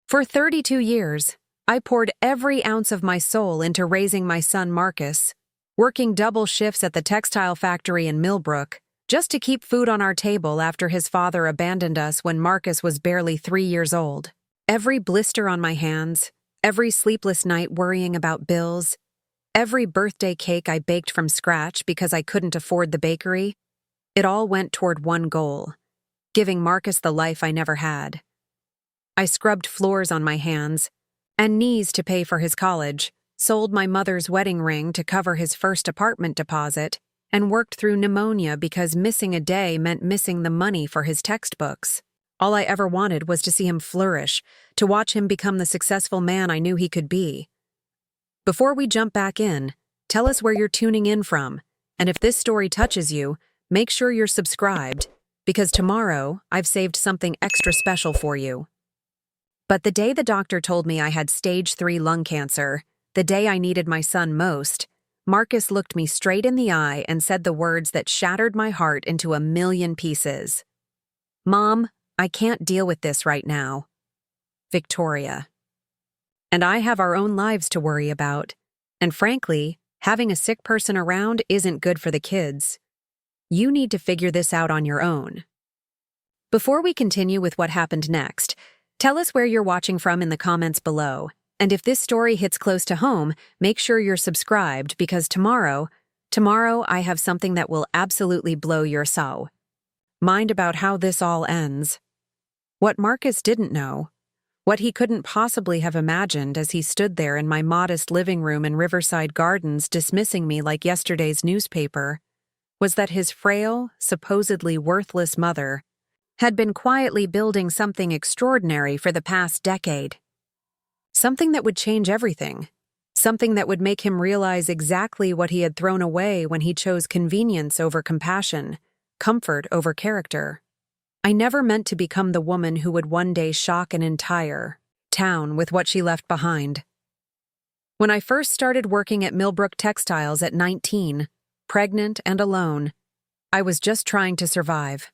For 32 years, I poured every ounce of my soul into raising my son Marcus, working double shifts at the textile factory in Millbrook just to keep food on our table after his father abandoned us when Marcus was barely 3 years old. Every blister on my hands, every sleepless night worrying about bills, every birthday cake I baked from scratch because I couldn't afford the bakery, it all went toward one goal: giving Marcus the life I never had. I scrubbed floors on my hands and knees to pay for his college, sold my mother's wedding ring to cover his first apartment deposit, and worked through pneumonia because missing a day meant missing the money for his textbooks. All I ever wanted was to see him flourish, to watch him become the successful man I knew he could be. Before we jump back in, tell us where you're tuning in from, and if this story touches you, make sure you're subscribed, because tomorrow I've saved something extra special for you. But the day the doctor told me I had stage 3 lung cancer, the day I needed my son most, Marcus looked me straight in the eye and said the words that shattered my heart into a million pieces. "Mom, I can't deal with this right now. Victoria." And I have our own lives to worry about, and frankly, having a sick person around isn't good for the kids. You need to figure this out on your own. Before we continue with what happened next, tell us where you're watching from in the comments below, and if this story hits close to home, make sure you're subscribed because tomorrow I have something that will absolutely blow your mind about how this all ends. What Marcus didn't know, what he couldn't possibly have imagined as he stood there in my modest living room in Riverside Gardens dismissing me like yesterday's newspaper, was that his frail, supposedly worthless mother had been quietly building something extraordinary for the past decade. Something that would change everything. Something that would make him realize exactly what he had thrown away when he chose convenience over compassion, comfort over character. I never meant to become the woman who would one day shock an entire town with what she left behind. When I first started working at Millbrook Textiles at 19, pregnant and alone, I was just trying to survive.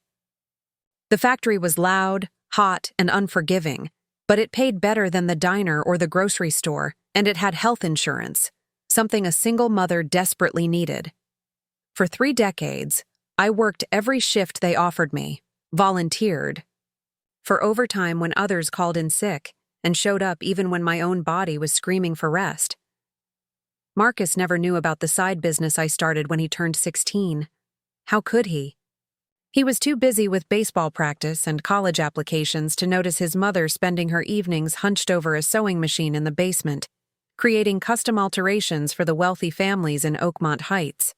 The factory was loud, hot, and unforgiving, but it paid better than the diner or the grocery store, and it had health insurance, something a single mother desperately needed. For 3 decades, I worked every shift they offered me, volunteered for overtime when others called in sick, and showed up even when my own body was screaming for rest. Marcus never knew about the side business I started when he turned 16. How could he? He was too busy with baseball practice and college applications to notice his mother spending her evenings hunched over a sewing machine in the basement, creating custom alterations for the wealthy families in Oakmont Heights.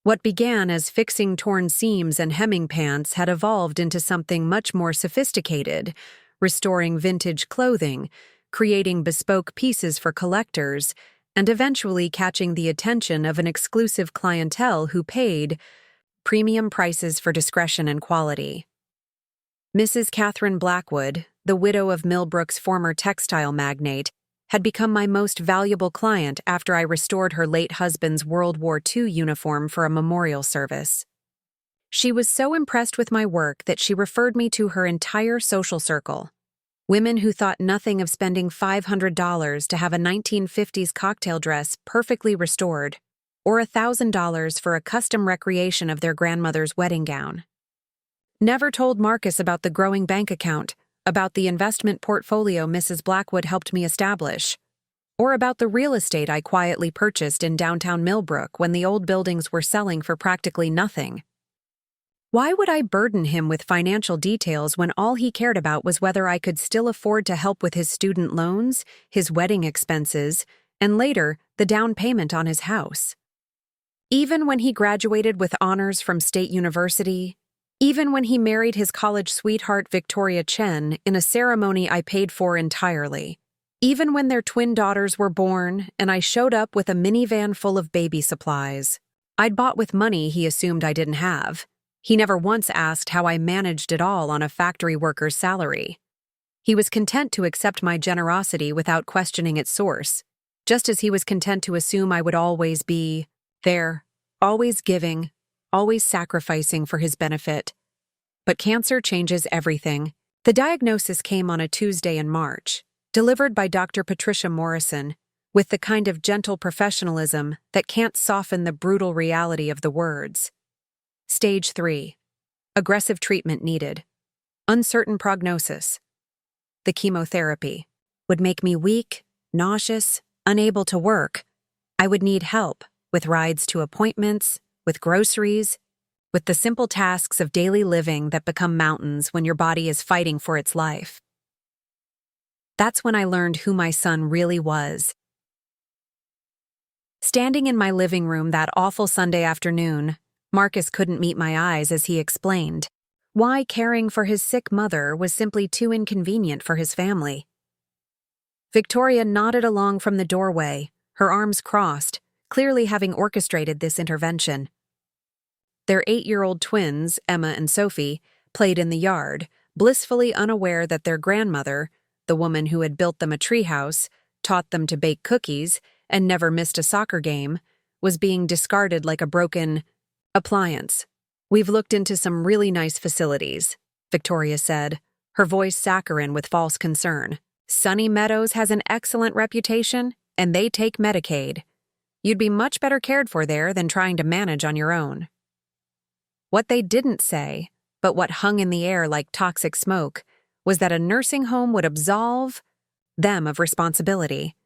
What began as fixing torn seams and hemming pants had evolved into something much more sophisticated, restoring vintage clothing, creating bespoke pieces for collectors, and eventually catching the attention of an exclusive clientele who paid premium prices for discretion and quality. Mrs. Catherine Blackwood, the widow of Millbrook's former textile magnate, had become my most valuable client after I restored her late husband's World War II uniform for a memorial service. She was so impressed with my work that she referred me to her entire social circle. Women who thought nothing of spending $500 to have a 1950s cocktail dress perfectly restored, or $1,000 for a custom recreation of their grandmother's wedding gown. Never told Marcus about the growing bank account, about the investment portfolio Mrs. Blackwood helped me establish, or about the real estate I quietly purchased in downtown Millbrook when the old buildings were selling for practically nothing. Why would I burden him with financial details when all he cared about was whether I could still afford to help with his student loans, his wedding expenses, and later, the down payment on his house? Even when he graduated with honors from State University, even when he married his college sweetheart Victoria Chen in a ceremony I paid for entirely, even when their twin daughters were born and I showed up with a minivan full of baby supplies I'd bought with money he assumed I didn't have, he never once asked how I managed it all on a factory worker's salary. He was content to accept my generosity without questioning its source, just as he was content to assume I would always be there, always giving, always sacrificing for his benefit. But cancer changes everything, The diagnosis came on a Tuesday in March, delivered by Dr. Patricia Morrison, with the kind of gentle professionalism that can't soften the brutal reality of the words. Stage 3. Aggressive treatment needed. Uncertain prognosis. The chemotherapy would make me weak, nauseous, unable to work. I would need help with rides to appointments, with groceries, with the simple tasks of daily living that become mountains when your body is fighting for its life. That's when I learned who my son really was. Standing in my living room that awful Sunday afternoon, Marcus couldn't meet my eyes as he explained why caring for his sick mother was simply too inconvenient for his family. Victoria nodded along from the doorway, her arms crossed, clearly having orchestrated this intervention. Their 8-year-old twins, Emma and Sophie, played in the yard, blissfully unaware that their grandmother, the woman who had built them a treehouse, taught them to bake cookies, and never missed a soccer game, was being discarded like a broken appliance. "We've looked into some really nice facilities," Victoria said, her voice saccharine with false concern. "Sunny Meadows has an excellent reputation, and they take Medicaid. You'd be much better cared for there than trying to manage on your own." What they didn't say, but what hung in the air like toxic smoke, was that a nursing home would absolve them of responsibility.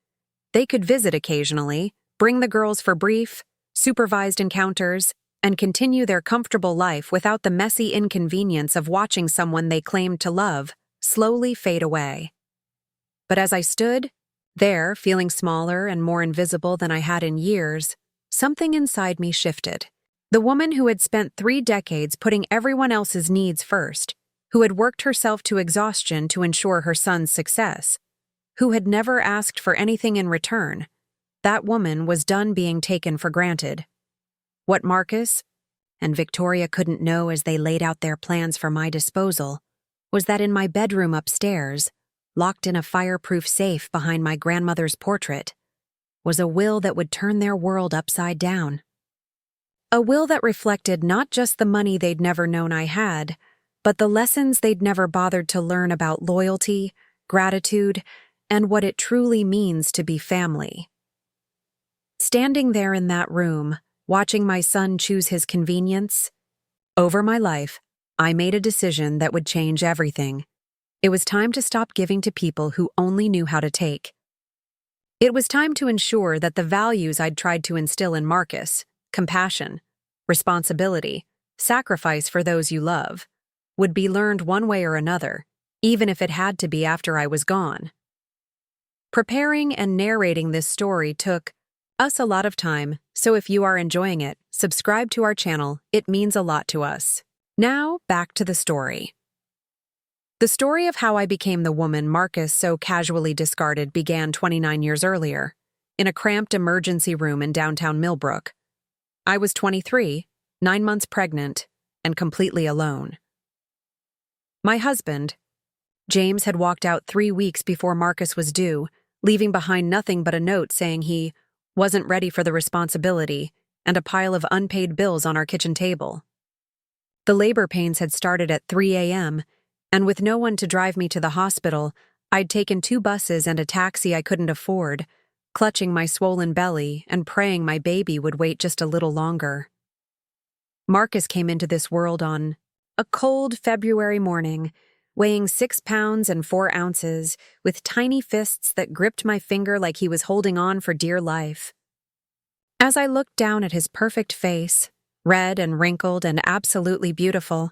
They could visit occasionally, bring the girls for brief, supervised encounters, and continue their comfortable life without the messy inconvenience of watching someone they claimed to love slowly fade away. But as I stood there, feeling smaller and more invisible than I had in years, something inside me shifted. The woman who had spent 3 decades putting everyone else's needs first, who had worked herself to exhaustion to ensure her son's success, who had never asked for anything in return, that woman was done being taken for granted. What Marcus and Victoria couldn't know as they laid out their plans for my disposal was that in my bedroom upstairs, locked in a fireproof safe behind my grandmother's portrait, was a will that would turn their world upside down. A will that reflected not just the money they'd never known I had, but the lessons they'd never bothered to learn about loyalty, gratitude, and what it truly means to be family. Standing there in that room, watching my son choose his convenience over my life, I made a decision that would change everything. It was time to stop giving to people who only knew how to take. It was time to ensure that the values I'd tried to instill in Marcus, compassion, responsibility, sacrifice for those you love, would be learned one way or another, even if it had to be after I was gone. Preparing and narrating this story took us a lot of time, so if you are enjoying it, subscribe to our channel. It means a lot to us. Now, back to the story. The story of how I became the woman Marcus so casually discarded began 29 years earlier, in a cramped emergency room in downtown Millbrook. I was 23, 9 months pregnant, and completely alone. My husband, James, had walked out 3 weeks before Marcus was due, leaving behind nothing but a note saying he wasn't ready for the responsibility and a pile of unpaid bills on our kitchen table. The labor pains had started at 3 a.m., and with no one to drive me to the hospital, I'd taken 2 buses and a taxi I couldn't afford, clutching my swollen belly and praying my baby would wait just a little longer. Marcus came into this world on a cold February morning, weighing 6 pounds and 4 ounces, with tiny fists that gripped my finger like he was holding on for dear life. As I looked down at his perfect face, red and wrinkled and absolutely beautiful,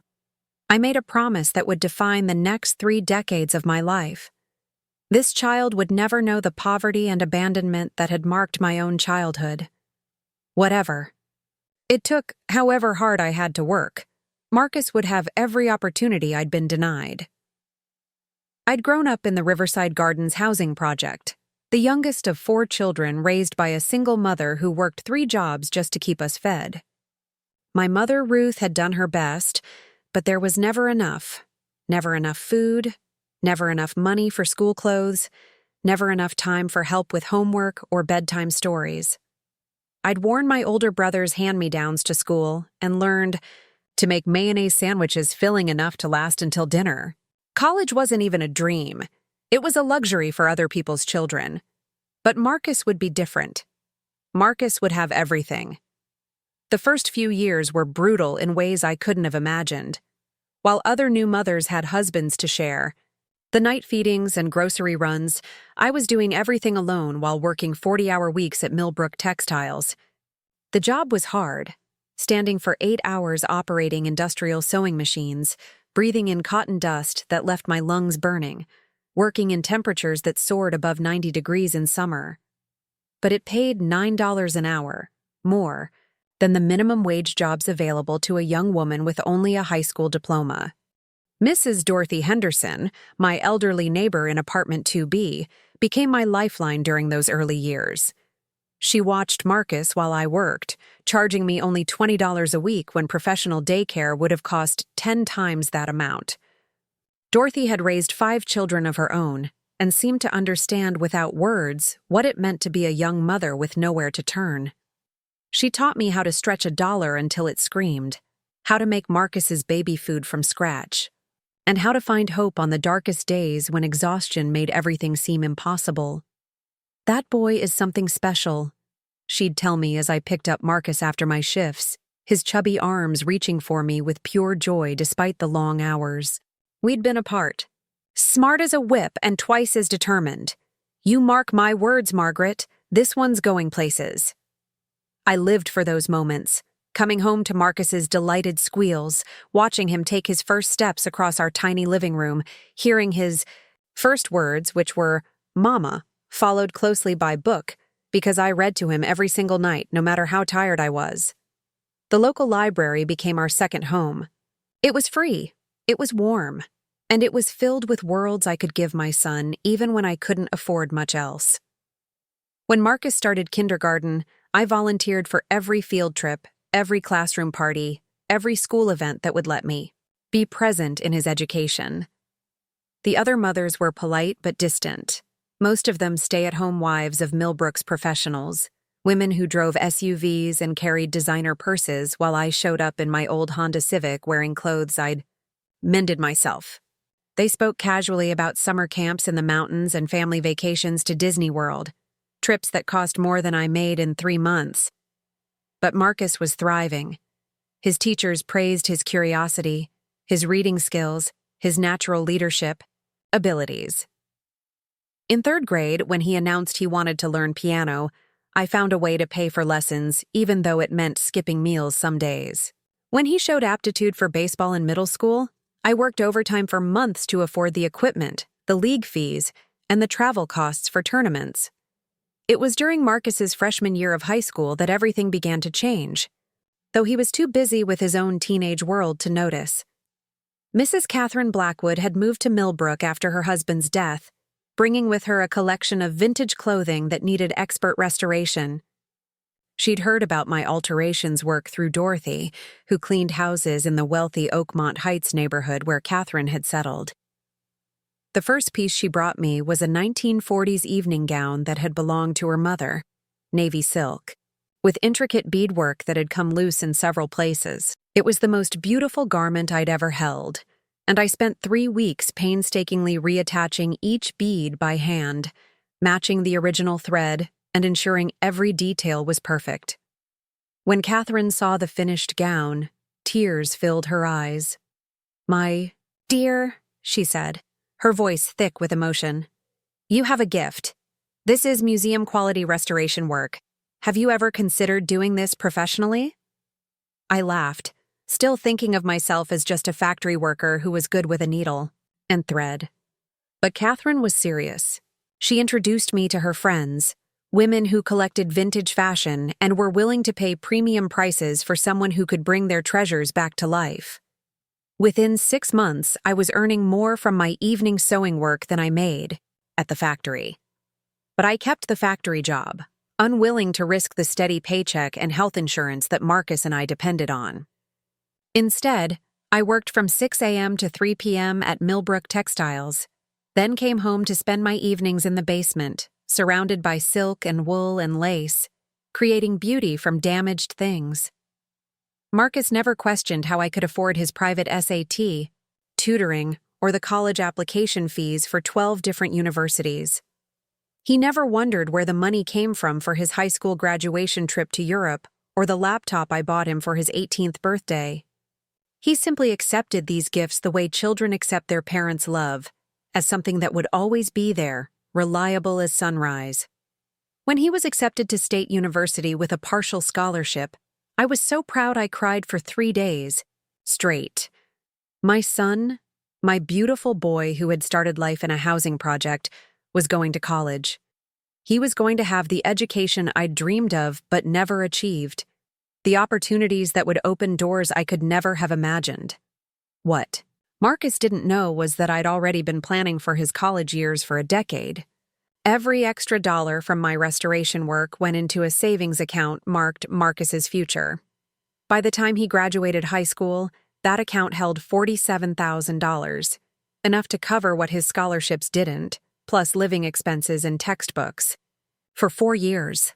I made a promise that would define the next 3 decades of my life. This child would never know the poverty and abandonment that had marked my own childhood. Whatever it took, however hard I had to work, Marcus would have every opportunity I'd been denied. I'd grown up in the Riverside Gardens housing project, the youngest of 4 children raised by a single mother who worked 3 jobs just to keep us fed. My mother, Ruth, had done her best, but there was never enough. Never enough food, never enough money for school clothes, never enough time for help with homework or bedtime stories. I'd worn my older brother's hand-me-downs to school and learned to make mayonnaise sandwiches filling enough to last until dinner. College wasn't even a dream. It was a luxury for other people's children. But Marcus would be different. Marcus would have everything. The first few years were brutal in ways I couldn't have imagined. While other new mothers had husbands to share, the night feedings and grocery runs, I was doing everything alone while working 40-hour weeks at Millbrook Textiles. The job was hard, standing for 8 hours operating industrial sewing machines, breathing in cotton dust that left my lungs burning, working in temperatures that soared above 90 degrees in summer. But it paid $9 an hour, more than the minimum wage jobs available to a young woman with only a high school diploma. Mrs. Dorothy Henderson, my elderly neighbor in apartment 2B, became my lifeline during those early years. She watched Marcus while I worked, charging me only $20 a week when professional daycare would have cost 10 times that amount. Dorothy had raised 5 children of her own and seemed to understand without words what it meant to be a young mother with nowhere to turn. She taught me how to stretch a dollar until it screamed, how to make Marcus's baby food from scratch, and how to find hope on the darkest days when exhaustion made everything seem impossible. "That boy is something special," she'd tell me as I picked up Marcus after my shifts, his chubby arms reaching for me with pure joy despite the long hours. We'd been apart. "Smart as a whip and twice as determined. You mark my words, Margaret, this one's going places." I lived for those moments, coming home to Marcus's delighted squeals, watching him take his first steps across our tiny living room, hearing his first words, which were "Mama," followed closely by "book," because I read to him every single night, no matter how tired I was. The local library became our second home. It was free, it was warm, and it was filled with worlds I could give my son, even when I couldn't afford much else. When Marcus started kindergarten, I volunteered for every field trip, every classroom party, every school event that would let me be present in his education. The other mothers were polite but distant, most of them stay-at-home wives of Millbrook's professionals, women who drove SUVs and carried designer purses while I showed up in my old Honda Civic wearing clothes I'd mended myself. They spoke casually about summer camps in the mountains and family vacations to Disney World, trips that cost more than I made in 3 months. But Marcus was thriving. His teachers praised his curiosity, his reading skills, his natural leadership abilities. In 3rd grade, when he announced he wanted to learn piano, I found a way to pay for lessons, even though it meant skipping meals some days. When he showed aptitude for baseball in middle school, I worked overtime for months to afford the equipment, the league fees, and the travel costs for tournaments. It was during Marcus's freshman year of high school that everything began to change, though he was too busy with his own teenage world to notice. Mrs. Catherine Blackwood had moved to Millbrook after her husband's death, bringing with her a collection of vintage clothing that needed expert restoration. She'd heard about my alterations work through Dorothy, who cleaned houses in the wealthy Oakmont Heights neighborhood where Catherine had settled. The first piece she brought me was a 1940s evening gown that had belonged to her mother, navy silk, with intricate beadwork that had come loose in several places. It was the most beautiful garment I'd ever held, and I spent 3 weeks painstakingly reattaching each bead by hand, matching the original thread and ensuring every detail was perfect. When Catherine saw the finished gown, tears filled her eyes. "My dear," she said, her voice thick with emotion, "you have a gift. This is museum-quality restoration work. Have you ever considered doing this professionally?" I laughed, still thinking of myself as just a factory worker who was good with a needle and thread. But Catherine was serious. She introduced me to her friends, women who collected vintage fashion and were willing to pay premium prices for someone who could bring their treasures back to life. Within 6 months, I was earning more from my evening sewing work than I made at the factory. But I kept the factory job, unwilling to risk the steady paycheck and health insurance that Marcus and I depended on. Instead, I worked from 6 a.m. to 3 p.m. at Millbrook Textiles, then came home to spend my evenings in the basement, surrounded by silk and wool and lace, creating beauty from damaged things. Marcus never questioned how I could afford his private SAT, tutoring, or the college application fees for 12 different universities. He never wondered where the money came from for his high school graduation trip to Europe or the laptop I bought him for his 18th birthday. He simply accepted these gifts the way children accept their parents' love, as something that would always be there, reliable as sunrise. When he was accepted to State University with a partial scholarship, I was so proud I cried for 3 days straight. My son, my beautiful boy who had started life in a housing project, was going to college. He was going to have the education I'd dreamed of but never achieved, the opportunities that would open doors I could never have imagined. What Marcus didn't know was that I'd already been planning for his college years for a decade. Every extra dollar from my restoration work went into a savings account marked Marcus's future. By the time he graduated high school, that account held $47,000, enough to cover what his scholarships didn't, plus living expenses and textbooks. For 4 years.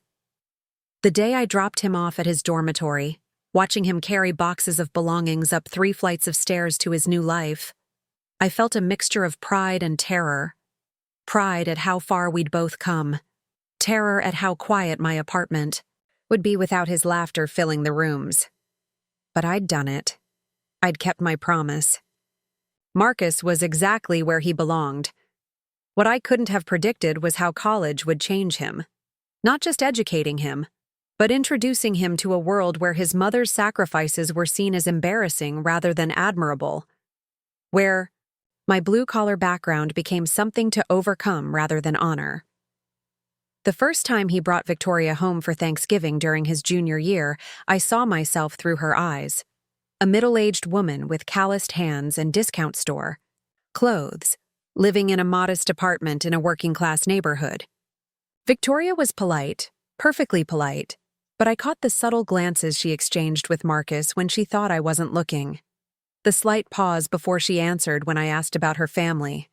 The day I dropped him off at his dormitory, watching him carry boxes of belongings up 3 flights of stairs to his new life, I felt a mixture of pride and terror. Pride at how far we'd both come. Terror at how quiet my apartment would be without his laughter filling the rooms. But I'd done it. I'd kept my promise. Marcus was exactly where he belonged. What I couldn't have predicted was how college would change him. Not just educating him, but introducing him to a world where his mother's sacrifices were seen as embarrassing rather than admirable. Where my blue-collar background became something to overcome rather than honor. The first time he brought Victoria home for Thanksgiving during his junior year, I saw myself through her eyes. A middle-aged woman with calloused hands and discount store clothes, living in a modest apartment in a working-class neighborhood. Victoria was polite, perfectly polite, but I caught the subtle glances she exchanged with Marcus when she thought I wasn't looking. The slight pause before she answered when I asked about her family.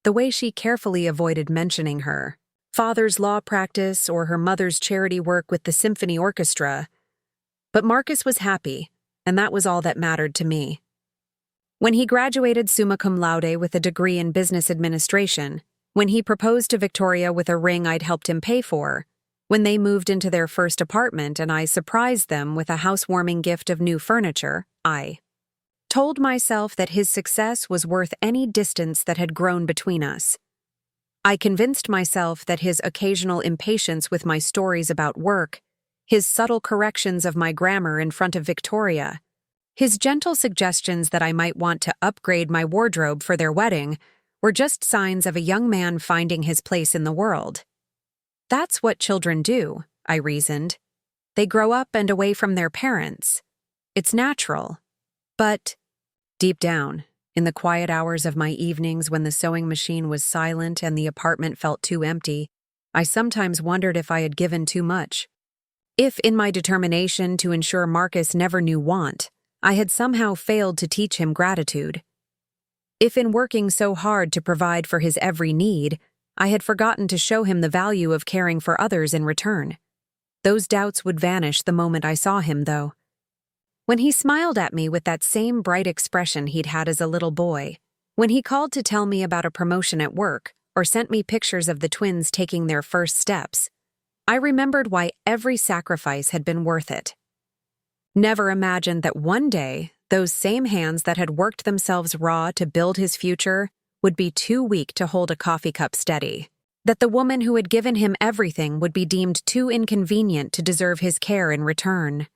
The way she carefully avoided mentioning her father's law practice or her mother's charity work with the symphony orchestra. But Marcus was happy, and that was all that mattered to me. When he graduated summa cum laude with a degree in business administration, when he proposed to Victoria with a ring I'd helped him pay for, when they moved into their first apartment and I surprised them with a housewarming gift of new furniture, I told myself that his success was worth any distance that had grown between us. I convinced myself that his occasional impatience with my stories about work, his subtle corrections of my grammar in front of Victoria, his gentle suggestions that I might want to upgrade my wardrobe for their wedding were just signs of a young man finding his place in the world. That's what children do, I reasoned. They grow up and away from their parents. It's natural. But deep down, in the quiet hours of my evenings when the sewing machine was silent and the apartment felt too empty, I sometimes wondered if I had given too much. If, in my determination to ensure Marcus never knew want, I had somehow failed to teach him gratitude. If in working so hard to provide for his every need, I had forgotten to show him the value of caring for others in return. Those doubts would vanish the moment I saw him, though. When he smiled at me with that same bright expression he'd had as a little boy, when he called to tell me about a promotion at work, or sent me pictures of the twins taking their first steps, I remembered why every sacrifice had been worth it. Never imagined that one day, those same hands that had worked themselves raw to build his future would be too weak to hold a coffee cup steady. That the woman who had given him everything would be deemed too inconvenient to deserve his care in return.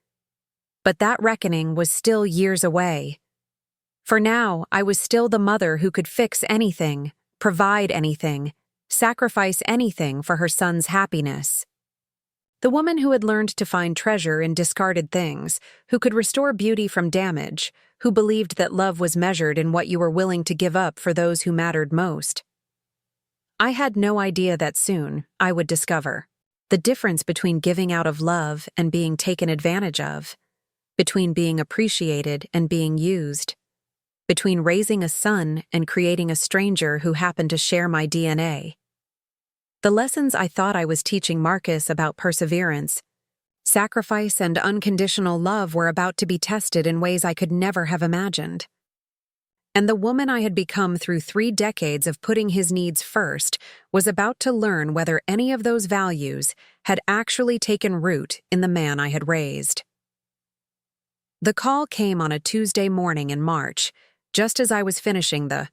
But that reckoning was still years away. For now, I was still the mother who could fix anything, provide anything, sacrifice anything for her son's happiness. The woman who had learned to find treasure in discarded things, who could restore beauty from damage, who believed that love was measured in what you were willing to give up for those who mattered most. I had no idea that soon I would discover the difference between giving out of love and being taken advantage of, between being appreciated and being used, between raising a son and creating a stranger who happened to share my DNA. The lessons I thought I was teaching Marcus about perseverance, sacrifice, and unconditional love were about to be tested in ways I could never have imagined. And the woman I had become through 3 decades of putting his needs first was about to learn whether any of those values had actually taken root in the man I had raised. The call came on a Tuesday morning in March, just as I was finishing the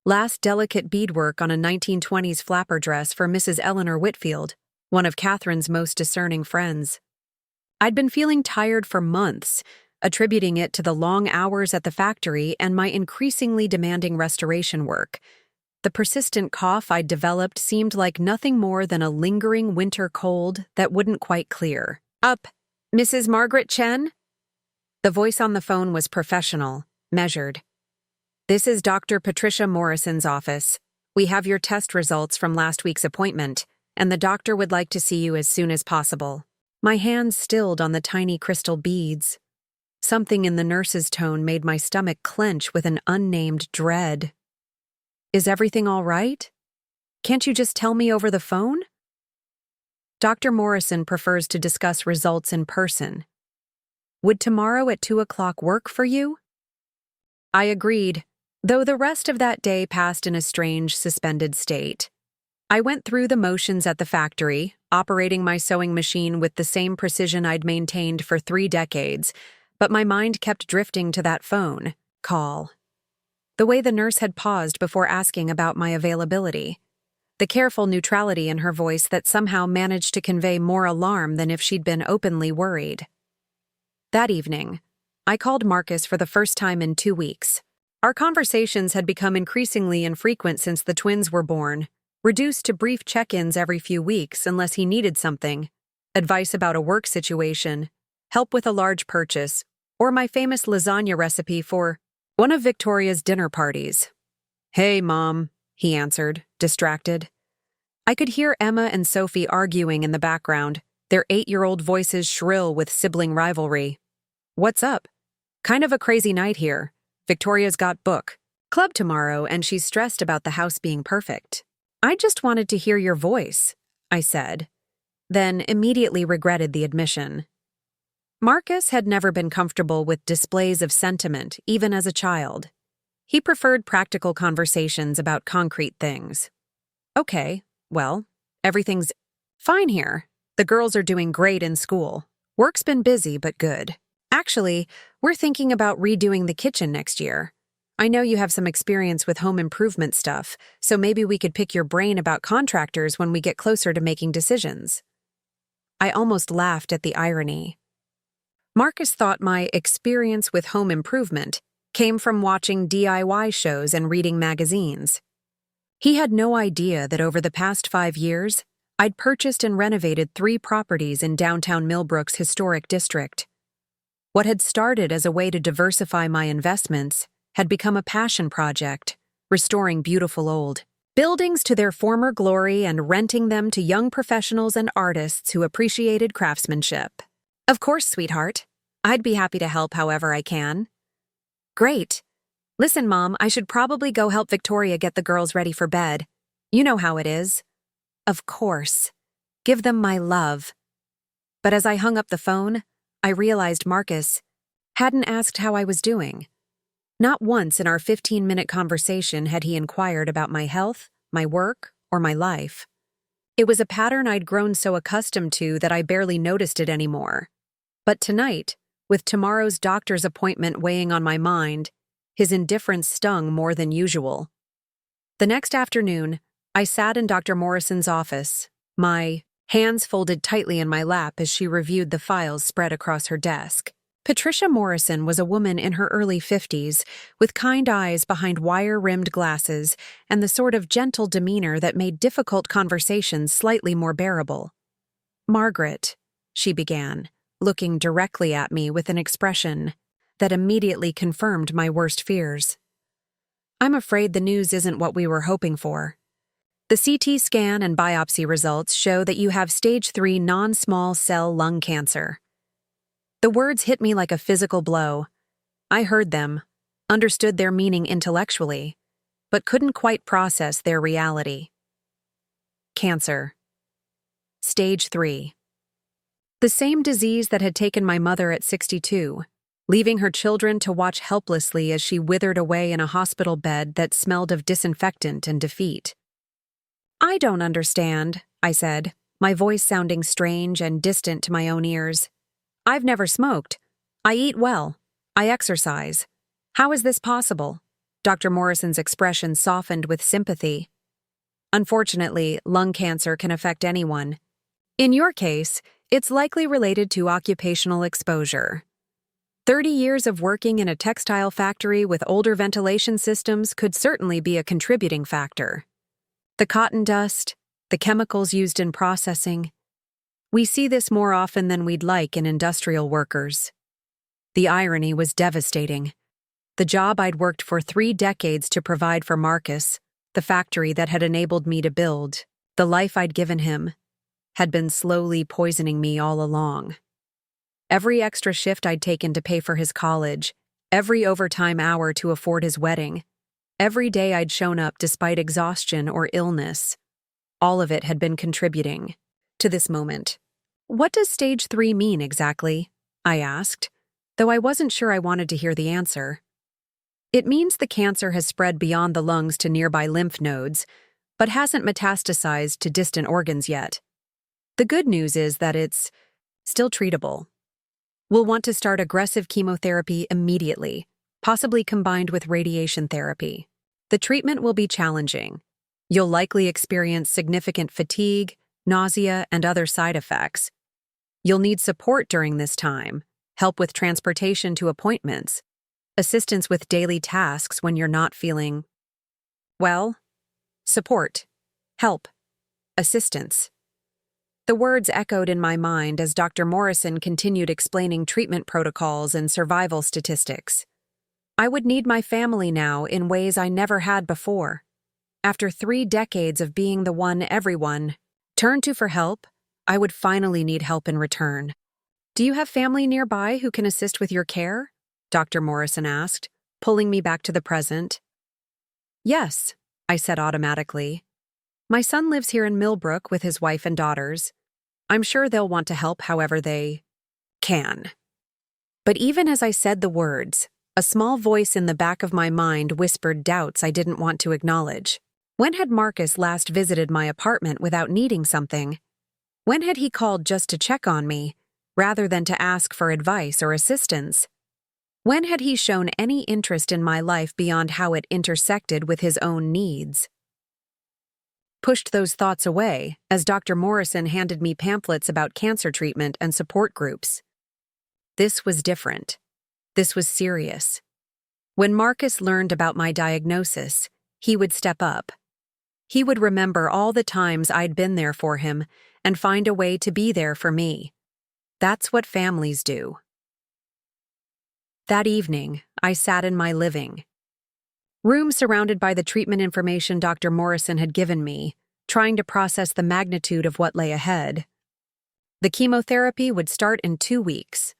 last delicate beadwork on a 1920s flapper dress for Mrs. Eleanor Whitfield, one of Catherine's most discerning friends. I'd been feeling tired for months, attributing it to the long hours at the factory and my increasingly demanding restoration work. The persistent cough I'd developed seemed like nothing more than a lingering winter cold that wouldn't quite clear. "Up, Mrs. Margaret Chen?" The voice on the phone was professional, measured. "This is Dr. Patricia Morrison's office. We have your test results from last week's appointment, and the doctor would like to see you as soon as possible." My hands stilled on the tiny crystal beads. Something in the nurse's tone made my stomach clench with an unnamed dread. "Is everything all right? Can't you just tell me over the phone?" Dr. Morrison prefers to discuss results in person. "Would tomorrow at 2 o'clock work for you?" I agreed, though the rest of that day passed in a strange, suspended state. I went through the motions at the factory, operating my sewing machine with the same precision I'd maintained for 3 decades, but my mind kept drifting to that phone call. The way the nurse had paused before asking about my availability. The careful neutrality in her voice that somehow managed to convey more alarm than if she'd been openly worried. That evening, I called Marcus for the first time in 2 weeks. Our conversations had become increasingly infrequent since the twins were born, reduced to brief check-ins every few weeks unless he needed something, advice about a work situation, help with a large purchase, or my famous lasagna recipe for one of Victoria's dinner parties. "Hey, Mom," he answered, distracted. I could hear Emma and Sophie arguing in the background, their 8-year-old voices shrill with sibling rivalry. "What's up?" "Kind of a crazy night here. Victoria's got book club tomorrow and she's stressed about the house being perfect." "I just wanted to hear your voice," I said, then immediately regretted the admission. Marcus had never been comfortable with displays of sentiment, even as a child. He preferred practical conversations about concrete things. "Okay, well, everything's fine here. The girls are doing great in school. Work's been busy but good. Actually, we're thinking about redoing the kitchen next year. I know you have some experience with home improvement stuff, so maybe we could pick your brain about contractors when we get closer to making decisions." I almost laughed at the irony. Marcus thought my experience with home improvement came from watching DIY shows and reading magazines. He had no idea that over the past 5 years, I'd purchased and renovated 3 properties in downtown Millbrook's historic district. What had started as a way to diversify my investments had become a passion project, restoring beautiful old buildings to their former glory and renting them to young professionals and artists who appreciated craftsmanship. "Of course, sweetheart. I'd be happy to help however I can." "Great. Listen, Mom, I should probably go help Victoria get the girls ready for bed. You know how it is." "Of course. Give them my love." But as I hung up the phone, I realized Marcus hadn't asked how I was doing. Not once in our 15-minute conversation had he inquired about my health, my work, or my life. It was a pattern I'd grown so accustomed to that I barely noticed it anymore. But tonight, with tomorrow's doctor's appointment weighing on my mind, his indifference stung more than usual. The next afternoon, I sat in Dr. Morrison's office, my hands folded tightly in my lap as she reviewed the files spread across her desk. Patricia Morrison was a woman in her early 50s, with kind eyes behind wire-rimmed glasses and the sort of gentle demeanor that made difficult conversations slightly more bearable. "Margaret," she began, looking directly at me with an expression that immediately confirmed my worst fears. "I'm afraid the news isn't what we were hoping for. The CT scan and biopsy results show that you have stage 3 non-small cell lung cancer." The words hit me like a physical blow. I heard them, understood their meaning intellectually, but couldn't quite process their reality. Cancer. Stage 3. The same disease that had taken my mother at 62, leaving her children to watch helplessly as she withered away in a hospital bed that smelled of disinfectant and defeat. "I don't understand," I said, my voice sounding strange and distant to my own ears. "I've never smoked. I eat well. I exercise. How is this possible?" Dr. Morrison's expression softened with sympathy. "Unfortunately, lung cancer can affect anyone. In your case, it's likely related to occupational exposure. 30 years of working in a textile factory with older ventilation systems could certainly be a contributing factor. The cotton dust, the chemicals used in processing. We see this more often than we'd like in industrial workers." The irony was devastating. The job I'd worked for 3 decades to provide for Marcus, the factory that had enabled me to build, the life I'd given him, had been slowly poisoning me all along. Every extra shift I'd taken to pay for his college, every overtime hour to afford his wedding, every day I'd shown up despite exhaustion or illness, all of it had been contributing to this moment. "What does stage 3 mean exactly?" I asked, though I wasn't sure I wanted to hear the answer. "It means the cancer has spread beyond the lungs to nearby lymph nodes, but hasn't metastasized to distant organs yet. The good news is that it's still treatable. We'll want to start aggressive chemotherapy immediately, possibly combined with radiation therapy. The treatment will be challenging. You'll likely experience significant fatigue, nausea, and other side effects. You'll need support during this time, help with transportation to appointments, assistance with daily tasks when you're not feeling well. Support, help, assistance." The words echoed in my mind as Dr. Morrison continued explaining treatment protocols and survival statistics. I would need my family now in ways I never had before. After 3 decades of being the one everyone turned to for help, I would finally need help in return. "Do you have family nearby who can assist with your care?" Dr. Morrison asked, pulling me back to the present. "Yes," I said automatically. "My son lives here in Millbrook with his wife and daughters. I'm sure they'll want to help however they can." But even as I said the words, a small voice in the back of my mind whispered doubts I didn't want to acknowledge. When had Marcus last visited my apartment without needing something? When had he called just to check on me, rather than to ask for advice or assistance? When had he shown any interest in my life beyond how it intersected with his own needs? Pushed those thoughts away as Dr. Morrison handed me pamphlets about cancer treatment and support groups. This was different. This was serious. When Marcus learned about my diagnosis, he would step up. He would remember all the times I'd been there for him and find a way to be there for me. That's what families do. That evening, I sat in my living room surrounded by the treatment information Dr. Morrison had given me, trying to process the magnitude of what lay ahead. The chemotherapy would start in 2 weeks.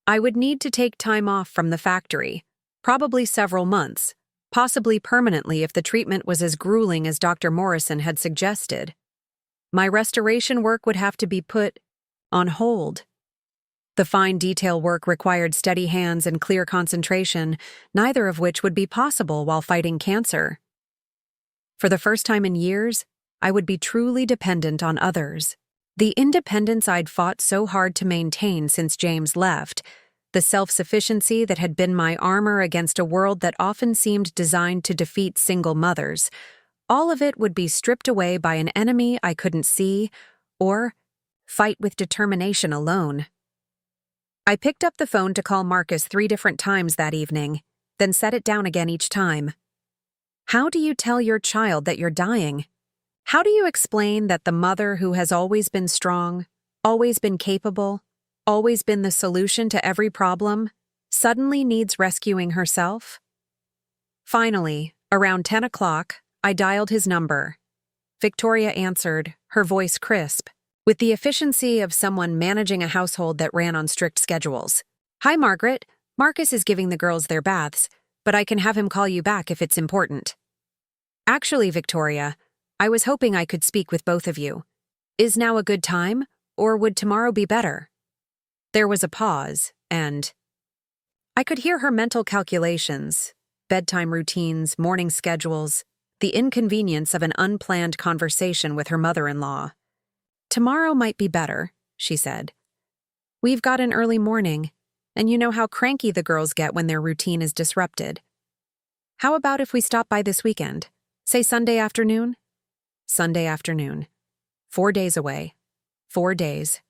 I would need to take time off from the factory, probably several months, possibly permanently if the treatment was as grueling as Dr. Morrison had suggested. My restoration work would have to be put on hold. The fine detail work required steady hands and clear concentration, neither of which would be possible while fighting cancer. For the first time in years, I would be truly dependent on others. The independence I'd fought so hard to maintain since James left, the self-sufficiency that had been my armor against a world that often seemed designed to defeat single mothers, all of it would be stripped away by an enemy I couldn't see or fight with determination alone. I picked up the phone to call Marcus 3 different times that evening, then set it down again each time. How do you tell your child that you're dying? How do you explain that the mother who has always been strong, always been capable, always been the solution to every problem, suddenly needs rescuing herself? Finally, around 10 o'clock, I dialed his number. Victoria answered, her voice crisp, with the efficiency of someone managing a household that ran on strict schedules. "Hi, Margaret. Marcus is giving the girls their baths, but I can have him call you back if it's important." "Actually, Victoria, I was hoping I could speak with both of you. Is now a good time, or would tomorrow be better?" There was a pause, and I could hear her mental calculations, bedtime routines, morning schedules, the inconvenience of an unplanned conversation with her mother-in-law. "Tomorrow might be better," she said. "We've got an early morning, and you know how cranky the girls get when their routine is disrupted. How about if we stop by this weekend? Say Sunday afternoon?" Sunday afternoon. 4 days away. 4 days.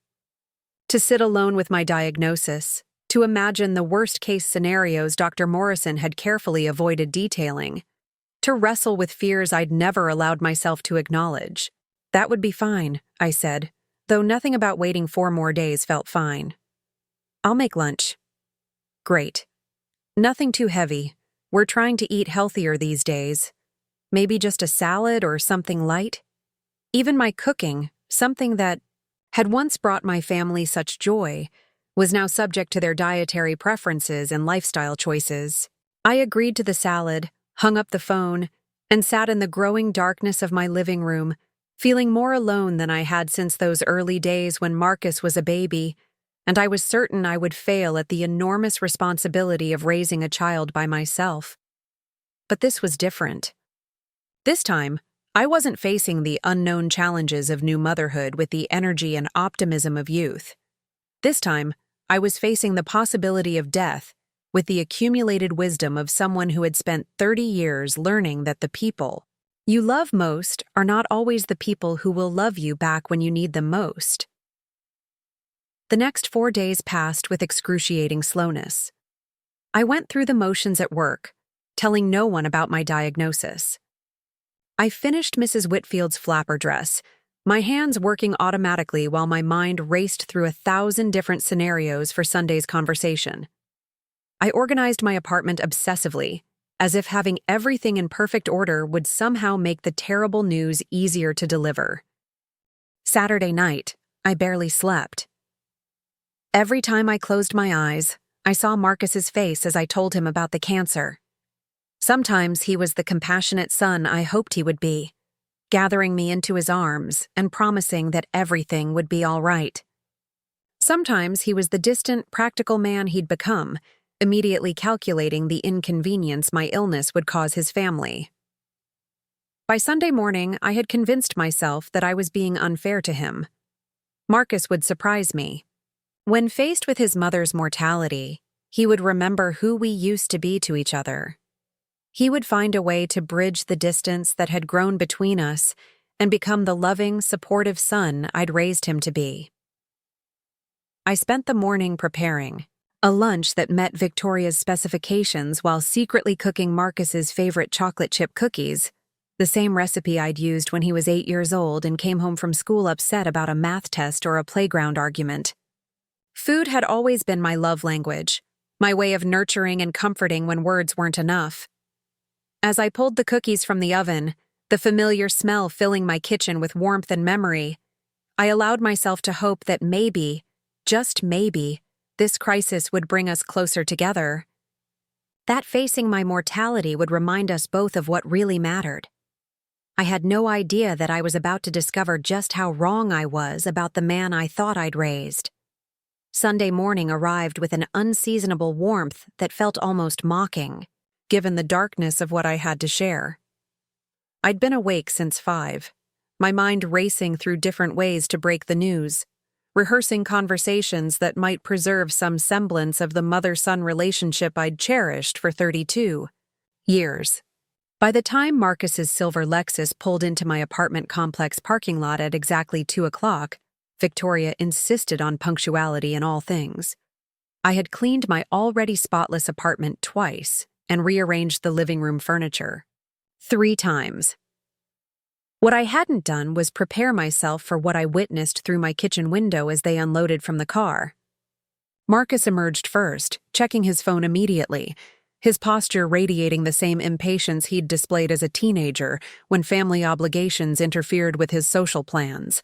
To sit alone with my diagnosis, to imagine the worst-case scenarios Dr. Morrison had carefully avoided detailing, to wrestle with fears I'd never allowed myself to acknowledge. "That would be fine," I said, though nothing about waiting 4 more days felt fine. "I'll make lunch." "Great. Nothing too heavy. We're trying to eat healthier these days. Maybe just a salad or something light?" Even my cooking, something that had once brought my family such joy, was now subject to their dietary preferences and lifestyle choices. I agreed to the salad, hung up the phone, and sat in the growing darkness of my living room, feeling more alone than I had since those early days when Marcus was a baby, and I was certain I would fail at the enormous responsibility of raising a child by myself. But this was different. This time, I wasn't facing the unknown challenges of new motherhood with the energy and optimism of youth. This time, I was facing the possibility of death with the accumulated wisdom of someone who had spent 30 years learning that the people you love most are not always the people who will love you back when you need them most. The next 4 days passed with excruciating slowness. I went through the motions at work, telling no one about my diagnosis. I finished Mrs. Whitfield's flapper dress, my hands working automatically while my mind raced through 1,000 different scenarios for Sunday's conversation. I organized my apartment obsessively, as if having everything in perfect order would somehow make the terrible news easier to deliver. Saturday night, I barely slept. Every time I closed my eyes, I saw Marcus's face as I told him about the cancer. Sometimes he was the compassionate son I hoped he would be, gathering me into his arms and promising that everything would be all right. Sometimes he was the distant, practical man he'd become, immediately calculating the inconvenience my illness would cause his family. By Sunday morning, I had convinced myself that I was being unfair to him. Marcus would surprise me. When faced with his mother's mortality, he would remember who we used to be to each other. He would find a way to bridge the distance that had grown between us and become the loving, supportive son I'd raised him to be. I spent the morning preparing a lunch that met Victoria's specifications while secretly cooking Marcus's favorite chocolate chip cookies, the same recipe I'd used when he was 8 years old and came home from school upset about a math test or a playground argument. Food had always been my love language, my way of nurturing and comforting when words weren't enough. As I pulled the cookies from the oven, the familiar smell filling my kitchen with warmth and memory, I allowed myself to hope that maybe, just maybe, this crisis would bring us closer together. That facing my mortality would remind us both of what really mattered. I had no idea that I was about to discover just how wrong I was about the man I thought I'd raised. Sunday morning arrived with an unseasonable warmth that felt almost mocking, given the darkness of what I had to share. I'd been awake since 5, my mind racing through different ways to break the news, rehearsing conversations that might preserve some semblance of the mother-son relationship I'd cherished for 32 years. By the time Marcus's silver Lexus pulled into my apartment complex parking lot at exactly 2 o'clock, Victoria insisted on punctuality in all things. I had cleaned my already spotless apartment twice and rearranged the living room furniture 3 times. What I hadn't done was prepare myself for what I witnessed through my kitchen window as they unloaded from the car. Marcus emerged first, checking his phone immediately, his posture radiating the same impatience he'd displayed as a teenager when family obligations interfered with his social plans.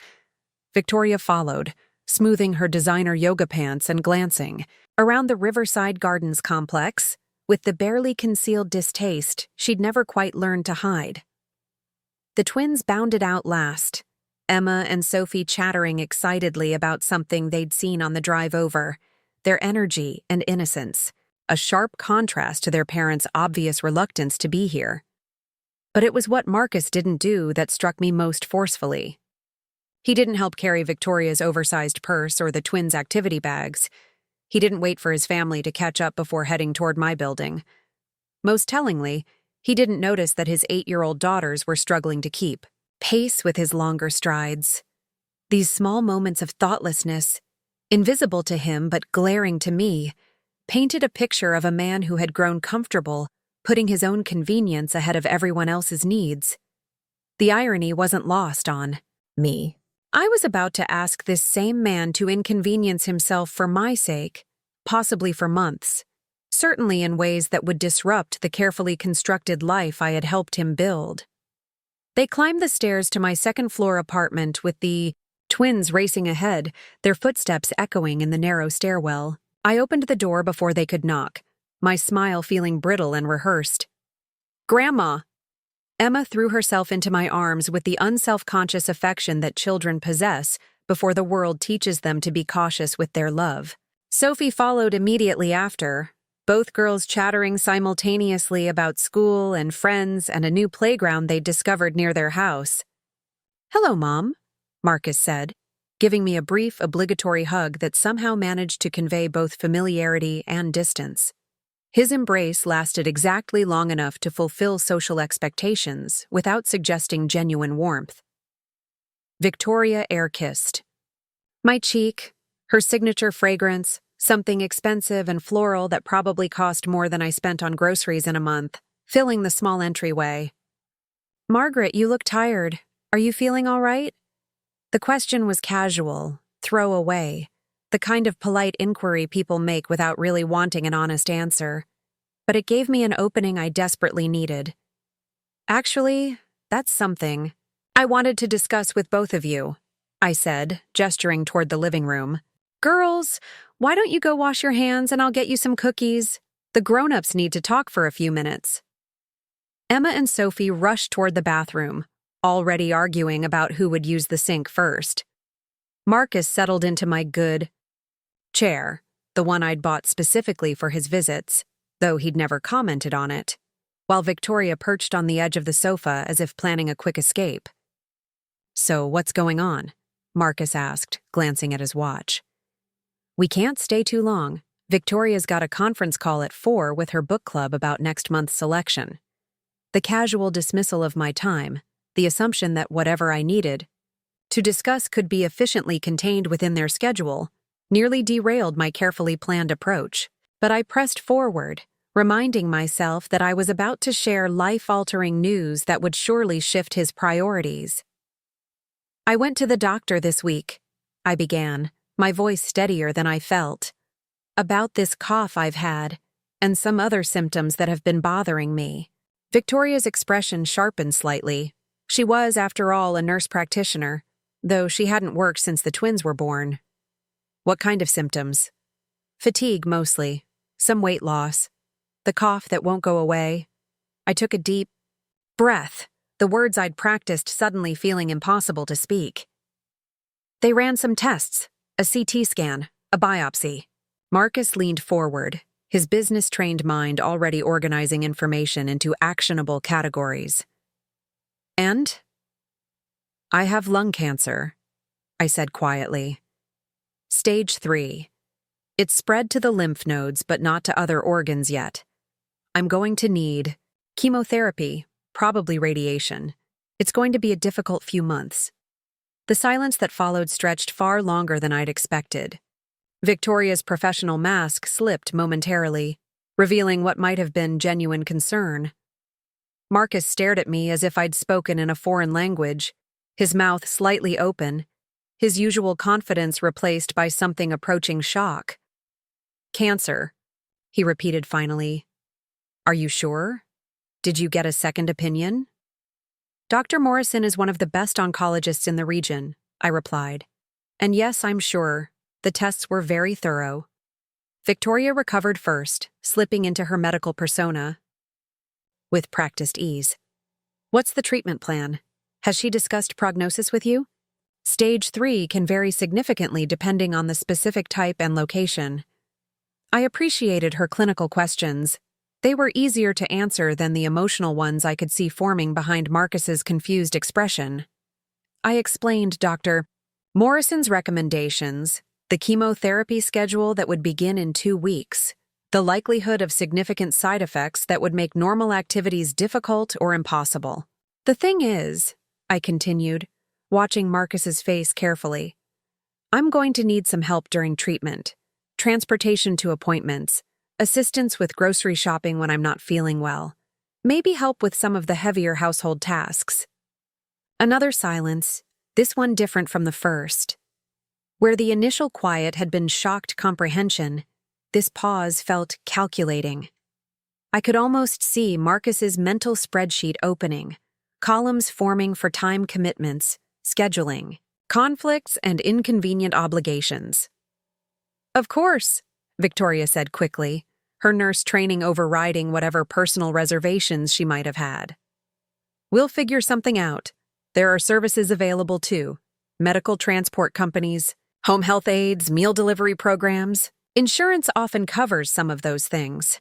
Victoria followed, smoothing her designer yoga pants and glancing around the Riverside Gardens complex with the barely concealed distaste she'd never quite learned to hide. The twins bounded out last, Emma and Sophie chattering excitedly about something they'd seen on the drive over, their energy and innocence a sharp contrast to their parents' obvious reluctance to be here. But it was what Marcus didn't do that struck me most forcefully. He didn't help carry Victoria's oversized purse or the twins' activity bags. He didn't wait for his family to catch up before heading toward my building. Most tellingly, he didn't notice that his 8-year-old daughters were struggling to keep pace with his longer strides. These small moments of thoughtlessness, invisible to him but glaring to me, painted a picture of a man who had grown comfortable putting his own convenience ahead of everyone else's needs. The irony wasn't lost on me. I was about to ask this same man to inconvenience himself for my sake, possibly for months, certainly in ways that would disrupt the carefully constructed life I had helped him build. They climbed the stairs to my second-floor apartment with the twins racing ahead, their footsteps echoing in the narrow stairwell. I opened the door before they could knock, my smile feeling brittle and rehearsed. "Grandma!" Emma threw herself into my arms with the unself-conscious affection that children possess before the world teaches them to be cautious with their love. Sophie followed immediately after, both girls chattering simultaneously about school and friends and a new playground they'd discovered near their house. "Hello, Mom," Marcus said, giving me a brief, obligatory hug that somehow managed to convey both familiarity and distance. His embrace lasted exactly long enough to fulfill social expectations without suggesting genuine warmth. Victoria air-kissed my cheek, her signature fragrance, something expensive and floral that probably cost more than I spent on groceries in a month, filling the small entryway. "Margaret, you look tired. Are you feeling all right?" The question was casual, throwaway, the kind of polite inquiry people make without really wanting an honest answer. But it gave me an opening I desperately needed. "Actually, that's something I wanted to discuss with both of you," I said, gesturing toward the living room. "Girls, why don't you go wash your hands and I'll get you some cookies? The grown-ups need to talk for a few minutes." Emma and Sophie rushed toward the bathroom, already arguing about who would use the sink first. Marcus settled into my good chair, the one I'd bought specifically for his visits, though he'd never commented on it, while Victoria perched on the edge of the sofa as if planning a quick escape. "So what's going on?" Marcus asked, glancing at his watch. "We can't stay too long. Victoria's got a conference call at 4 with her book club about next month's selection." The casual dismissal of my time, the assumption that whatever I needed to discuss could be efficiently contained within their schedule, nearly derailed my carefully planned approach. But I pressed forward, reminding myself that I was about to share life-altering news that would surely shift his priorities. "I went to the doctor this week," I began, my voice steadier than I felt, "about this cough I've had, and some other symptoms that have been bothering me." Victoria's expression sharpened slightly. She was, after all, a nurse practitioner, though she hadn't worked since the twins were born. "What kind of symptoms?" "Fatigue, mostly. Some weight loss. The cough that won't go away." I took a deep breath, the words I'd practiced suddenly feeling impossible to speak. "They ran some tests, a CT scan, a biopsy." Marcus leaned forward, his business-trained mind already organizing information into actionable categories. "And?" "I have lung cancer," I said quietly. "Stage 3. It's spread to the lymph nodes but not to other organs yet. I'm going to need chemotherapy, probably radiation. It's going to be a difficult few months." The silence that followed stretched far longer than I'd expected. Victoria's professional mask slipped momentarily, revealing what might have been genuine concern. Marcus stared at me as if I'd spoken in a foreign language, his mouth slightly open, his usual confidence replaced by something approaching shock. "Cancer," he repeated finally. "Are you sure? Did you get a second opinion?" "Dr. Morrison is one of the best oncologists in the region," I replied. "And yes, I'm sure. The tests were very thorough." Victoria recovered first, slipping into her medical persona with practiced ease. "What's the treatment plan? Has she discussed prognosis with you?" "Stage 3 can vary significantly depending on the specific type and location." I appreciated her clinical questions. They were easier to answer than the emotional ones I could see forming behind Marcus's confused expression. I explained Dr. Morrison's recommendations, the chemotherapy schedule that would begin in 2 weeks, the likelihood of significant side effects that would make normal activities difficult or impossible. The thing is, I continued, watching Marcus's face carefully, I'm going to need some help during treatment, transportation to appointments, assistance with grocery shopping when I'm not feeling well, maybe help with some of the heavier household tasks. Another silence, this one different from the first. Where the initial quiet had been shocked comprehension, this pause felt calculating. I could almost see Marcus's mental spreadsheet opening, columns forming for time commitments, scheduling, conflicts, and inconvenient obligations. Of course, Victoria said quickly, her nurse training overriding whatever personal reservations she might have had. We'll figure something out. There are services available too. Medical transport companies, home health aides, meal delivery programs. Insurance often covers some of those things.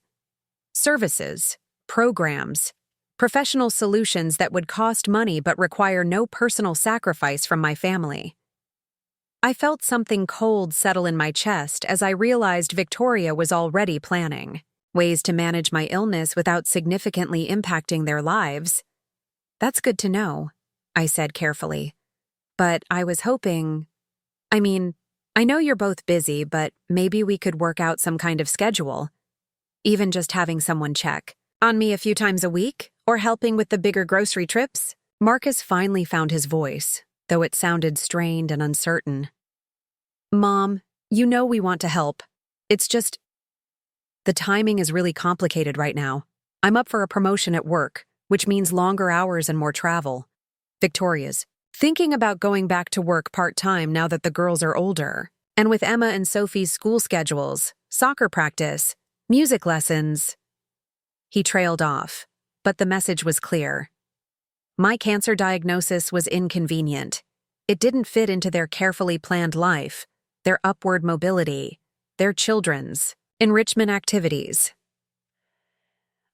Services, programs, professional solutions that would cost money but require no personal sacrifice from my family. I felt something cold settle in my chest as I realized Victoria was already planning ways to manage my illness without significantly impacting their lives. That's good to know, I said carefully. But I was hoping... I know you're both busy, but maybe we could work out some kind of schedule. Even just having someone check on me a few times a week, or helping with the bigger grocery trips. Marcus finally found his voice, though it sounded strained and uncertain. Mom, you know we want to help. It's just... The timing is really complicated right now. I'm up for a promotion at work, which means longer hours and more travel. Victoria's thinking about going back to work part-time now that the girls are older. And with Emma and Sophie's school schedules, soccer practice, music lessons. He trailed off, but the message was clear. My cancer diagnosis was inconvenient. It didn't fit into their carefully planned life, their upward mobility, their children's enrichment activities.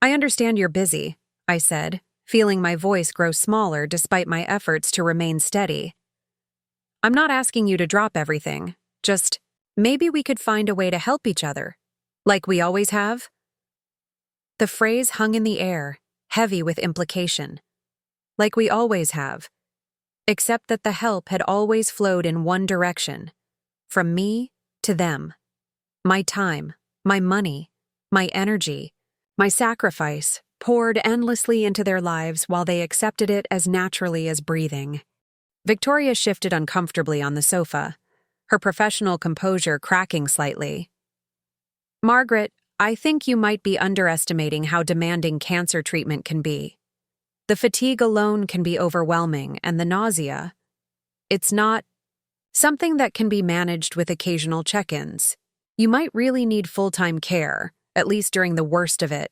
I understand you're busy, I said, feeling my voice grow smaller despite my efforts to remain steady. I'm not asking you to drop everything, just maybe we could find a way to help each other, like we always have. The phrase hung in the air, heavy with implication. Like we always have, except that the help had always flowed in one direction, from me to them. My time, my money, my energy, my sacrifice poured endlessly into their lives while they accepted it as naturally as breathing. Victoria shifted uncomfortably on the sofa, her professional composure cracking slightly. Margaret, I think you might be underestimating how demanding cancer treatment can be. The fatigue alone can be overwhelming, and the nausea. It's not something that can be managed with occasional check-ins. You might really need full-time care, at least during the worst of it.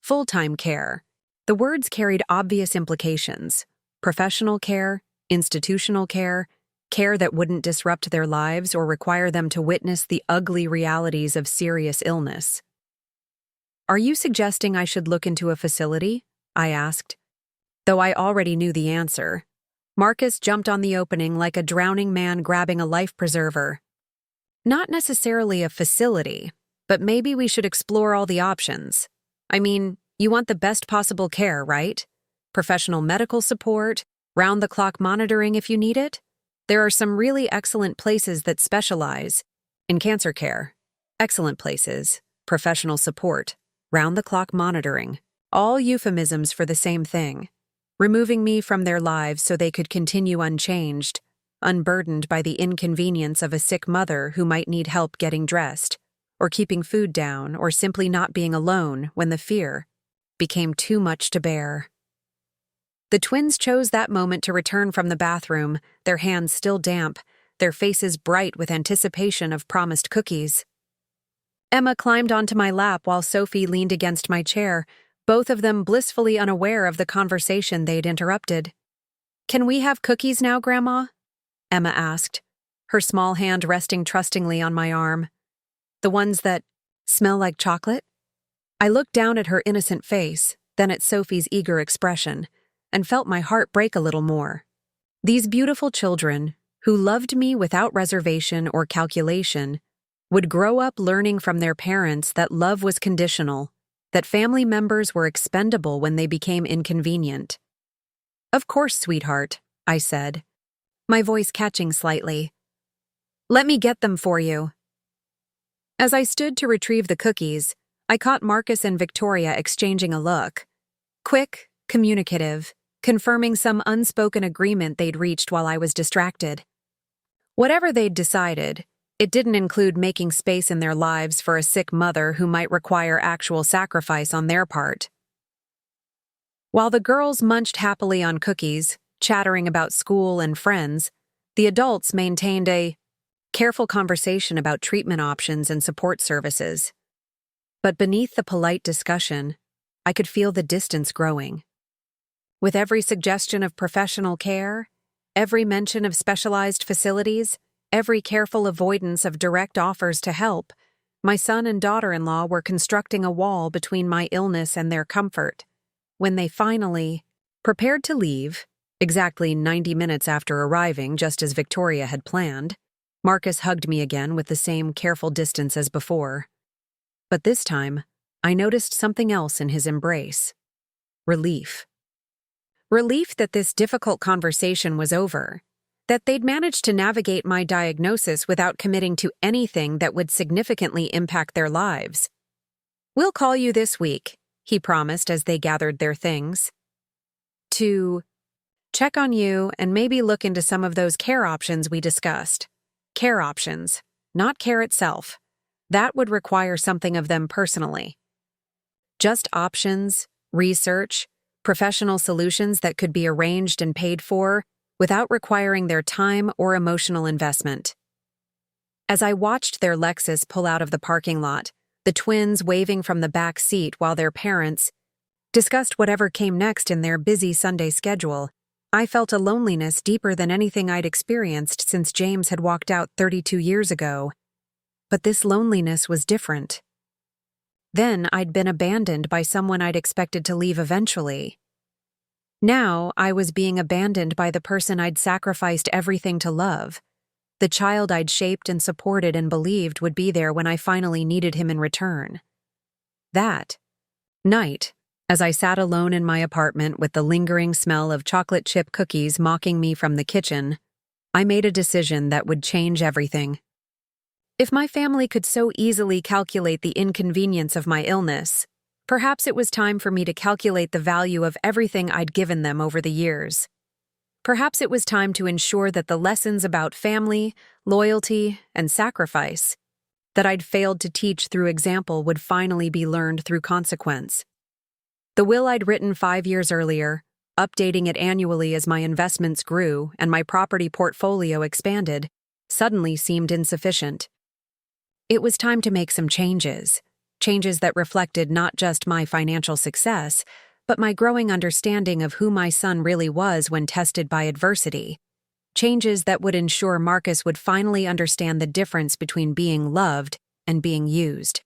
Full-time care. The words carried obvious implications. Professional care, institutional care, care that wouldn't disrupt their lives or require them to witness the ugly realities of serious illness. Are you suggesting I should look into a facility? I asked. Though I already knew the answer. Marcus jumped on the opening like a drowning man grabbing a life preserver. Not necessarily a facility, but maybe we should explore all the options. You want the best possible care, right? Professional medical support, round-the-clock monitoring if you need it. There are some really excellent places that specialize in cancer care. Excellent places, professional support, round-the-clock monitoring. All euphemisms for the same thing. Removing me from their lives so they could continue unchanged, unburdened by the inconvenience of a sick mother who might need help getting dressed, or keeping food down, or simply not being alone when the fear became too much to bear. The twins chose that moment to return from the bathroom, their hands still damp, their faces bright with anticipation of promised cookies. Emma climbed onto my lap while Sophie leaned against my chair, both of them blissfully unaware of the conversation they'd interrupted. "Can we have cookies now, Grandma?" Emma asked, her small hand resting trustingly on my arm. "The ones that Smell like chocolate? I looked down at her innocent face, then at Sophie's eager expression, and felt my heart break a little more. These beautiful children, who loved me without reservation or calculation, would grow up learning from their parents that love was conditional, that family members were expendable when they became inconvenient. "Of course, sweetheart," I said, my voice catching slightly. "Let me get them for you." As I stood to retrieve the cookies, I caught Marcus and Victoria exchanging a look. Quick, communicative, confirming some unspoken agreement they'd reached while I was distracted. Whatever they'd decided, it didn't include making space in their lives for a sick mother who might require actual sacrifice on their part. While the girls munched happily on cookies, chattering about school and friends, the adults maintained a careful conversation about treatment options and support services. But beneath the polite discussion, I could feel the distance growing. With every suggestion of professional care, every mention of specialized facilities, every careful avoidance of direct offers to help, my son and daughter-in-law were constructing a wall between my illness and their comfort. When they finally prepared to leave, exactly 90 minutes after arriving, just as Victoria had planned, Marcus hugged me again with the same careful distance as before. But this time, I noticed something else in his embrace. Relief. Relief that this difficult conversation was over, that they'd managed to navigate my diagnosis without committing to anything that would significantly impact their lives. "We'll call you this week," he promised as they gathered their things. "To check on you and maybe look into some of those care options we discussed. Care options, not care itself. That would require something of them personally. Just options, research, professional solutions that could be arranged and paid for without requiring their time or emotional investment." As I watched their Lexus pull out of the parking lot, the twins waving from the back seat while their parents discussed whatever came next in their busy Sunday schedule, I felt a loneliness deeper than anything I'd experienced since James had walked out 32 years ago. But this loneliness was different. Then I'd been abandoned by someone I'd expected to leave eventually. Now I was being abandoned by the person I'd sacrificed everything to love, the child I'd shaped and supported and believed would be there when I finally needed him in return. That night, as I sat alone in my apartment with the lingering smell of chocolate chip cookies mocking me from the kitchen, I made a decision that would change everything. If my family could so easily calculate the inconvenience of my illness, perhaps it was time for me to calculate the value of everything I'd given them over the years. Perhaps it was time to ensure that the lessons about family, loyalty, and sacrifice that I'd failed to teach through example would finally be learned through consequence. The will I'd written 5 years earlier, updating it annually as my investments grew and my property portfolio expanded, suddenly seemed insufficient. It was time to make some changes that reflected not just my financial success, but my growing understanding of who my son really was when tested by adversity. Changes that would ensure Marcus would finally understand the difference between being loved and being used.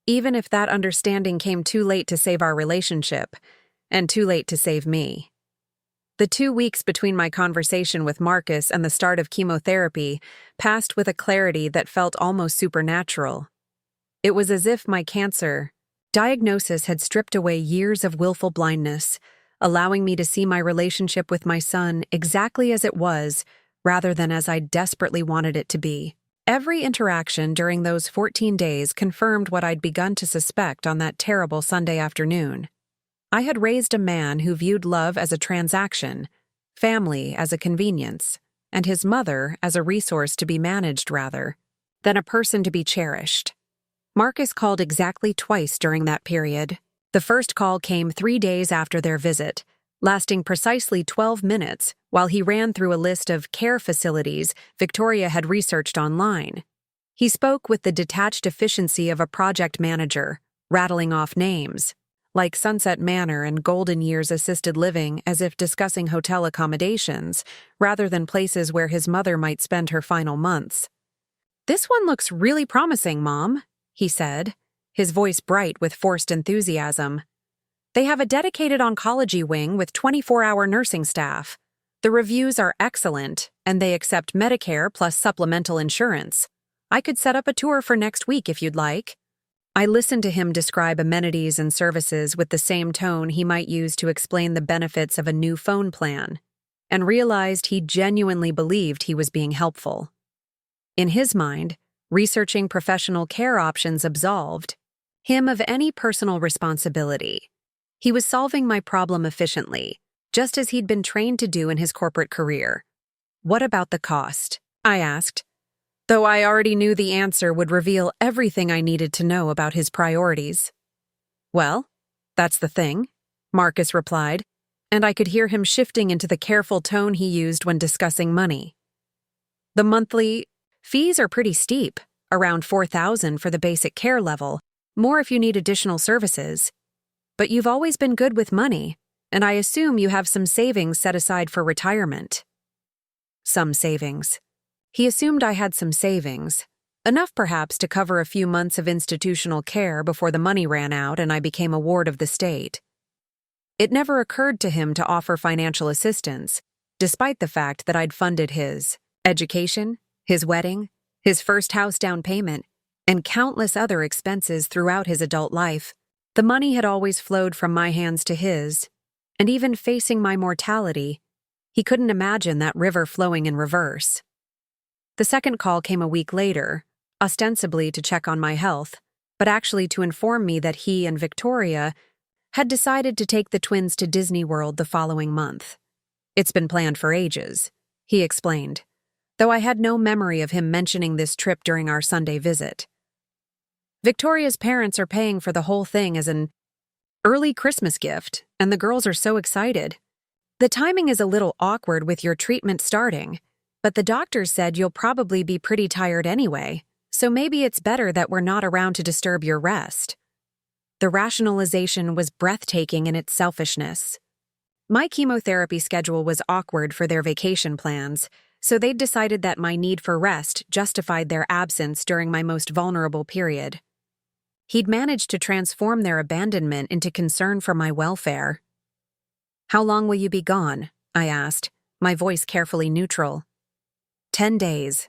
Even if that understanding came too late to save our relationship, and too late to save me. The 2 weeks between my conversation with Marcus and the start of chemotherapy passed with a clarity that felt almost supernatural. It was as if my cancer diagnosis had stripped away years of willful blindness, allowing me to see my relationship with my son exactly as it was, rather than as I desperately wanted it to be. Every interaction during those 14 days confirmed what I'd begun to suspect on that terrible Sunday afternoon. I had raised a man who viewed love as a transaction, family as a convenience, and his mother as a resource to be managed rather than a person to be cherished. Marcus called exactly twice during that period. The first call came 3 days after their visit, lasting precisely 12 minutes while he ran through a list of care facilities Victoria had researched online. He spoke with the detached efficiency of a project manager, rattling off names, like Sunset Manor and Golden Years Assisted Living, as if discussing hotel accommodations, rather than places where his mother might spend her final months. "This one looks really promising, Mom," he said, his voice bright with forced enthusiasm. They have a dedicated oncology wing with 24-hour nursing staff. The reviews are excellent, and they accept Medicare plus supplemental insurance. I could set up a tour for next week if you'd like. I listened to him describe amenities and services with the same tone he might use to explain the benefits of a new phone plan, and realized he genuinely believed he was being helpful. In his mind, researching professional care options absolved him of any personal responsibility. He was solving my problem efficiently, just as he'd been trained to do in his corporate career. What about the cost? I asked, though I already knew the answer would reveal everything I needed to know about his priorities. Well, that's the thing, Marcus replied, and I could hear him shifting into the careful tone he used when discussing money. The monthly fees are pretty steep, around $4,000 for the basic care level, more if you need additional services. But you've always been good with money, and I assume you have some savings set aside for retirement. Some savings. He assumed I had some savings, enough perhaps to cover a few months of institutional care before the money ran out and I became a ward of the state. It never occurred to him to offer financial assistance, despite the fact that I'd funded his education, his wedding, his first house down payment, and countless other expenses throughout his adult life. The money had always flowed from my hands to his, and even facing my mortality, he couldn't imagine that river flowing in reverse. The second call came a week later, ostensibly to check on my health, but actually to inform me that he and Victoria had decided to take the twins to Disney World the following month. It's been planned for ages, he explained, though I had no memory of him mentioning this trip during our Sunday visit. Victoria's parents are paying for the whole thing as an early Christmas gift, and the girls are so excited. The timing is a little awkward with your treatment starting, but the doctors said you'll probably be pretty tired anyway, so maybe it's better that we're not around to disturb your rest. The rationalization was breathtaking in its selfishness. My chemotherapy schedule was awkward for their vacation plans, so they'd decided that my need for rest justified their absence during my most vulnerable period. He'd managed to transform their abandonment into concern for my welfare. "How long will you be gone?" I asked, my voice carefully neutral. 10 days,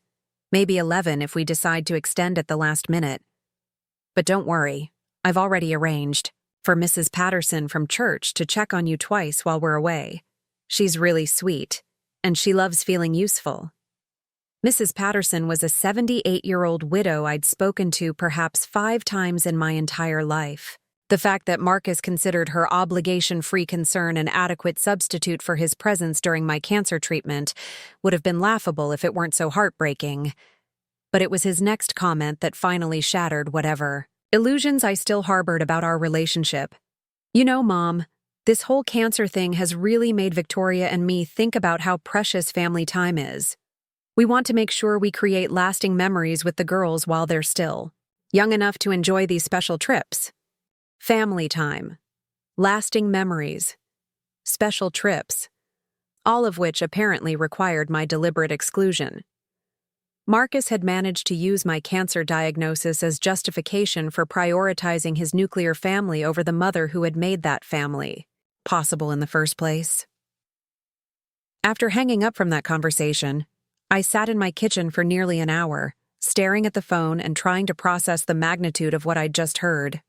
maybe 11 if we decide to extend at the last minute. But don't worry, I've already arranged for Mrs. Patterson from church to check on you twice while we're away. She's really sweet, and she loves feeling useful. Mrs. Patterson was a 78-year-old widow I'd spoken to perhaps 5 times in my entire life. The fact that Marcus considered her obligation-free concern an adequate substitute for his presence during my cancer treatment would have been laughable if it weren't so heartbreaking. But it was his next comment that finally shattered whatever illusions I still harbored about our relationship. "You know, Mom, this whole cancer thing has really made Victoria and me think about how precious family time is. We want to make sure we create lasting memories with the girls while they're still young enough to enjoy these special trips." Family time, lasting memories, special trips, all of which apparently required my deliberate exclusion. Marcus had managed to use my cancer diagnosis as justification for prioritizing his nuclear family over the mother who had made that family possible in the first place. After hanging up from that conversation, I sat in my kitchen for nearly an hour, staring at the phone and trying to process the magnitude of what I'd just heard.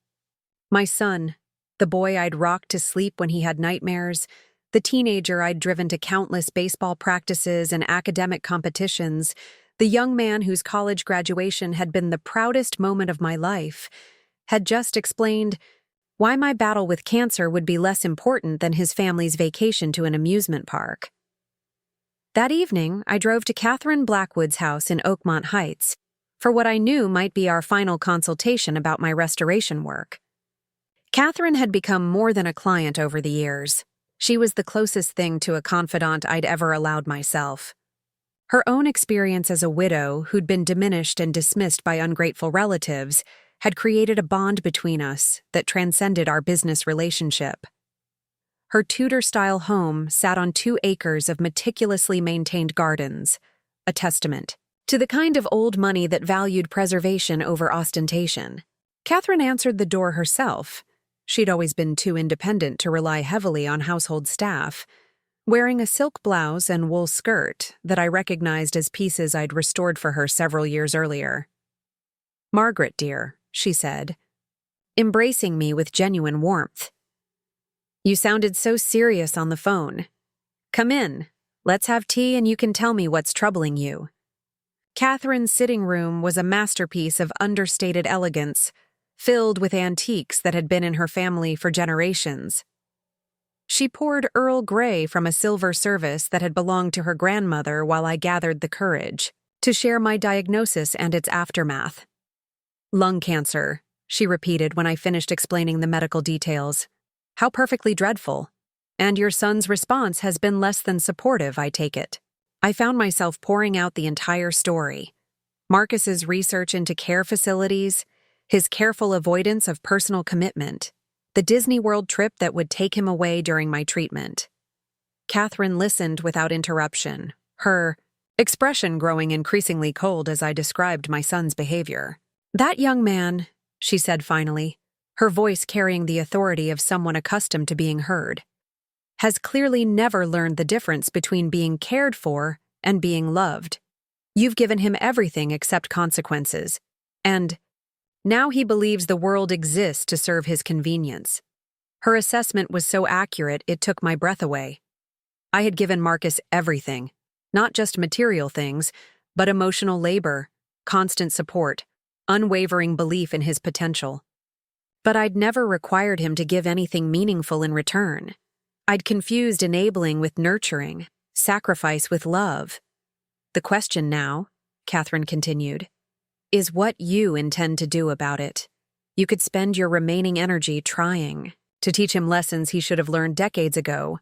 My son, the boy I'd rocked to sleep when he had nightmares, the teenager I'd driven to countless baseball practices and academic competitions, the young man whose college graduation had been the proudest moment of my life, had just explained why my battle with cancer would be less important than his family's vacation to an amusement park. That evening, I drove to Catherine Blackwood's house in Oakmont Heights for what I knew might be our final consultation about my restoration work. Catherine had become more than a client over the years. She was the closest thing to a confidant I'd ever allowed myself. Her own experience as a widow who'd been diminished and dismissed by ungrateful relatives had created a bond between us that transcended our business relationship. Her Tudor-style home sat on 2 acres of meticulously maintained gardens, a testament To the kind of old money that valued preservation over ostentation. Catherine answered the door herself. She'd always been too independent to rely heavily on household staff, wearing a silk blouse and wool skirt that I recognized as pieces I'd restored for her several years earlier. "Margaret, dear," she said, embracing me with genuine warmth. "You sounded so serious on the phone. Come in. Let's have tea and you can tell me what's troubling you." Catherine's sitting room was a masterpiece of understated elegance, filled with antiques that had been in her family for generations. She poured Earl Grey from a silver service that had belonged to her grandmother while I gathered the courage to share my diagnosis and its aftermath. "Lung cancer," she repeated when I finished explaining the medical details. "How perfectly dreadful. And your son's response has been less than supportive, I take it." I found myself pouring out the entire story. Marcus's research into care facilities, his careful avoidance of personal commitment, the Disney World trip that would take him away during my treatment. Catherine listened without interruption, her expression growing increasingly cold as I described my son's behavior. "That young man," she said finally, her voice carrying the authority of someone accustomed to being heard, "has clearly never learned the difference between being cared for and being loved. You've given him everything except consequences, and now he believes the world exists to serve his convenience." Her assessment was so accurate it took my breath away. I had given Marcus everything, not just material things, but emotional labor, constant support, unwavering belief in his potential. But I'd never required him to give anything meaningful in return. I'd confused enabling with nurturing, sacrifice with love. "The question now," Catherine continued, "is what you intend to do about it. You could spend your remaining energy trying to teach him lessons he should have learned decades ago,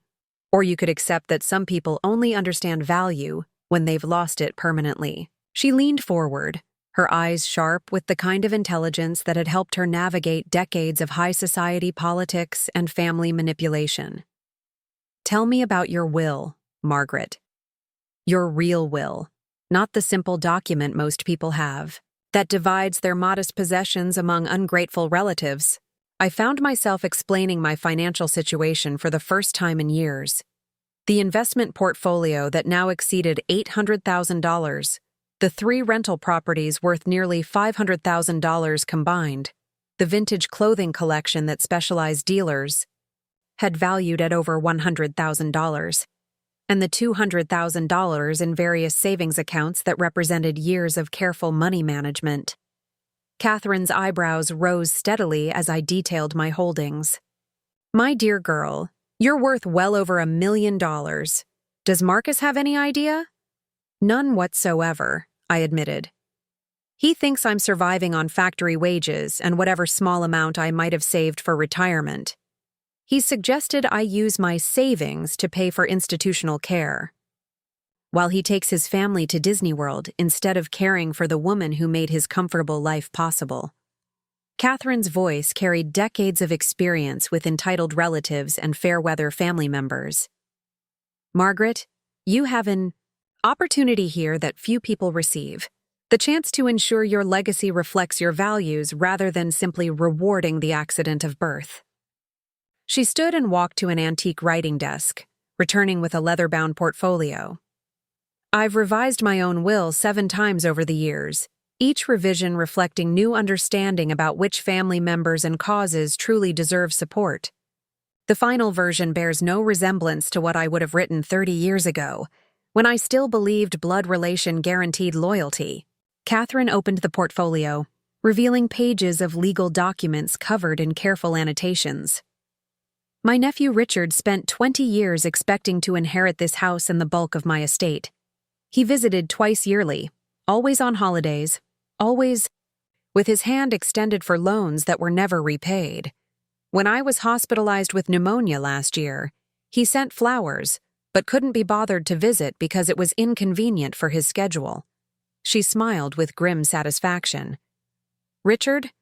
or you could accept that some people only understand value when they've lost it permanently." She leaned forward, her eyes sharp with the kind of intelligence that had helped her navigate decades of high society politics and family manipulation. "Tell me about your will, Margaret. Your real will, not the simple document most people have, that divides their modest possessions among ungrateful relatives." I found myself explaining my financial situation for the first time in years. The investment portfolio that now exceeded $800,000, the 3 rental properties worth nearly $500,000 combined, the vintage clothing collection that specialized dealers had valued at over $100,000, and the $200,000 in various savings accounts that represented years of careful money management. Catherine's eyebrows rose steadily as I detailed my holdings. "My dear girl, you're worth well over $1 million. Does Marcus have any idea?" "None whatsoever," I admitted. "He thinks I'm surviving on factory wages and whatever small amount I might have saved for retirement. He suggested I use my savings to pay for institutional care, while he takes his family to Disney World instead of caring for the woman who made his comfortable life possible." Catherine's voice carried decades of experience with entitled relatives and fair-weather family members. "Margaret, you have an opportunity here that few people receive. The chance to ensure your legacy reflects your values rather than simply rewarding the accident of birth." She stood and walked to an antique writing desk, returning with a leather-bound portfolio. "I've revised my own will 7 times over the years, each revision reflecting new understanding about which family members and causes truly deserve support. The final version bears no resemblance to what I would have written 30 years ago, when I still believed blood relation guaranteed loyalty." Catherine opened the portfolio, revealing pages of legal documents covered in careful annotations. "My nephew Richard spent 20 years expecting to inherit this house and the bulk of my estate. He visited twice yearly, always on holidays, always with his hand extended for loans that were never repaid. When I was hospitalized with pneumonia last year, he sent flowers, but couldn't be bothered to visit because it was inconvenient for his schedule." She smiled with grim satisfaction. "Richard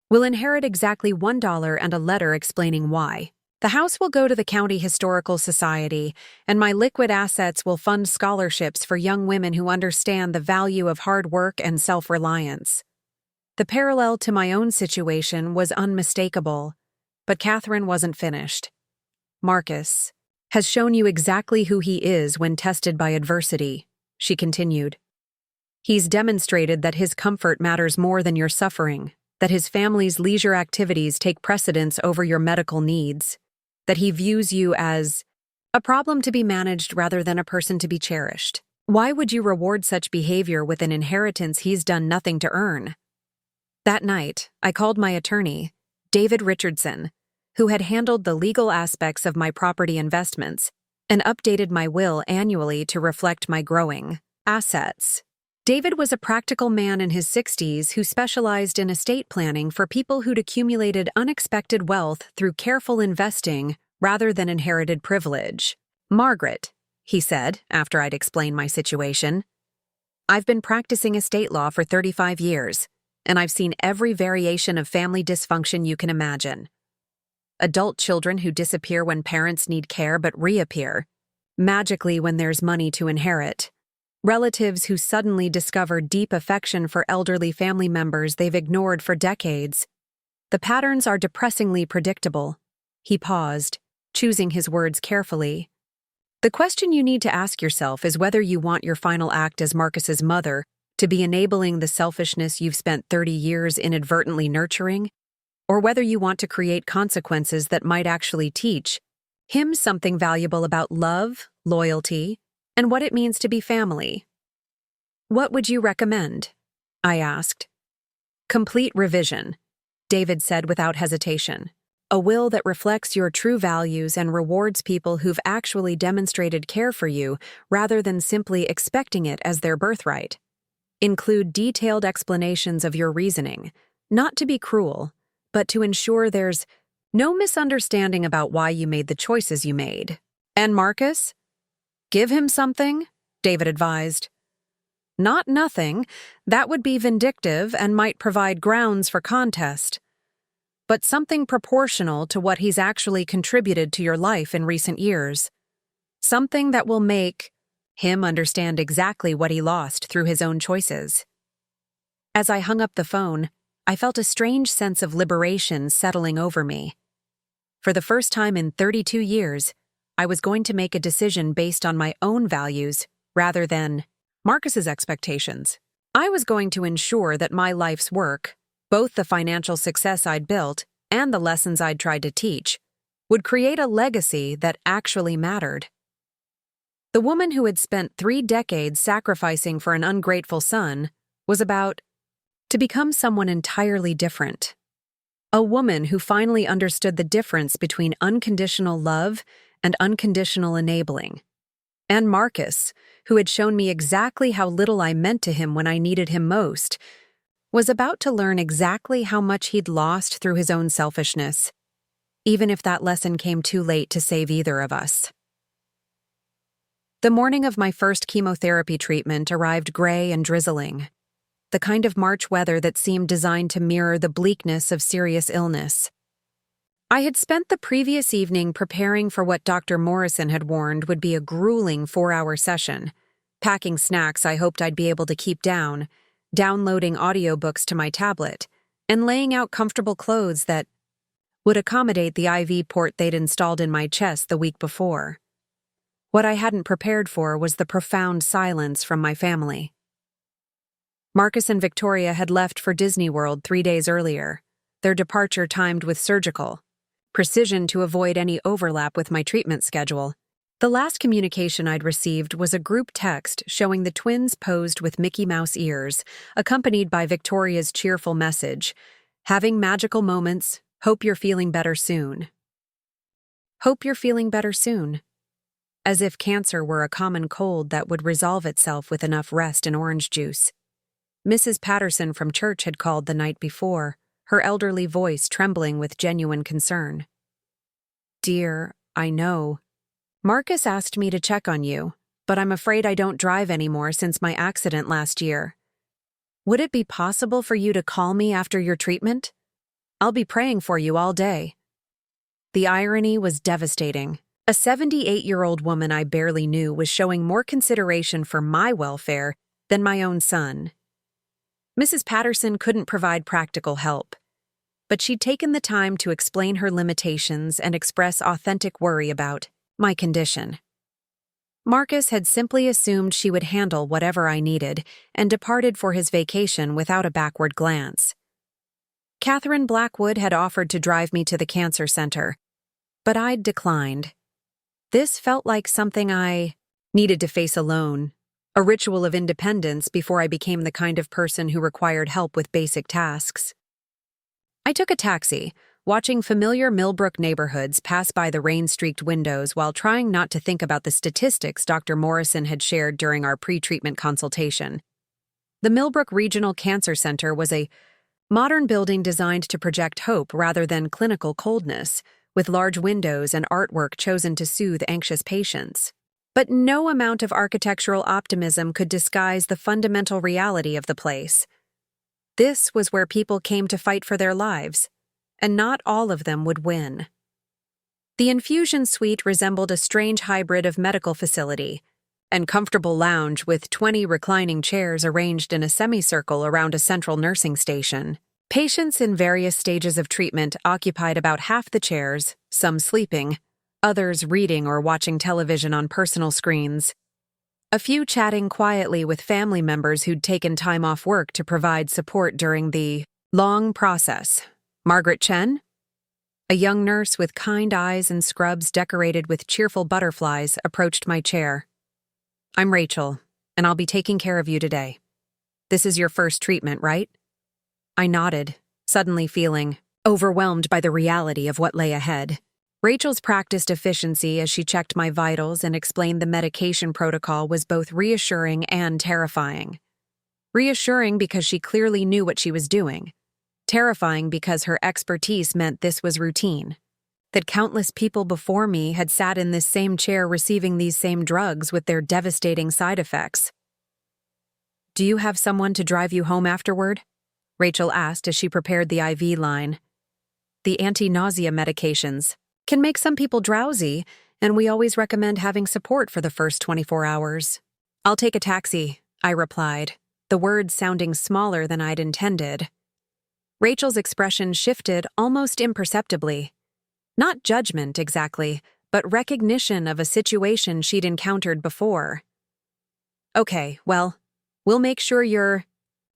will inherit exactly $1 and a letter explaining why. The house will go to the County Historical Society, and my liquid assets will fund scholarships for young women who understand the value of hard work and self-reliance. The parallel to my own situation was unmistakable, but Catherine wasn't finished. Marcus has shown you exactly who he is when tested by adversity, she continued. He's demonstrated that his comfort matters more than your suffering, that his family's leisure activities take precedence over your medical needs, that he views you as a problem to be managed rather than a person to be cherished. Why would you reward such behavior with an inheritance he's done nothing to earn? That night, I called my attorney, David Richardson, who had handled the legal aspects of my property investments and updated my will annually to reflect my growing assets. David was a practical man in his 60s who specialized in estate planning for people who'd accumulated unexpected wealth through careful investing rather than inherited privilege. Margaret, he said, after I'd explained my situation, I've been practicing estate law for 35 years, and I've seen every variation of family dysfunction you can imagine. Adult children who disappear when parents need care but reappear, magically when there's money to inherit. Relatives who suddenly discover deep affection for elderly family members they've ignored for decades. The patterns are depressingly predictable. He paused, choosing his words carefully. The question you need to ask yourself is whether you want your final act as Marcus's mother to be enabling the selfishness you've spent 30 years inadvertently nurturing, or whether you want to create consequences that might actually teach him something valuable about love, loyalty, and what it means to be family. What would you recommend? I asked. Complete revision, David said without hesitation. A will that reflects your true values and rewards people who've actually demonstrated care for you rather than simply expecting it as their birthright. Include detailed explanations of your reasoning, not to be cruel, but to ensure there's no misunderstanding about why you made the choices you made. And Marcus? Give him something, David advised. Not nothing. That would be vindictive and might provide grounds for contest. But something proportional to what he's actually contributed to your life in recent years. Something that will make him understand exactly what he lost through his own choices. As I hung up the phone, I felt a strange sense of liberation settling over me. For the first time in 32 years, I was going to make a decision based on my own values rather than Marcus's expectations. I was going to ensure that my life's work, both the financial success I'd built and the lessons I'd tried to teach, would create a legacy that actually mattered. The woman who had spent 3 decades sacrificing for an ungrateful son was about to become someone entirely different. A woman who finally understood the difference between unconditional love and unconditional enabling. And Marcus, who had shown me exactly how little I meant to him when I needed him most, was about to learn exactly how much he'd lost through his own selfishness, even if that lesson came too late to save either of us. The morning of my first chemotherapy treatment arrived gray and drizzling, the kind of March weather that seemed designed to mirror the bleakness of serious illness. I had spent the previous evening preparing for what Dr. Morrison had warned would be a grueling 4-hour session, packing snacks I hoped I'd be able to keep down, downloading audiobooks to my tablet, and laying out comfortable clothes that would accommodate the IV port they'd installed in my chest the week before. What I hadn't prepared for was the profound silence from my family. Marcus and Victoria had left for Disney World 3 days earlier, their departure timed with surgical precision to avoid any overlap with my treatment schedule. The last communication I'd received was a group text showing the twins posed with Mickey Mouse ears, accompanied by Victoria's cheerful message, "Having magical moments, hope you're feeling better soon." Hope you're feeling better soon. As if cancer were a common cold that would resolve itself with enough rest and orange juice. Mrs. Patterson from church had called the night before, her elderly voice trembling with genuine concern. "Dear, I know. Marcus asked me to check on you, but I'm afraid I don't drive anymore since my accident last year. Would it be possible for you to call me after your treatment? I'll be praying for you all day." The irony was devastating. A 78-year-old woman I barely knew was showing more consideration for my welfare than my own son. Mrs. Patterson couldn't provide practical help, but she'd taken the time to explain her limitations and express authentic worry about my condition. Marcus had simply assumed she would handle whatever I needed and departed for his vacation without a backward glance. Catherine Blackwood had offered to drive me to the cancer center, but I'd declined. This felt like something I needed to face alone, a ritual of independence before I became the kind of person who required help with basic tasks. I took a taxi, watching familiar Millbrook neighborhoods pass by the rain-streaked windows while trying not to think about the statistics Dr. Morrison had shared during our pre-treatment consultation. The Millbrook Regional Cancer Center was a modern building designed to project hope rather than clinical coldness, with large windows and artwork chosen to soothe anxious patients. But no amount of architectural optimism could disguise the fundamental reality of the place. This was where people came to fight for their lives, and not all of them would win. The infusion suite resembled a strange hybrid of medical facility, and comfortable lounge with 20 reclining chairs arranged in a semicircle around a central nursing station. Patients in various stages of treatment occupied about half the chairs, some sleeping, others reading or watching television on personal screens. A few chatting quietly with family members who'd taken time off work to provide support during the long process. Margaret Chen, a young nurse with kind eyes and scrubs decorated with cheerful butterflies, approached my chair. "I'm Rachel, and I'll be taking care of you today. This is your first treatment, right?" I nodded, suddenly feeling overwhelmed by the reality of what lay ahead. Rachel's practiced efficiency as she checked my vitals and explained the medication protocol was both reassuring and terrifying. Reassuring because she clearly knew what she was doing. Terrifying because her expertise meant this was routine. That countless people before me had sat in this same chair receiving these same drugs with their devastating side effects. "Do you have someone to drive you home afterward?" Rachel asked as she prepared the IV line. "The anti-nausea medications can make some people drowsy, and we always recommend having support for the first 24 hours. "I'll take a taxi," I replied, the words sounding smaller than I'd intended. Rachel's expression shifted almost imperceptibly. Not judgment, exactly, but recognition of a situation she'd encountered before. "Okay, well, we'll make sure you're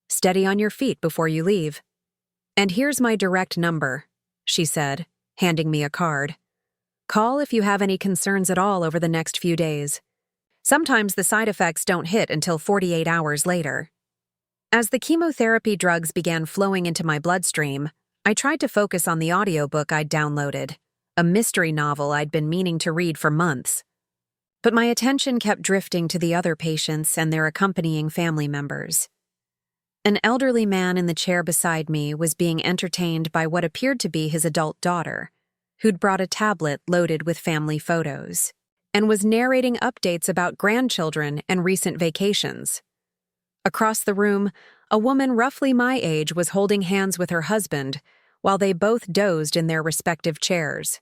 steady on your feet before you leave. And here's my direct number," she said, handing me a card. "Call if you have any concerns at all over the next few days. Sometimes the side effects don't hit until 48 hours later." As the chemotherapy drugs began flowing into my bloodstream, I tried to focus on the audiobook I'd downloaded, a mystery novel I'd been meaning to read for months. But my attention kept drifting to the other patients and their accompanying family members. An elderly man in the chair beside me was being entertained by what appeared to be his adult daughter, who'd brought a tablet loaded with family photos, and was narrating updates about grandchildren and recent vacations. Across the room, a woman roughly my age was holding hands with her husband, while they both dozed in their respective chairs.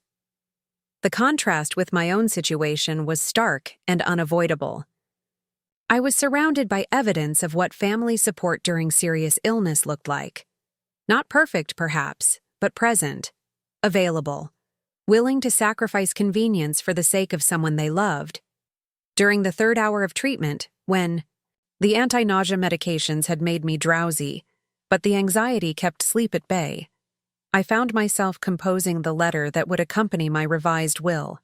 The contrast with my own situation was stark and unavoidable. I was surrounded by evidence of what family support during serious illness looked like. Not perfect, perhaps, but present, available, willing to sacrifice convenience for the sake of someone they loved. During the third hour of treatment, when the anti-nausea medications had made me drowsy, but the anxiety kept sleep at bay, I found myself composing the letter that would accompany my revised will.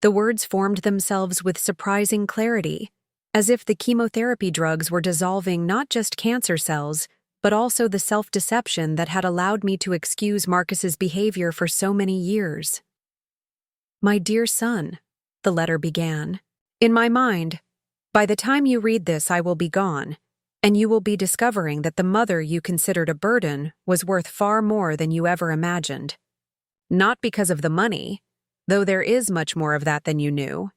The words formed themselves with surprising clarity, as if the chemotherapy drugs were dissolving not just cancer cells, but also the self-deception that had allowed me to excuse Marcus's behavior for so many years. "My dear son," the letter began, "in my mind, by the time you read this I will be gone, and you will be discovering that the mother you considered a burden was worth far more than you ever imagined. Not because of the money, though there is much more of that than you knew,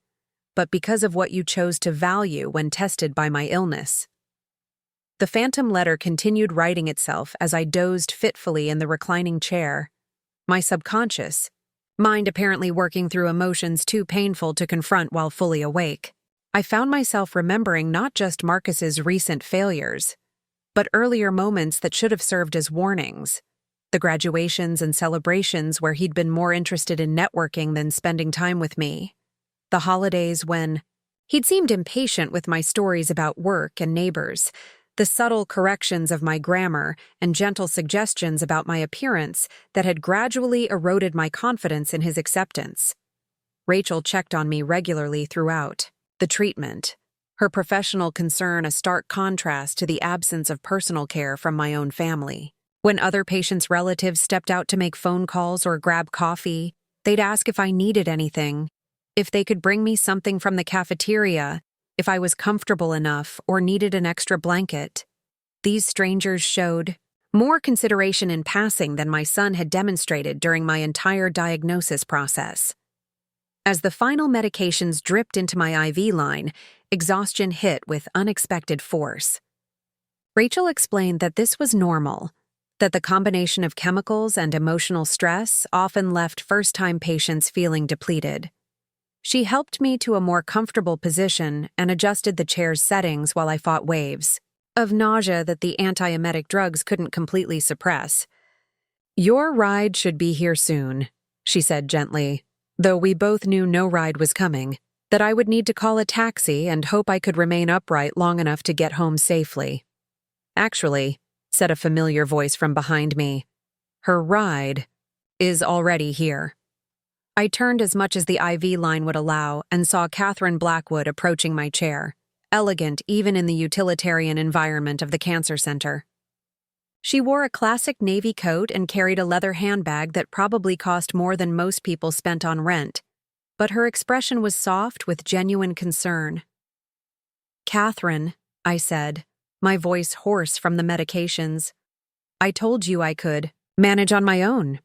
but because of what you chose to value when tested by my illness." The phantom letter continued writing itself as I dozed fitfully in the reclining chair, my subconscious, mind apparently working through emotions too painful to confront while fully awake. I found myself remembering not just Marcus's recent failures, but earlier moments that should have served as warnings. The graduations and celebrations where he'd been more interested in networking than spending time with me. The holidays when he'd seemed impatient with my stories about work and neighbors. The subtle corrections of my grammar and gentle suggestions about my appearance that had gradually eroded my confidence in his acceptance. Rachel checked on me regularly throughout. The treatment, her professional concern a stark contrast to the absence of personal care from my own family. When other patients' relatives stepped out to make phone calls or grab coffee, they'd ask if I needed anything, if they could bring me something from the cafeteria, if I was comfortable enough or needed an extra blanket. These strangers showed more consideration in passing than my son had demonstrated during my entire diagnosis process. As the final medications dripped into my IV line, exhaustion hit with unexpected force. Rachel explained that this was normal, that the combination of chemicals and emotional stress often left first-time patients feeling depleted. She helped me to a more comfortable position and adjusted the chair's settings while I fought waves of nausea that the antiemetic drugs couldn't completely suppress. "Your ride should be here soon," she said gently, though we both knew no ride was coming, that I would need to call a taxi and hope I could remain upright long enough to get home safely. "Actually," said a familiar voice from behind me, "her ride is already here." I turned as much as the IV line would allow and saw Catherine Blackwood approaching my chair, elegant even in the utilitarian environment of the cancer center. She wore a classic navy coat and carried a leather handbag that probably cost more than most people spent on rent, but her expression was soft with genuine concern. "Catherine," I said, my voice hoarse from the medications, "I told you I could manage on my own.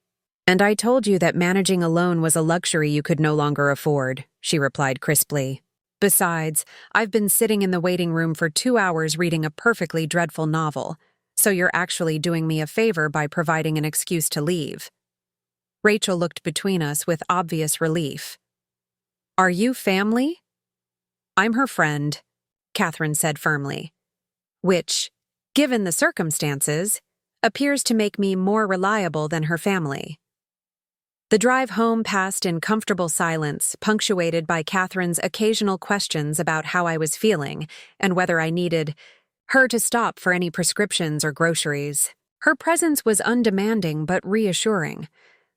And I told you that managing alone was a luxury you could no longer afford," she replied crisply. "Besides, I've been sitting in the waiting room for 2 hours reading a perfectly dreadful novel, so you're actually doing me a favor by providing an excuse to leave." Rachel looked between us with obvious relief. "Are you family?" "I'm her friend," Catherine said firmly, which, given the circumstances, appears to make me more reliable than her family. The drive home passed in comfortable silence, punctuated by Catherine's occasional questions about how I was feeling and whether I needed her to stop for any prescriptions or groceries. Her presence was undemanding but reassuring,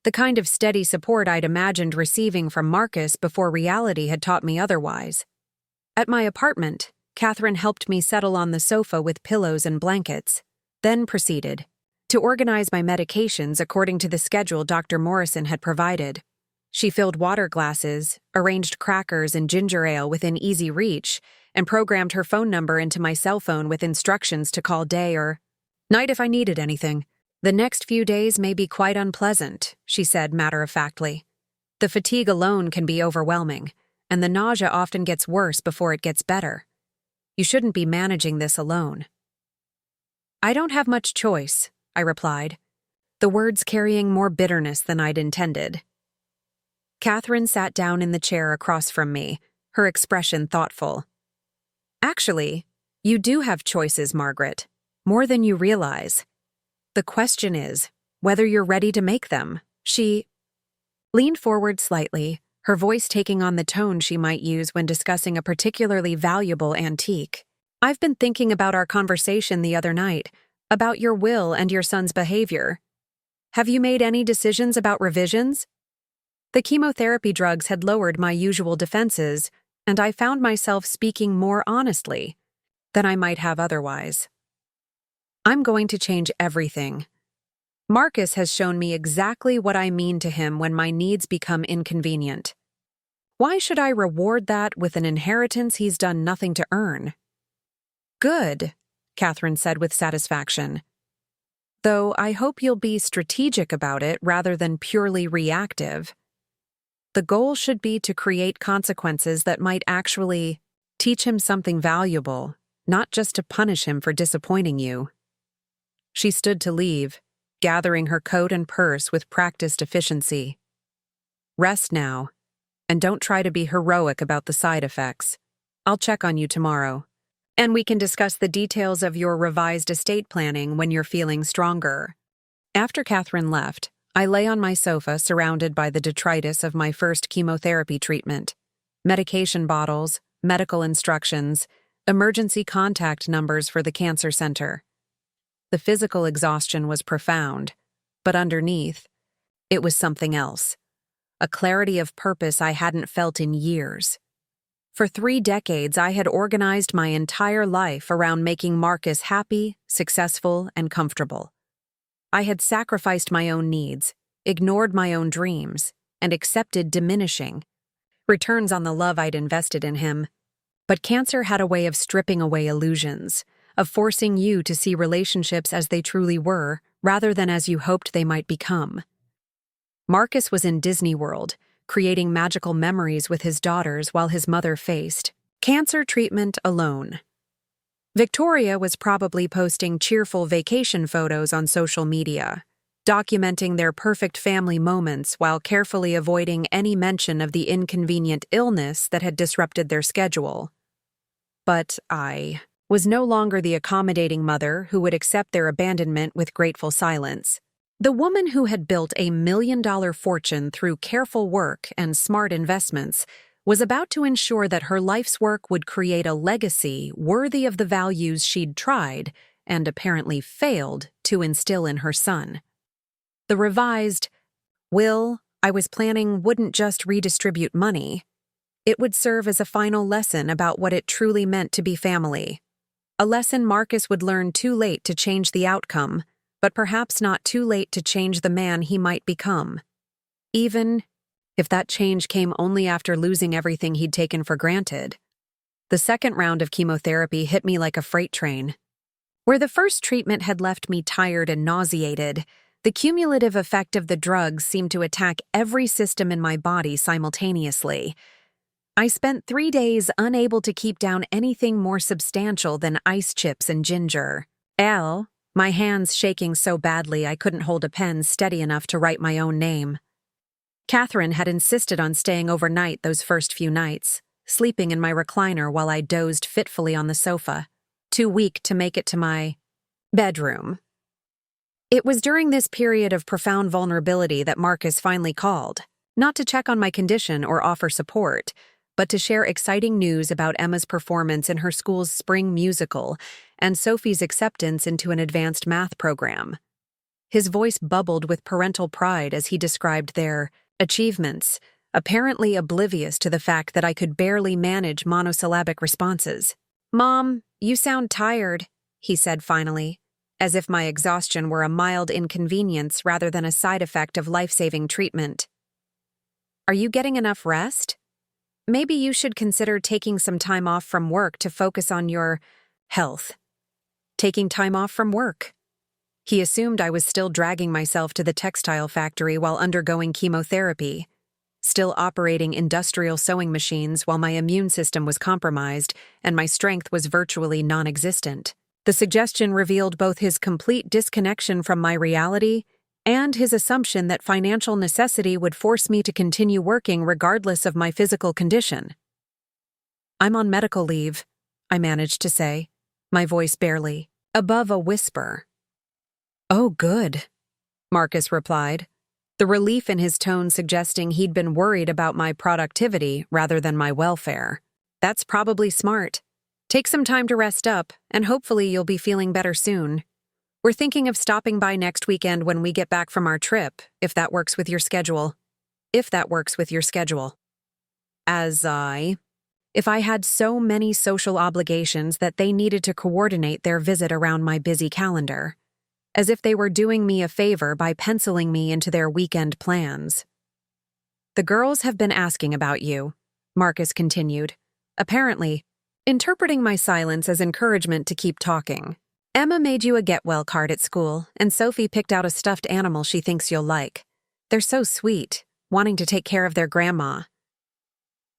the kind of steady support I'd imagined receiving from Marcus before reality had taught me otherwise. At my apartment, Catherine helped me settle on the sofa with pillows and blankets, then proceeded to organize my medications according to the schedule Dr. Morrison had provided. She filled water glasses, arranged crackers and ginger ale within easy reach, and programmed her phone number into my cell phone with instructions to call day or night if I needed anything. "The next few days may be quite unpleasant," she said matter-of-factly. "The fatigue alone can be overwhelming, and the nausea often gets worse before it gets better. You shouldn't be managing this alone." "I don't have much choice," I replied, the words carrying more bitterness than I'd intended. Catherine sat down in the chair across from me, her expression thoughtful. "Actually, you do have choices, Margaret, more than you realize. The question is whether you're ready to make them." She leaned forward slightly, her voice taking on the tone she might use when discussing a particularly valuable antique. "I've been thinking about our conversation the other night, about your will and your son's behavior. Have you made any decisions about revisions?" The chemotherapy drugs had lowered my usual defenses, and I found myself speaking more honestly than I might have otherwise. "I'm going to change everything. Marcus has shown me exactly what I mean to him when my needs become inconvenient. Why should I reward that with an inheritance he's done nothing to earn?" "Good," Catherine said with satisfaction. "Though I hope you'll be strategic about it rather than purely reactive. The goal should be to create consequences that might actually teach him something valuable, not just to punish him for disappointing you." She stood to leave, gathering her coat and purse with practiced efficiency. Rest now, and don't try to be heroic about the side effects. I'll check on you tomorrow. And we can discuss the details of your revised estate planning when you're feeling stronger. After Catherine left, I lay on my sofa surrounded by the detritus of my first chemotherapy treatment. Medication bottles, medical instructions, emergency contact numbers for the cancer center. The physical exhaustion was profound, but underneath, it was something else. A clarity of purpose I hadn't felt in years. For 3 decades, I had organized my entire life around making Marcus happy, successful, and comfortable. I had sacrificed my own needs, ignored my own dreams, and accepted diminishing returns on the love I'd invested in him. But cancer had a way of stripping away illusions, of forcing you to see relationships as they truly were, rather than as you hoped they might become. Marcus was in Disney World, creating magical memories with his daughters while his mother faced cancer treatment alone. Victoria was probably posting cheerful vacation photos on social media, documenting their perfect family moments while carefully avoiding any mention of the inconvenient illness that had disrupted their schedule. But I was no longer the accommodating mother who would accept their abandonment with grateful silence. The woman who had built a $1 million fortune through careful work and smart investments was about to ensure that her life's work would create a legacy worthy of the values she'd tried, and apparently failed, to instill in her son. The revised will I was planning wouldn't just redistribute money. It would serve as a final lesson about what it truly meant to be family. A lesson Marcus would learn too late to change the outcome, but perhaps not too late to change the man he might become. Even if that change came only after losing everything he'd taken for granted. The second round of chemotherapy hit me like a freight train. Where the first treatment had left me tired and nauseated, the cumulative effect of the drugs seemed to attack every system in my body simultaneously. I spent 3 days unable to keep down anything more substantial than ice chips and ginger. My hands shaking so badly I couldn't hold a pen steady enough to write my own name. Catherine had insisted on staying overnight those first few nights, sleeping in my recliner while I dozed fitfully on the sofa, too weak to make it to my bedroom. It was during this period of profound vulnerability that Marcus finally called, not to check on my condition or offer support, but to share exciting news about Emma's performance in her school's spring musical and Sophie's acceptance into an advanced math program. His voice bubbled with parental pride as he described their achievements, apparently oblivious to the fact that I could barely manage monosyllabic responses. "Mom, you sound tired," he said finally, as if my exhaustion were a mild inconvenience rather than a side effect of life-saving treatment. "Are you getting enough rest? Maybe you should consider taking some time off from work to focus on your health." Taking time off from work. He assumed I was still dragging myself to the textile factory while undergoing chemotherapy, still operating industrial sewing machines while my immune system was compromised and my strength was virtually non-existent. The suggestion revealed both his complete disconnection from my reality and his assumption that financial necessity would force me to continue working regardless of my physical condition. "I'm on medical leave," I managed to say, my voice barely above a whisper. "Oh, good," Marcus replied, the relief in his tone suggesting he'd been worried about my productivity rather than my welfare. "That's probably smart. Take some time to rest up, and hopefully you'll be feeling better soon. We're thinking of stopping by next weekend when we get back from our trip, if that works with your schedule." If that works with your schedule. If I had so many social obligations that they needed to coordinate their visit around my busy calendar, as if they were doing me a favor by penciling me into their weekend plans. "The girls have been asking about you," Marcus continued, apparently interpreting my silence as encouragement to keep talking. "Emma made you a get-well card at school, and Sophie picked out a stuffed animal she thinks you'll like. They're so sweet, wanting to take care of their grandma."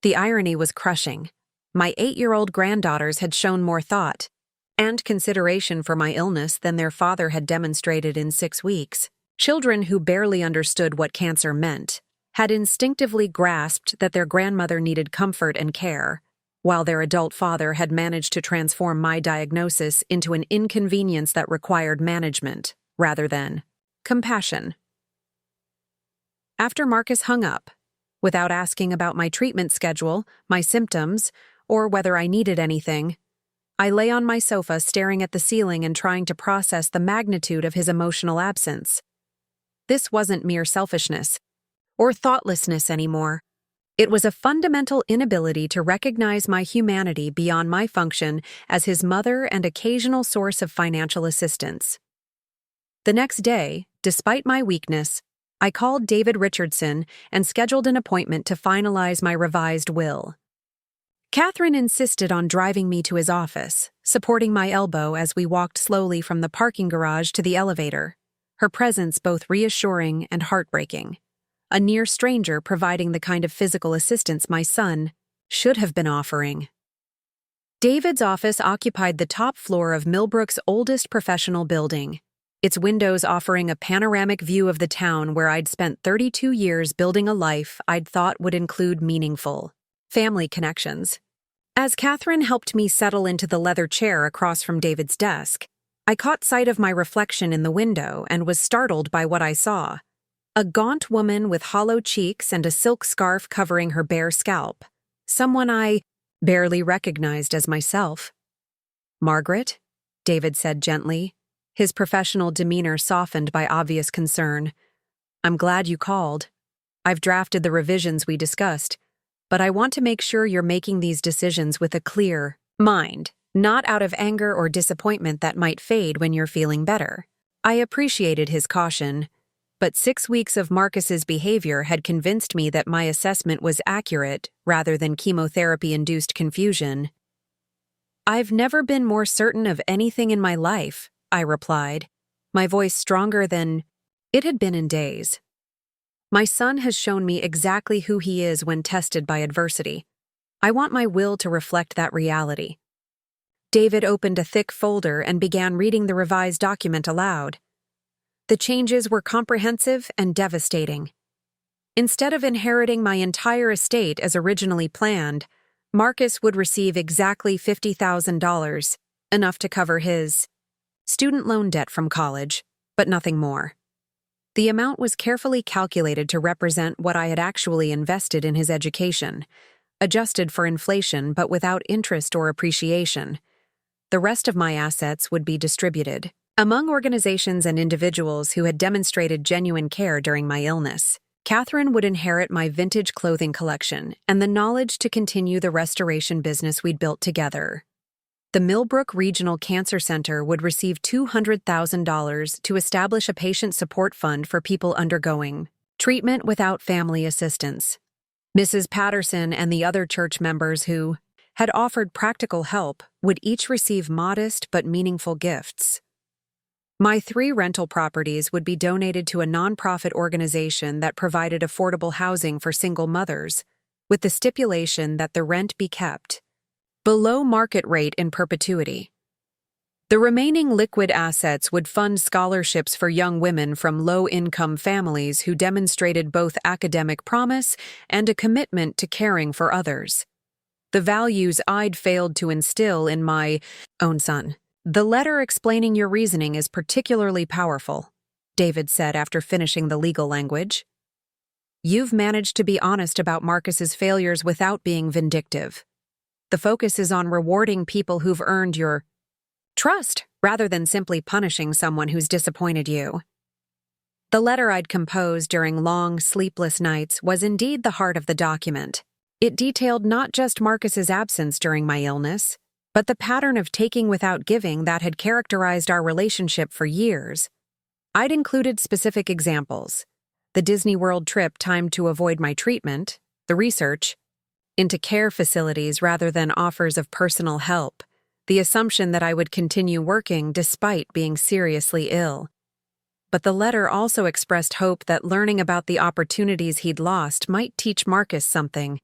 The irony was crushing. My 8-year-old granddaughters had shown more thought and consideration for my illness than their father had demonstrated in 6 weeks. Children who barely understood what cancer meant had instinctively grasped that their grandmother needed comfort and care, while their adult father had managed to transform my diagnosis into an inconvenience that required management, rather than compassion. After Marcus hung up, without asking about my treatment schedule, my symptoms, or whether I needed anything, I lay on my sofa staring at the ceiling and trying to process the magnitude of his emotional absence. This wasn't mere selfishness or thoughtlessness anymore. It was a fundamental inability to recognize my humanity beyond my function as his mother and occasional source of financial assistance. The next day, despite my weakness, I called David Richardson and scheduled an appointment to finalize my revised will. Catherine insisted on driving me to his office, supporting my elbow as we walked slowly from the parking garage to the elevator, her presence both reassuring and heartbreaking. A near stranger providing the kind of physical assistance my son should have been offering. David's office occupied the top floor of Millbrook's oldest professional building, its windows offering a panoramic view of the town where I'd spent 32 years building a life I'd thought would include meaningful family connections. As Catherine helped me settle into the leather chair across from David's desk, I caught sight of my reflection in the window and was startled by what I saw. A gaunt woman with hollow cheeks and a silk scarf covering her bare scalp. Someone I barely recognized as myself. "Margaret?" David said gently, his professional demeanor softened by obvious concern. "I'm glad you called. I've drafted the revisions we discussed, but I want to make sure you're making these decisions with a clear mind, not out of anger or disappointment that might fade when you're feeling better." I appreciated his caution, but 6 weeks of Marcus's behavior had convinced me that my assessment was accurate rather than chemotherapy-induced confusion. "I've never been more certain of anything in my life," I replied, my voice stronger than it had been in days. "My son has shown me exactly who he is when tested by adversity. I want my will to reflect that reality." David opened a thick folder and began reading the revised document aloud. The changes were comprehensive and devastating. Instead of inheriting my entire estate as originally planned, Marcus would receive exactly $50,000, enough to cover his student loan debt from college, but nothing more. The amount was carefully calculated to represent what I had actually invested in his education, adjusted for inflation but without interest or appreciation. The rest of my assets would be distributed among organizations and individuals who had demonstrated genuine care during my illness. Catherine would inherit my vintage clothing collection and the knowledge to continue the restoration business we'd built together. The Millbrook Regional Cancer Center would receive $200,000 to establish a patient support fund for people undergoing treatment without family assistance. Mrs. Patterson and the other church members who had offered practical help would each receive modest but meaningful gifts. My 3 rental properties would be donated to a nonprofit organization that provided affordable housing for single mothers, with the stipulation that the rent be kept below market rate in perpetuity. The remaining liquid assets would fund scholarships for young women from low-income families who demonstrated both academic promise and a commitment to caring for others. The values I'd failed to instill in my own son. "The letter explaining your reasoning is particularly powerful," David said after finishing the legal language. "You've managed to be honest about Marcus's failures without being vindictive. The focus is on rewarding people who've earned your trust, rather than simply punishing someone who's disappointed you." The letter I'd composed during long, sleepless nights was indeed the heart of the document. It detailed not just Marcus's absence during my illness, but the pattern of taking without giving that had characterized our relationship for years. I'd included specific examples: the Disney World trip timed to avoid my treatment, the research into care facilities rather than offers of personal help, the assumption that I would continue working despite being seriously ill. But the letter also expressed hope that learning about the opportunities he'd lost might teach Marcus something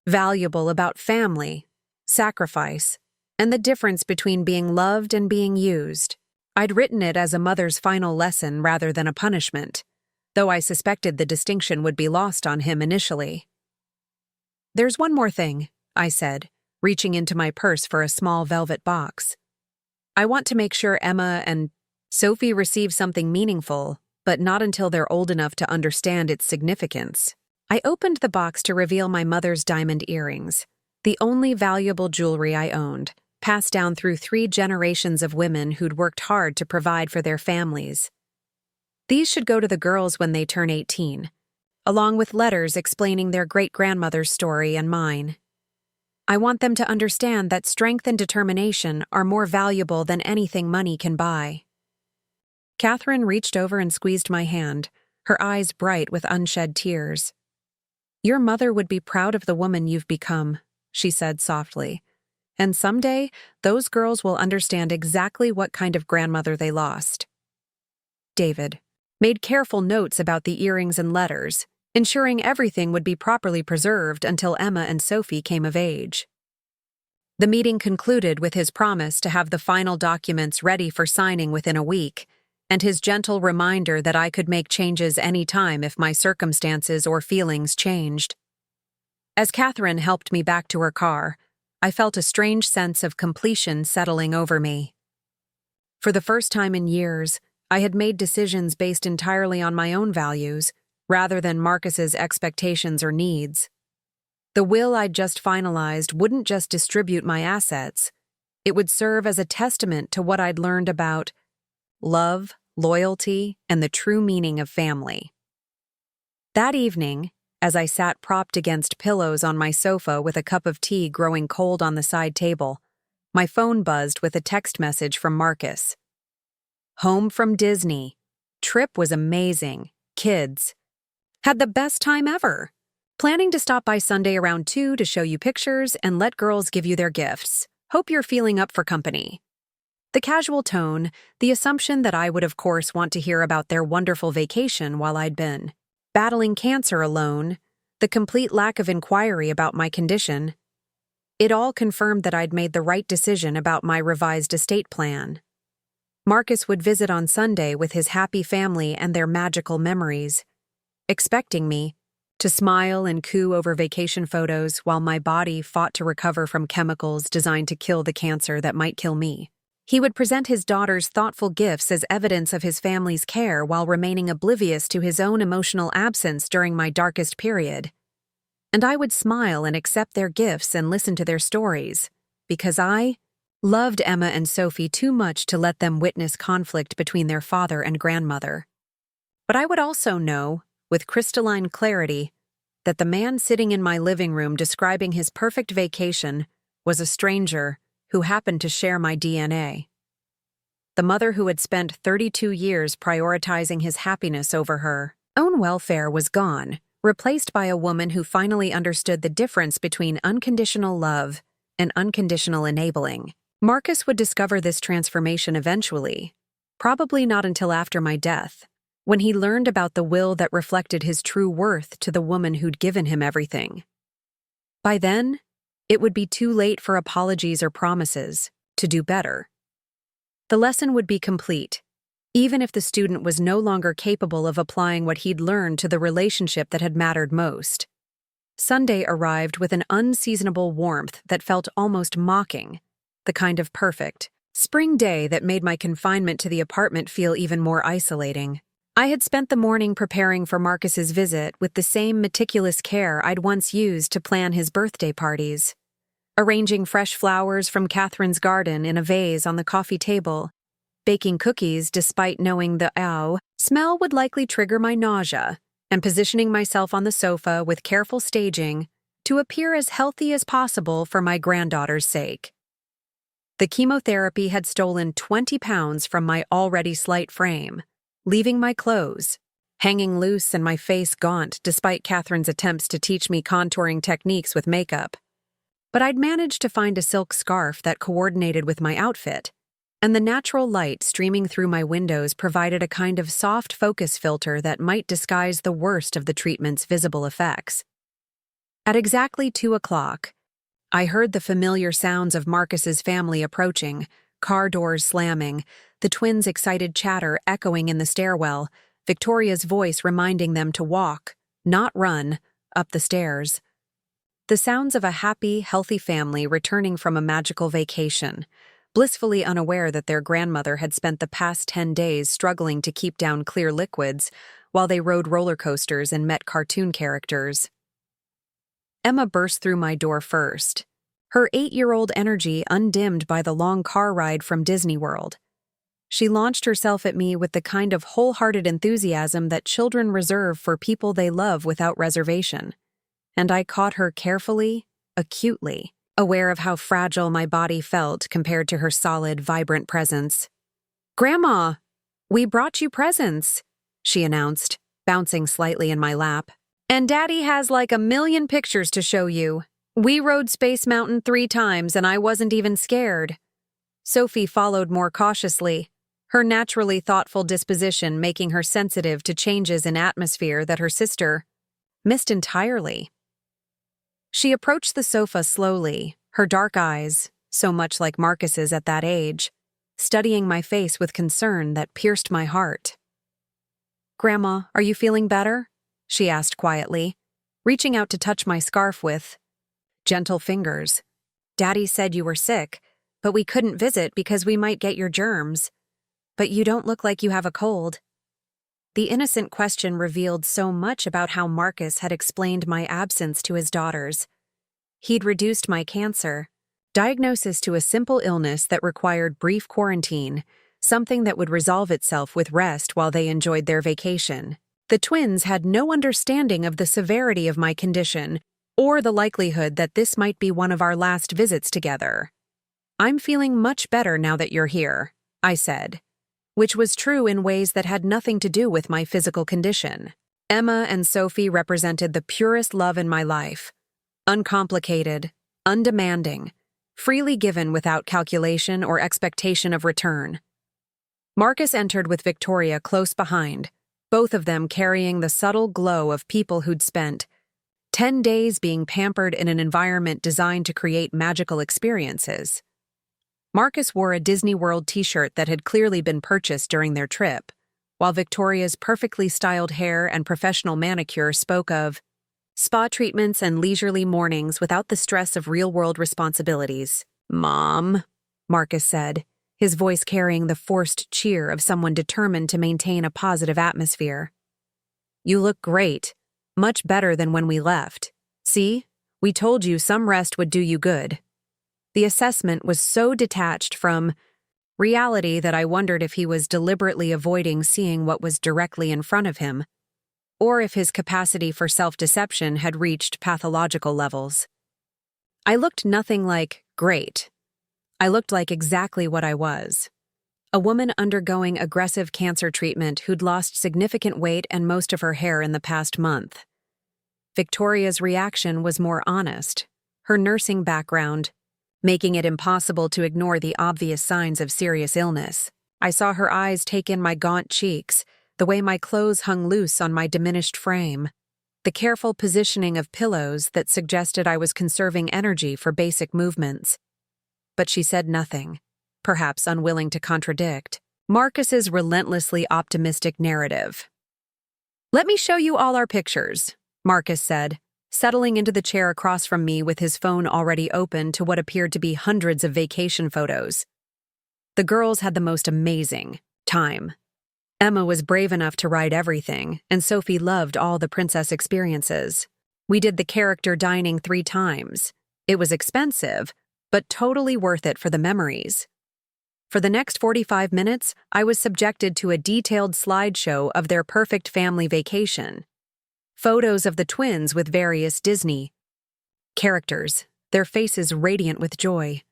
valuable about family, sacrifice, and the difference between being loved and being used. I'd written it as a mother's final lesson rather than a punishment, though I suspected the distinction would be lost on him initially. "There's one more thing," I said, reaching into my purse for a small velvet box. "I want to make sure Emma and Sophie receive something meaningful, but not until they're old enough to understand its significance." I opened the box to reveal my mother's diamond earrings, the only valuable jewelry I owned, passed down through 3 generations of women who'd worked hard to provide for their families. These should go to the girls when they turn 18, along with letters explaining their great-grandmother's story and mine. I want them to understand that strength and determination are more valuable than anything money can buy. Catherine reached over and squeezed my hand, her eyes bright with unshed tears. "Your mother would be proud of the woman you've become," she said softly. "And someday, those girls will understand exactly what kind of grandmother they lost." David made careful notes about the earrings and letters, ensuring everything would be properly preserved until Emma and Sophie came of age. The meeting concluded with his promise to have the final documents ready for signing within a week, and his gentle reminder that I could make changes any time if my circumstances or feelings changed. As Catherine helped me back to her car, I felt a strange sense of completion settling over me. For the first time in years, I had made decisions based entirely on my own values, rather than Marcus's expectations or needs. The will I'd just finalized wouldn't just distribute my assets, it would serve as a testament to what I'd learned about love, loyalty, and the true meaning of family. That evening, as I sat propped against pillows on my sofa with a cup of tea growing cold on the side table, my phone buzzed with a text message from Marcus. "Home from Disney. Trip was amazing. Kids. Had the best time ever. Planning to stop by Sunday around 2 to show you pictures and let girls give you their gifts. Hope you're feeling up for company." The casual tone, the assumption that I would of course want to hear about their wonderful vacation while I'd been battling cancer alone, the complete lack of inquiry about my condition. It all confirmed that I'd made the right decision about my revised estate plan. Marcus would visit on Sunday with his happy family and their magical memories, expecting me to smile and coo over vacation photos while my body fought to recover from chemicals designed to kill the cancer that might kill me. He would present his daughter's thoughtful gifts as evidence of his family's care while remaining oblivious to his own emotional absence during my darkest period. And I would smile and accept their gifts and listen to their stories, because I loved Emma and Sophie too much to let them witness conflict between their father and grandmother. But I would also know, with crystalline clarity, that the man sitting in my living room describing his perfect vacation was a stranger who happened to share my DNA. The mother who had spent 32 years prioritizing his happiness over her own welfare was gone, replaced by a woman who finally understood the difference between unconditional love and unconditional enabling. Marcus would discover this transformation eventually, probably not until after my death, when he learned about the will that reflected his true worth to the woman who'd given him everything. By then, it would be too late for apologies or promises to do better. The lesson would be complete, even if the student was no longer capable of applying what he'd learned to the relationship that had mattered most. Sunday arrived with an unseasonable warmth that felt almost mocking, the kind of perfect spring day that made my confinement to the apartment feel even more isolating. I had spent the morning preparing for Marcus's visit with the same meticulous care I'd once used to plan his birthday parties, arranging fresh flowers from Catherine's garden in a vase on the coffee table, baking cookies despite knowing the smell would likely trigger my nausea, and positioning myself on the sofa with careful staging to appear as healthy as possible for my granddaughter's sake. The chemotherapy had stolen 20 pounds from my already slight frame, leaving my clothes hanging loose and my face gaunt despite Catherine's attempts to teach me contouring techniques with makeup. But I'd managed to find a silk scarf that coordinated with my outfit, and the natural light streaming through my windows provided a kind of soft focus filter that might disguise the worst of the treatment's visible effects. At exactly 2 o'clock, I heard the familiar sounds of Marcus's family approaching, car doors slamming, the twins' excited chatter echoing in the stairwell, Victoria's voice reminding them to walk, not run, up the stairs. The sounds of a happy, healthy family returning from a magical vacation, blissfully unaware that their grandmother had spent the past 10 days struggling to keep down clear liquids while they rode roller coasters and met cartoon characters. Emma burst through my door first, her 8-year-old energy undimmed by the long car ride from Disney World. She launched herself at me with the kind of wholehearted enthusiasm that children reserve for people they love without reservation. And I caught her carefully, acutely, aware of how fragile my body felt compared to her solid, vibrant presence. "Grandma, we brought you presents," she announced, bouncing slightly in my lap. "And Daddy has like a million pictures to show you. We rode Space Mountain 3 times and I wasn't even scared." Sophie followed more cautiously, her naturally thoughtful disposition making her sensitive to changes in atmosphere that her sister missed entirely. She approached the sofa slowly, her dark eyes, so much like Marcus's at that age, studying my face with concern that pierced my heart. "Grandma, are you feeling better?" she asked quietly, reaching out to touch my scarf with gentle fingers. "Daddy said you were sick, but we couldn't visit because we might get your germs. But you don't look like you have a cold." The innocent question revealed so much about how Marcus had explained my absence to his daughters. He'd reduced my cancer diagnosis to a simple illness that required brief quarantine, something that would resolve itself with rest while they enjoyed their vacation. The twins had no understanding of the severity of my condition or the likelihood that this might be one of our last visits together. "I'm feeling much better now that you're here," I said, which was true in ways that had nothing to do with my physical condition. Emma and Sophie represented the purest love in my life. Uncomplicated, undemanding, freely given without calculation or expectation of return. Marcus entered with Victoria close behind, both of them carrying the subtle glow of people who'd spent 10 days being pampered in an environment designed to create magical experiences. Marcus wore a Disney World t-shirt that had clearly been purchased during their trip, while Victoria's perfectly styled hair and professional manicure spoke of spa treatments and leisurely mornings without the stress of real-world responsibilities. "Mom," Marcus said, his voice carrying the forced cheer of someone determined to maintain a positive atmosphere. "You look great, much better than when we left. See, we told you some rest would do you good." The assessment was so detached from reality that I wondered if he was deliberately avoiding seeing what was directly in front of him, or if his capacity for self-deception had reached pathological levels. I looked nothing like great. I looked like exactly what I was. A woman undergoing aggressive cancer treatment who'd lost significant weight and most of her hair in the past month. Victoria's reaction was more honest, her nursing background making it impossible to ignore the obvious signs of serious illness. I saw her eyes take in my gaunt cheeks, the way my clothes hung loose on my diminished frame, the careful positioning of pillows that suggested I was conserving energy for basic movements. But she said nothing, perhaps unwilling to contradict Marcus's relentlessly optimistic narrative. "Let me show you all our pictures," Marcus said, settling into the chair across from me with his phone already open to what appeared to be hundreds of vacation photos. The girls had the most amazing time. Emma was brave enough to ride everything, and Sophie loved all the princess experiences. We did the character dining 3 times. It was expensive, but totally worth it for the memories. For the next 45 minutes, I was subjected to a detailed slideshow of their perfect family vacation. Photos of the twins with various Disney characters, their faces radiant with joy.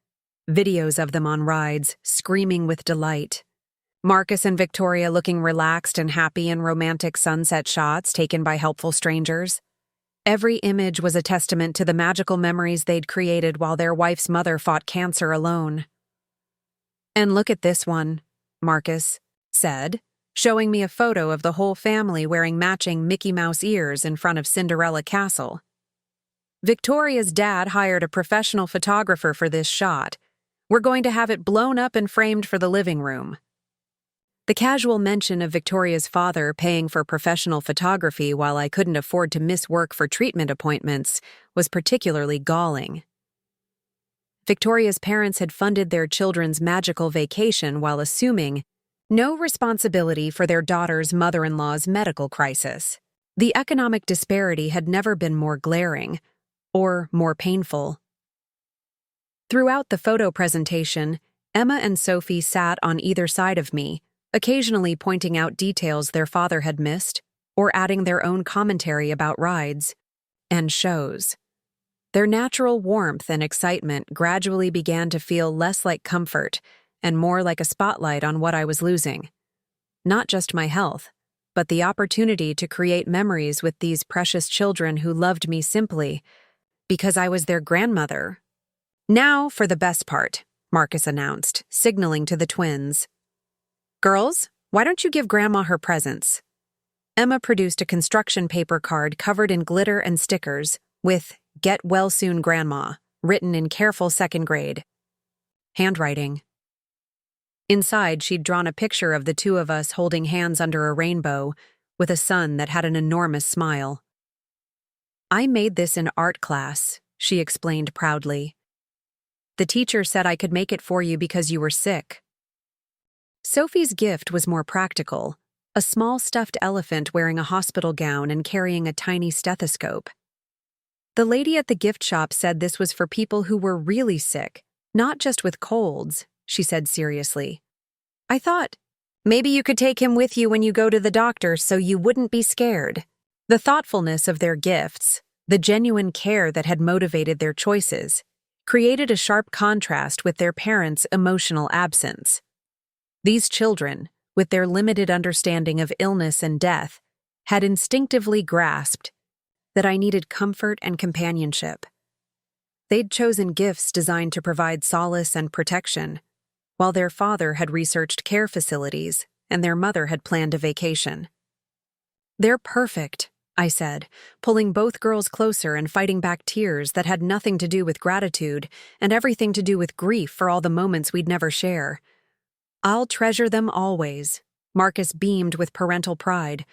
Videos of them on rides, screaming with delight. Marcus and Victoria looking relaxed and happy in romantic sunset shots taken by helpful strangers. Every image was a testament to the magical memories they'd created while their wife's mother fought cancer alone. "And look at this one," Marcus said, showing me a photo of the whole family wearing matching Mickey Mouse ears in front of Cinderella Castle. Victoria's dad hired a professional photographer for this shot. We're going to have it blown up and framed for the living room. The casual mention of Victoria's father paying for professional photography while I couldn't afford to miss work for treatment appointments was particularly galling. Victoria's parents had funded their children's magical vacation while assuming no responsibility for their daughter's mother-in-law's medical crisis. The economic disparity had never been more glaring or more painful. Throughout the photo presentation, Emma and Sophie sat on either side of me, occasionally pointing out details their father had missed or adding their own commentary about rides and shows. Their natural warmth and excitement gradually began to feel less like comfort and more like a spotlight on what I was losing. Not just my health, but the opportunity to create memories with these precious children who loved me simply because I was their grandmother. "Now for the best part," Marcus announced, signaling to the twins. "Girls, why don't you give Grandma her presents?" Emma produced a construction paper card covered in glitter and stickers with "Get well soon, Grandma," written in careful second grade handwriting. Inside, she'd drawn a picture of the two of us holding hands under a rainbow with a sun that had an enormous smile. "I made this in art class," she explained proudly. "The teacher said I could make it for you because you were sick." Sophie's gift was more practical, a small stuffed elephant wearing a hospital gown and carrying a tiny stethoscope. "The lady at the gift shop said this was for people who were really sick, not just with colds," she said seriously. "I thought, maybe you could take him with you when you go to the doctor so you wouldn't be scared." The thoughtfulness of their gifts, the genuine care that had motivated their choices, created a sharp contrast with their parents' emotional absence. These children, with their limited understanding of illness and death, had instinctively grasped that I needed comfort and companionship. They'd chosen gifts designed to provide solace and protection, while their father had researched care facilities and their mother had planned a vacation. "They're perfect," I said, pulling both girls closer and fighting back tears that had nothing to do with gratitude and everything to do with grief for all the moments we'd never share. "I'll treasure them always." Marcus beamed with parental pride,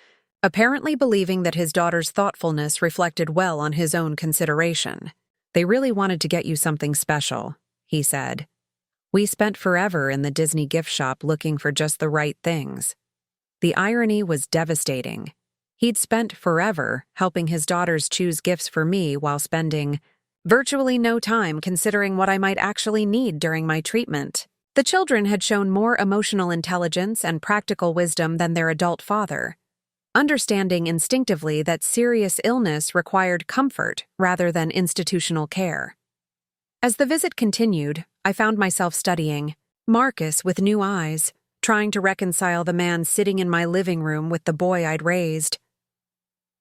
apparently believing that his daughter's thoughtfulness reflected well on his own consideration. "They really wanted to get you something special," he said. "We spent forever in the Disney gift shop looking for just the right things." The irony was devastating. He'd spent forever helping his daughters choose gifts for me while spending virtually no time considering what I might actually need during my treatment. The children had shown more emotional intelligence and practical wisdom than their adult father, understanding instinctively that serious illness required comfort rather than institutional care. As the visit continued, I found myself studying Marcus with new eyes, trying to reconcile the man sitting in my living room with the boy I'd raised.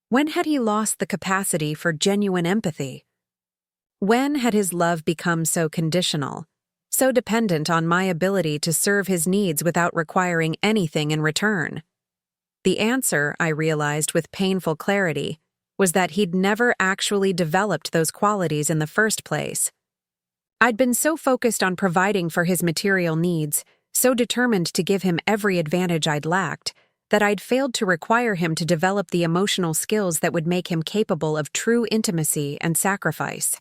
When had he lost the capacity for genuine empathy? When had his love become so conditional, so dependent on my ability to serve his needs without requiring anything in return? The answer, I realized with painful clarity, was that he'd never actually developed those qualities in the first place. I'd been so focused on providing for his material needs, so determined to give him every advantage I'd lacked, that I'd failed to require him to develop the emotional skills that would make him capable of true intimacy and sacrifice.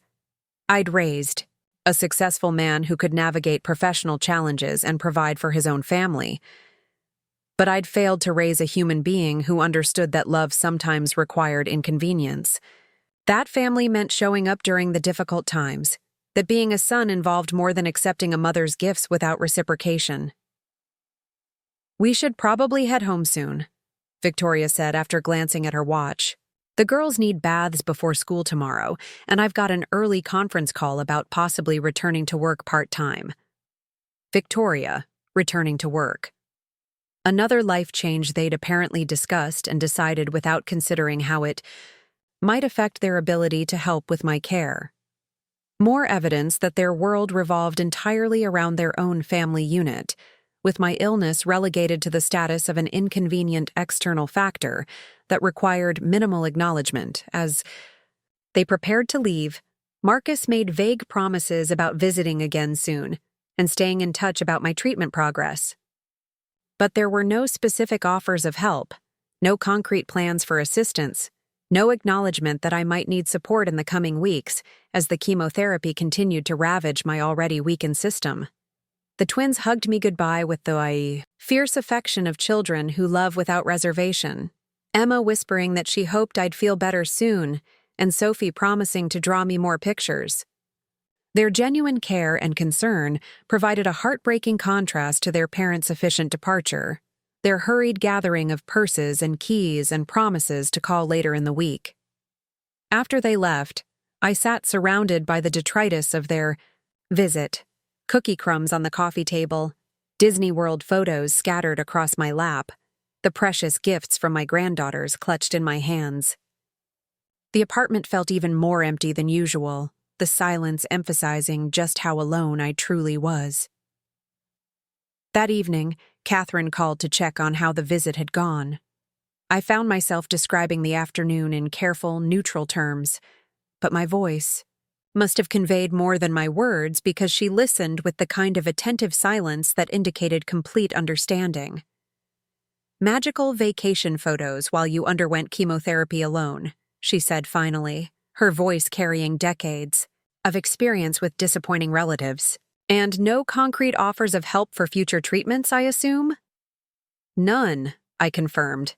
I'd raised a successful man who could navigate professional challenges and provide for his own family, but I'd failed to raise a human being who understood that love sometimes required inconvenience. That family meant showing up during the difficult times, that being a son involved more than accepting a mother's gifts without reciprocation. "We should probably head home soon," Victoria said after glancing at her watch. "The girls need baths before school tomorrow, and I've got an early conference call about possibly returning to work part-time." Victoria, returning to work. Another life change they'd apparently discussed and decided without considering how it might affect their ability to help with my care. More evidence that their world revolved entirely around their own family unit, with my illness relegated to the status of an inconvenient external factor that required minimal acknowledgement. As they prepared to leave, Marcus made vague promises about visiting again soon and staying in touch about my treatment progress. But there were no specific offers of help, no concrete plans for assistance, no acknowledgement that I might need support in the coming weeks as the chemotherapy continued to ravage my already weakened system. The twins hugged me goodbye with the fierce affection of children who love without reservation, Emma whispering that she hoped I'd feel better soon, and Sophie promising to draw me more pictures. Their genuine care and concern provided a heartbreaking contrast to their parents' efficient departure, their hurried gathering of purses and keys and promises to call later in the week. After they left, I sat surrounded by the detritus of their visit, cookie crumbs on the coffee table, Disney World photos scattered across my lap, the precious gifts from my granddaughters clutched in my hands. The apartment felt even more empty than usual, the silence emphasizing just how alone I truly was. That evening, Catherine called to check on how the visit had gone. I found myself describing the afternoon in careful, neutral terms, but my voice must have conveyed more than my words because she listened with the kind of attentive silence that indicated complete understanding. "Magical vacation photos while you underwent chemotherapy alone," she said finally, her voice carrying decades of experience with disappointing relatives. "And no concrete offers of help for future treatments, I assume?" "None," I confirmed.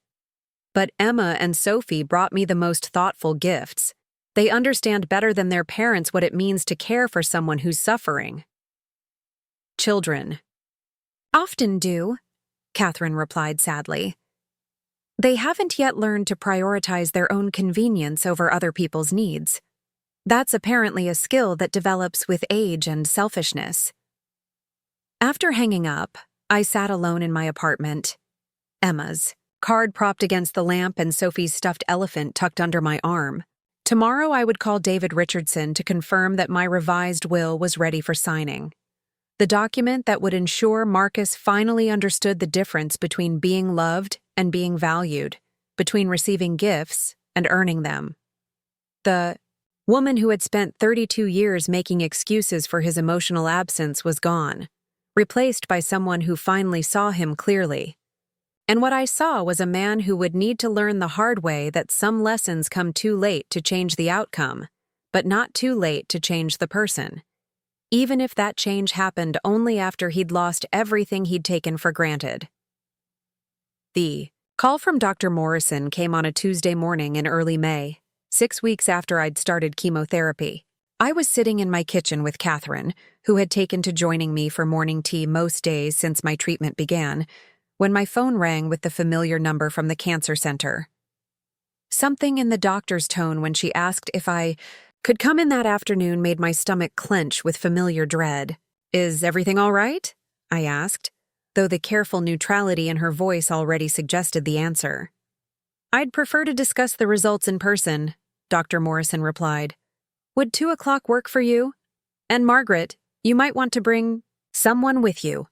"But Emma and Sophie brought me the most thoughtful gifts. They understand better than their parents what it means to care for someone who's suffering." "Children often do," Catherine replied sadly. "They haven't yet learned to prioritize their own convenience over other people's needs. That's apparently a skill that develops with age and selfishness." After hanging up, I sat alone in my apartment. Emma's, card propped against the lamp and Sophie's stuffed elephant tucked under my arm. Tomorrow I would call David Richardson to confirm that my revised will was ready for signing. The document that would ensure Marcus finally understood the difference between being loved and being valued, between receiving gifts and earning them. The woman who had spent 32 years making excuses for his emotional absence was gone, replaced by someone who finally saw him clearly. And what I saw was a man who would need to learn the hard way that some lessons come too late to change the outcome, but not too late to change the person, even if that change happened only after he'd lost everything he'd taken for granted. The call from Dr. Morrison came on a Tuesday morning in early May, 6 weeks after I'd started chemotherapy. I was sitting in my kitchen with Catherine, who had taken to joining me for morning tea most days since my treatment began, when my phone rang with the familiar number from the cancer center. Something in the doctor's tone when she asked if I could come in that afternoon made my stomach clench with familiar dread. "Is everything all right?" I asked, though the careful neutrality in her voice already suggested the answer. "I'd prefer to discuss the results in person," Dr. Morrison replied. "Would 2 o'clock work for you? And Margaret, you might want to bring someone with you.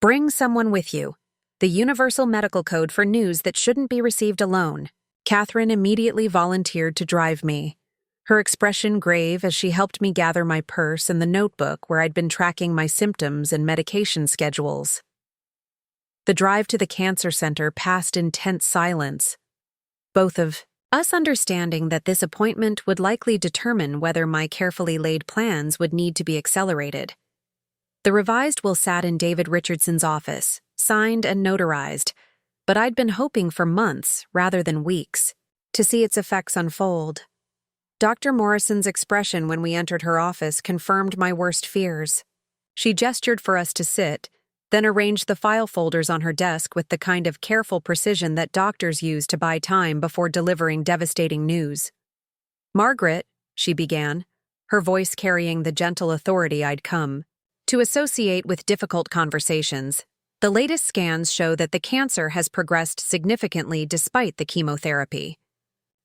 Bring someone with you. The universal medical code for news that shouldn't be received alone." Catherine immediately volunteered to drive me, her expression grave as she helped me gather my purse and the notebook where I'd been tracking my symptoms and medication schedules. The drive to the cancer center passed in tense silence, both of us understanding that this appointment would likely determine whether my carefully laid plans would need to be accelerated. The revised will sat in David Richardson's office, signed and notarized, but I'd been hoping for months, rather than weeks, to see its effects unfold. Dr. Morrison's expression when we entered her office confirmed my worst fears. She gestured for us to sit, then arranged the file folders on her desk with the kind of careful precision that doctors use to buy time before delivering devastating news. "Margaret," she began, her voice carrying the gentle authority I'd come to associate with difficult conversations, "the latest scans show that the cancer has progressed significantly despite the chemotherapy.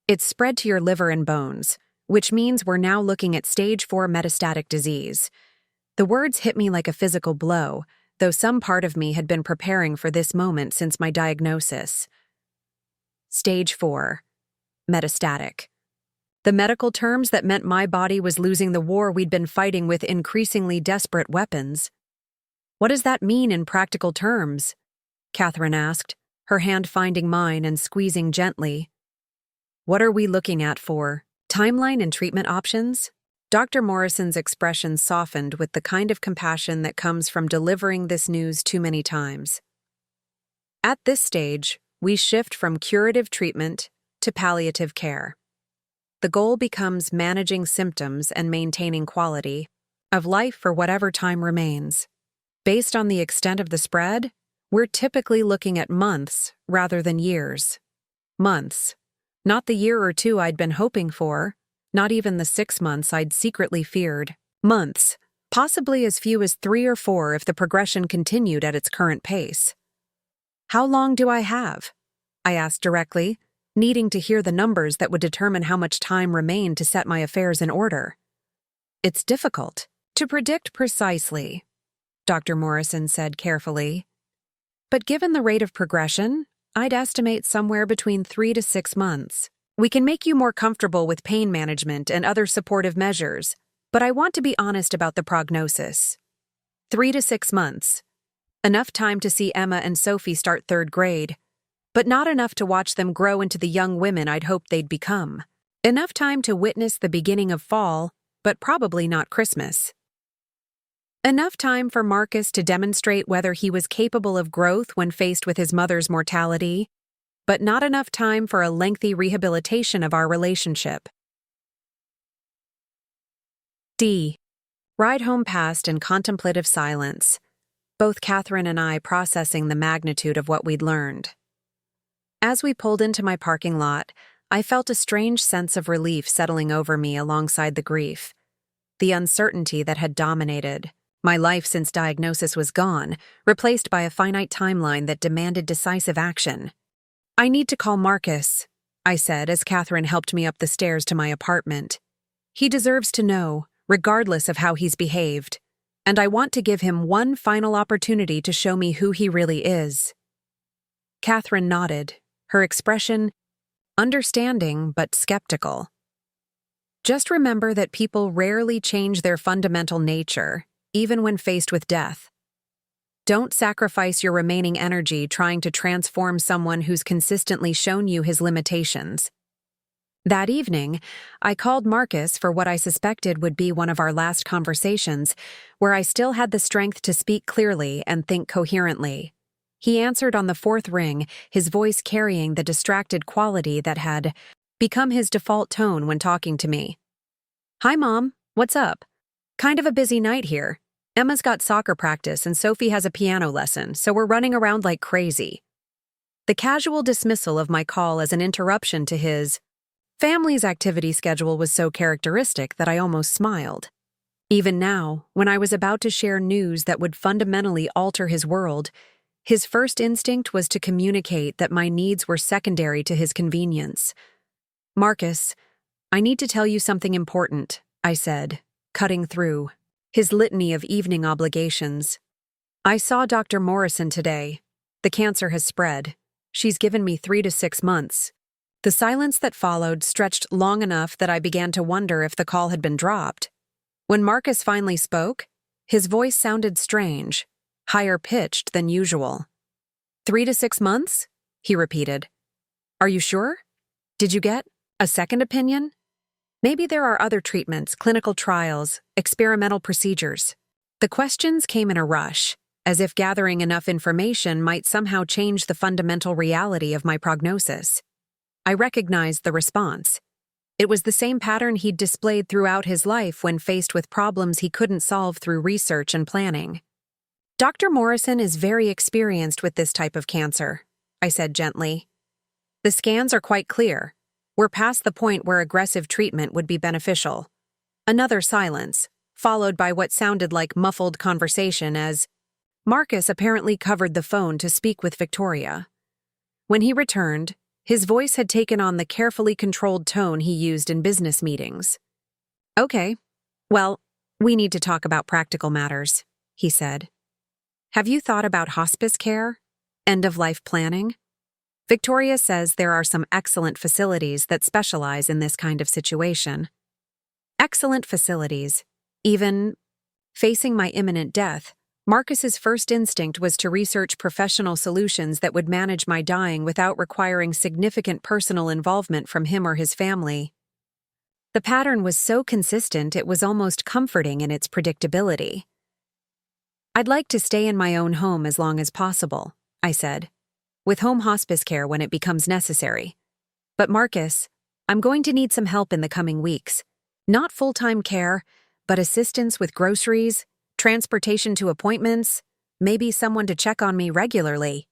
It's spread to your liver and bones, which means we're now looking at stage 4 metastatic disease." The words hit me like a physical blow, though some part of me had been preparing for this moment since my diagnosis. Stage 4. Metastatic. The medical terms that meant my body was losing the war we'd been fighting with increasingly desperate weapons. What does that mean in practical terms? Catherine asked, her hand finding mine and squeezing gently. What are we looking at for? Timeline and treatment options? Dr. Morrison's expression softened with the kind of compassion that comes from delivering this news too many times. At this stage, we shift from curative treatment to palliative care. The goal becomes managing symptoms and maintaining quality of life for whatever time remains. Based on the extent of the spread, we're typically looking at months rather than years. Months. Not the year or two I'd been hoping for, not even the 6 months I'd secretly feared. Months, possibly as few as 3 or 4 if the progression continued at its current pace. How long do I have? I asked directly, needing to hear the numbers that would determine how much time remained to set my affairs in order. It's difficult to predict precisely, Dr. Morrison said carefully. But given the rate of progression, I'd estimate somewhere between 3 to 6 months. We can make you more comfortable with pain management and other supportive measures, but I want to be honest about the prognosis. 3 to 6 months. Enough time to see Emma and Sophie start 3rd grade, but not enough to watch them grow into the young women I'd hoped they'd become. Enough time to witness the beginning of fall, but probably not Christmas. Enough time for Marcus to demonstrate whether he was capable of growth when faced with his mother's mortality, but not enough time for a lengthy rehabilitation of our relationship. D. Ride home passed in contemplative silence, both Catherine and I processing the magnitude of what we'd learned. As we pulled into my parking lot, I felt a strange sense of relief settling over me alongside the grief. The uncertainty that had dominated. My life since diagnosis was gone, replaced by a finite timeline that demanded decisive action. I need to call Marcus, I said as Catherine helped me up the stairs to my apartment. He deserves to know, regardless of how he's behaved, and I want to give him one final opportunity to show me who he really is. Catherine nodded, her expression understanding but skeptical. Just remember that people rarely change their fundamental nature, even when faced with death. Don't sacrifice your remaining energy trying to transform someone who's consistently shown you his limitations. That evening, I called Marcus for what I suspected would be one of our last conversations, where I still had the strength to speak clearly and think coherently. He answered on the 4th ring, his voice carrying the distracted quality that had become his default tone when talking to me. Hi, Mom. What's up? Kind of a busy night here. Emma's got soccer practice and Sophie has a piano lesson, so we're running around like crazy. The casual dismissal of my call as an interruption to his family's activity schedule was so characteristic that I almost smiled. Even now, when I was about to share news that would fundamentally alter his world, his first instinct was to communicate that my needs were secondary to his convenience. Marcus, I need to tell you something important, I said, cutting through his litany of evening obligations. I saw Dr. Morrison today. The cancer has spread. She's given me 3 to 6 months. The silence that followed stretched long enough that I began to wonder if the call had been dropped. When Marcus finally spoke, his voice sounded strange, higher pitched than usual. 3 to 6 months? He repeated. Are you sure? Did you get a second opinion? Maybe there are other treatments, clinical trials, experimental procedures. The questions came in a rush, as if gathering enough information might somehow change the fundamental reality of my prognosis. I recognized the response. It was the same pattern he'd displayed throughout his life when faced with problems he couldn't solve through research and planning. Dr. Morrison is very experienced with this type of cancer, I said gently. The scans are quite clear. We're past the point where aggressive treatment would be beneficial. Another silence, followed by what sounded like muffled conversation as Marcus apparently covered the phone to speak with Victoria. When he returned, his voice had taken on the carefully controlled tone he used in business meetings. Okay, well, we need to talk about practical matters, he said. Have you thought about hospice care? End-of-life planning? Victoria says there are some excellent facilities that specialize in this kind of situation. Excellent facilities. Even facing my imminent death, Marcus's first instinct was to research professional solutions that would manage my dying without requiring significant personal involvement from him or his family. The pattern was so consistent it was almost comforting in its predictability. "I'd like to stay in my own home as long as possible," I said, "with home hospice care when it becomes necessary. But Marcus, I'm going to need some help in the coming weeks. Not full-time care, but assistance with groceries, transportation to appointments, maybe someone to check on me regularly."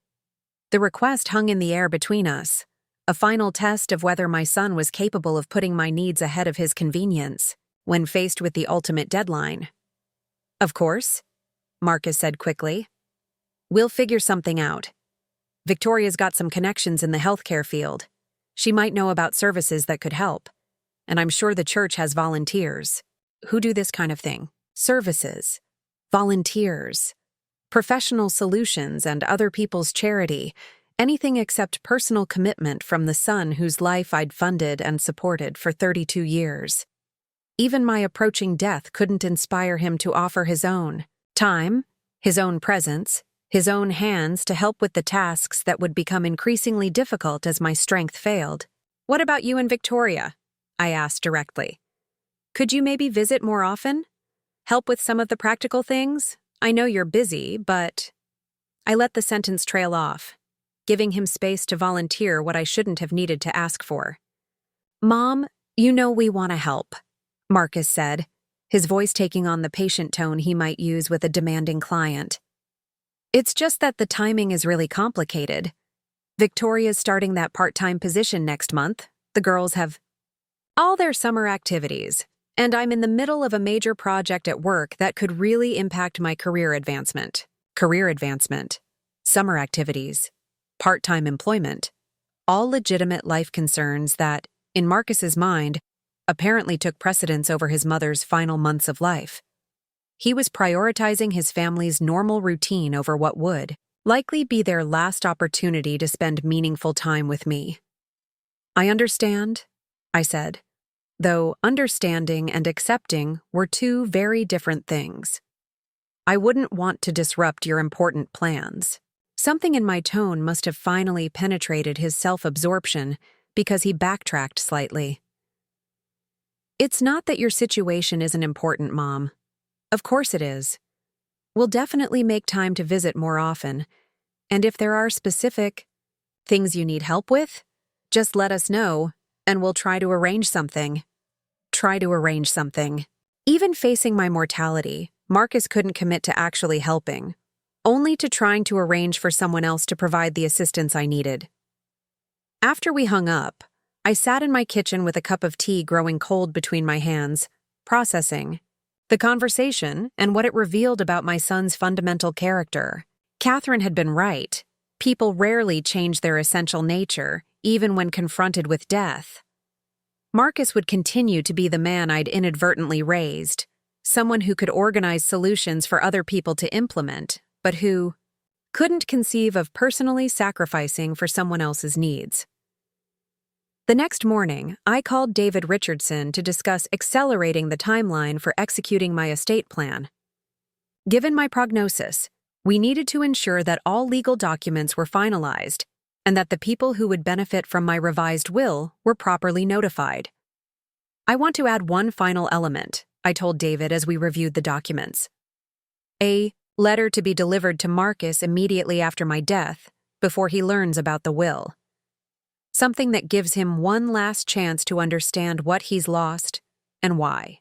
The request hung in the air between us, a final test of whether my son was capable of putting my needs ahead of his convenience when faced with the ultimate deadline. "Of course," Marcus said quickly. "We'll figure something out. Victoria's got some connections in the healthcare field. She might know about services that could help. And I'm sure the church has volunteers who do this kind of thing. Services. Volunteers. Professional solutions and other people's charity. Anything except personal commitment from the son whose life I'd funded and supported for 32 years. Even my approaching death couldn't inspire him to offer his own time, his own presence, his own hands to help with the tasks that would become increasingly difficult as my strength failed. "What about you and Victoria?" I asked directly. "Could you maybe visit more often? Help with some of the practical things? I know you're busy, but—" I let the sentence trail off, giving him space to volunteer what I shouldn't have needed to ask for. "Mom, you know we want to help," Marcus said, his voice taking on the patient tone he might use with a demanding client. "It's just that the timing is really complicated. Victoria's starting that part-time position next month. The girls have all their summer activities, and I'm in the middle of a major project at work that could really impact my career advancement. Summer activities, part-time employment, all legitimate life concerns that, in Marcus's mind, apparently took precedence over his mother's final months of life. He was prioritizing his family's normal routine over what would likely be their last opportunity to spend meaningful time with me. "I understand," I said, though understanding and accepting were two very different things. "I wouldn't want to disrupt your important plans." Something in my tone must have finally penetrated his self-absorption because he backtracked slightly. "It's not that your situation isn't important, Mom. Of course it is. We'll definitely make time to visit more often, and if there are specific things you need help with, just let us know, and we'll try to arrange something." Even facing my mortality, Marcus couldn't commit to actually helping, only to trying to arrange for someone else to provide the assistance I needed. After we hung up, I sat in my kitchen with a cup of tea growing cold between my hands, processing the conversation and what it revealed about my son's fundamental character. Catherine had been right. People rarely change their essential nature, even when confronted with death. Marcus would continue to be the man I'd inadvertently raised, someone who could organize solutions for other people to implement, but who couldn't conceive of personally sacrificing for someone else's needs. The next morning, I called David Richardson to discuss accelerating the timeline for executing my estate plan. Given my prognosis, we needed to ensure that all legal documents were finalized and that the people who would benefit from my revised will were properly notified. "I want to add one final element," I told David as we reviewed the documents. "A letter to be delivered to Marcus immediately after my death, before he learns about the will. Something that gives him one last chance to understand what he's lost and why."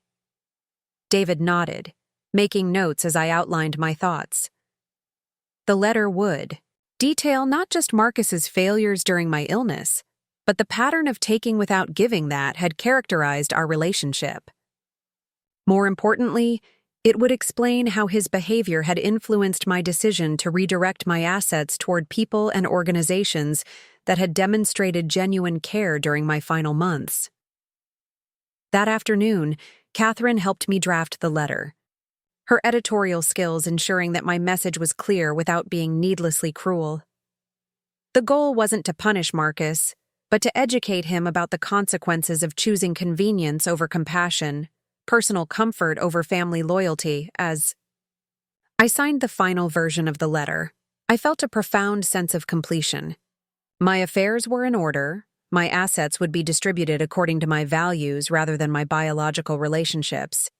David nodded, making notes as I outlined my thoughts. The letter would detail not just Marcus's failures during my illness, but the pattern of taking without giving that had characterized our relationship. More importantly, it would explain how his behavior had influenced my decision to redirect my assets toward people and organizations that had demonstrated genuine care during my final months. That afternoon, Catherine helped me draft the letter, her editorial skills ensuring that my message was clear without being needlessly cruel. The goal wasn't to punish Marcus, but to educate him about the consequences of choosing convenience over compassion, personal comfort over family loyalty, as I signed the final version of the letter. I felt a profound sense of completion. My affairs were in order, my assets would be distributed according to my values rather than my biological relationships,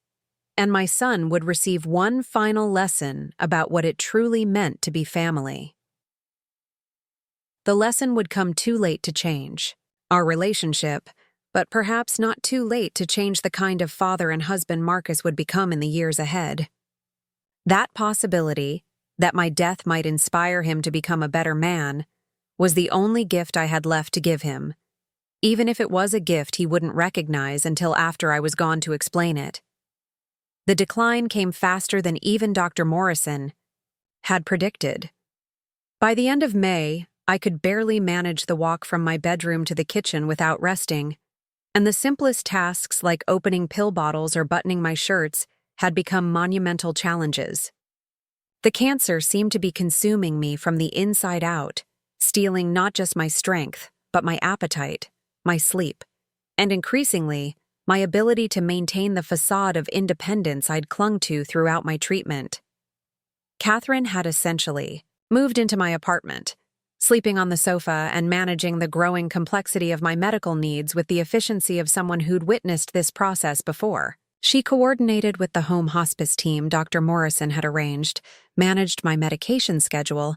and my son would receive one final lesson about what it truly meant to be family. The lesson would come too late to change our relationship, but perhaps not too late to change the kind of father and husband Marcus would become in the years ahead. That possibility, that my death might inspire him to become a better man, was the only gift I had left to give him, even if it was a gift he wouldn't recognize until after I was gone to explain it. The decline came faster than even Dr. Morrison had predicted. By the end of May, I could barely manage the walk from my bedroom to the kitchen without resting, and the simplest tasks like opening pill bottles or buttoning my shirts had become monumental challenges. The cancer seemed to be consuming me from the inside out, stealing not just my strength, but my appetite, my sleep, and increasingly, my ability to maintain the facade of independence I'd clung to throughout my treatment. Catherine had essentially moved into my apartment, sleeping on the sofa and managing the growing complexity of my medical needs with the efficiency of someone who'd witnessed this process before. She coordinated with the home hospice team Dr. Morrison had arranged, managed my medication schedule,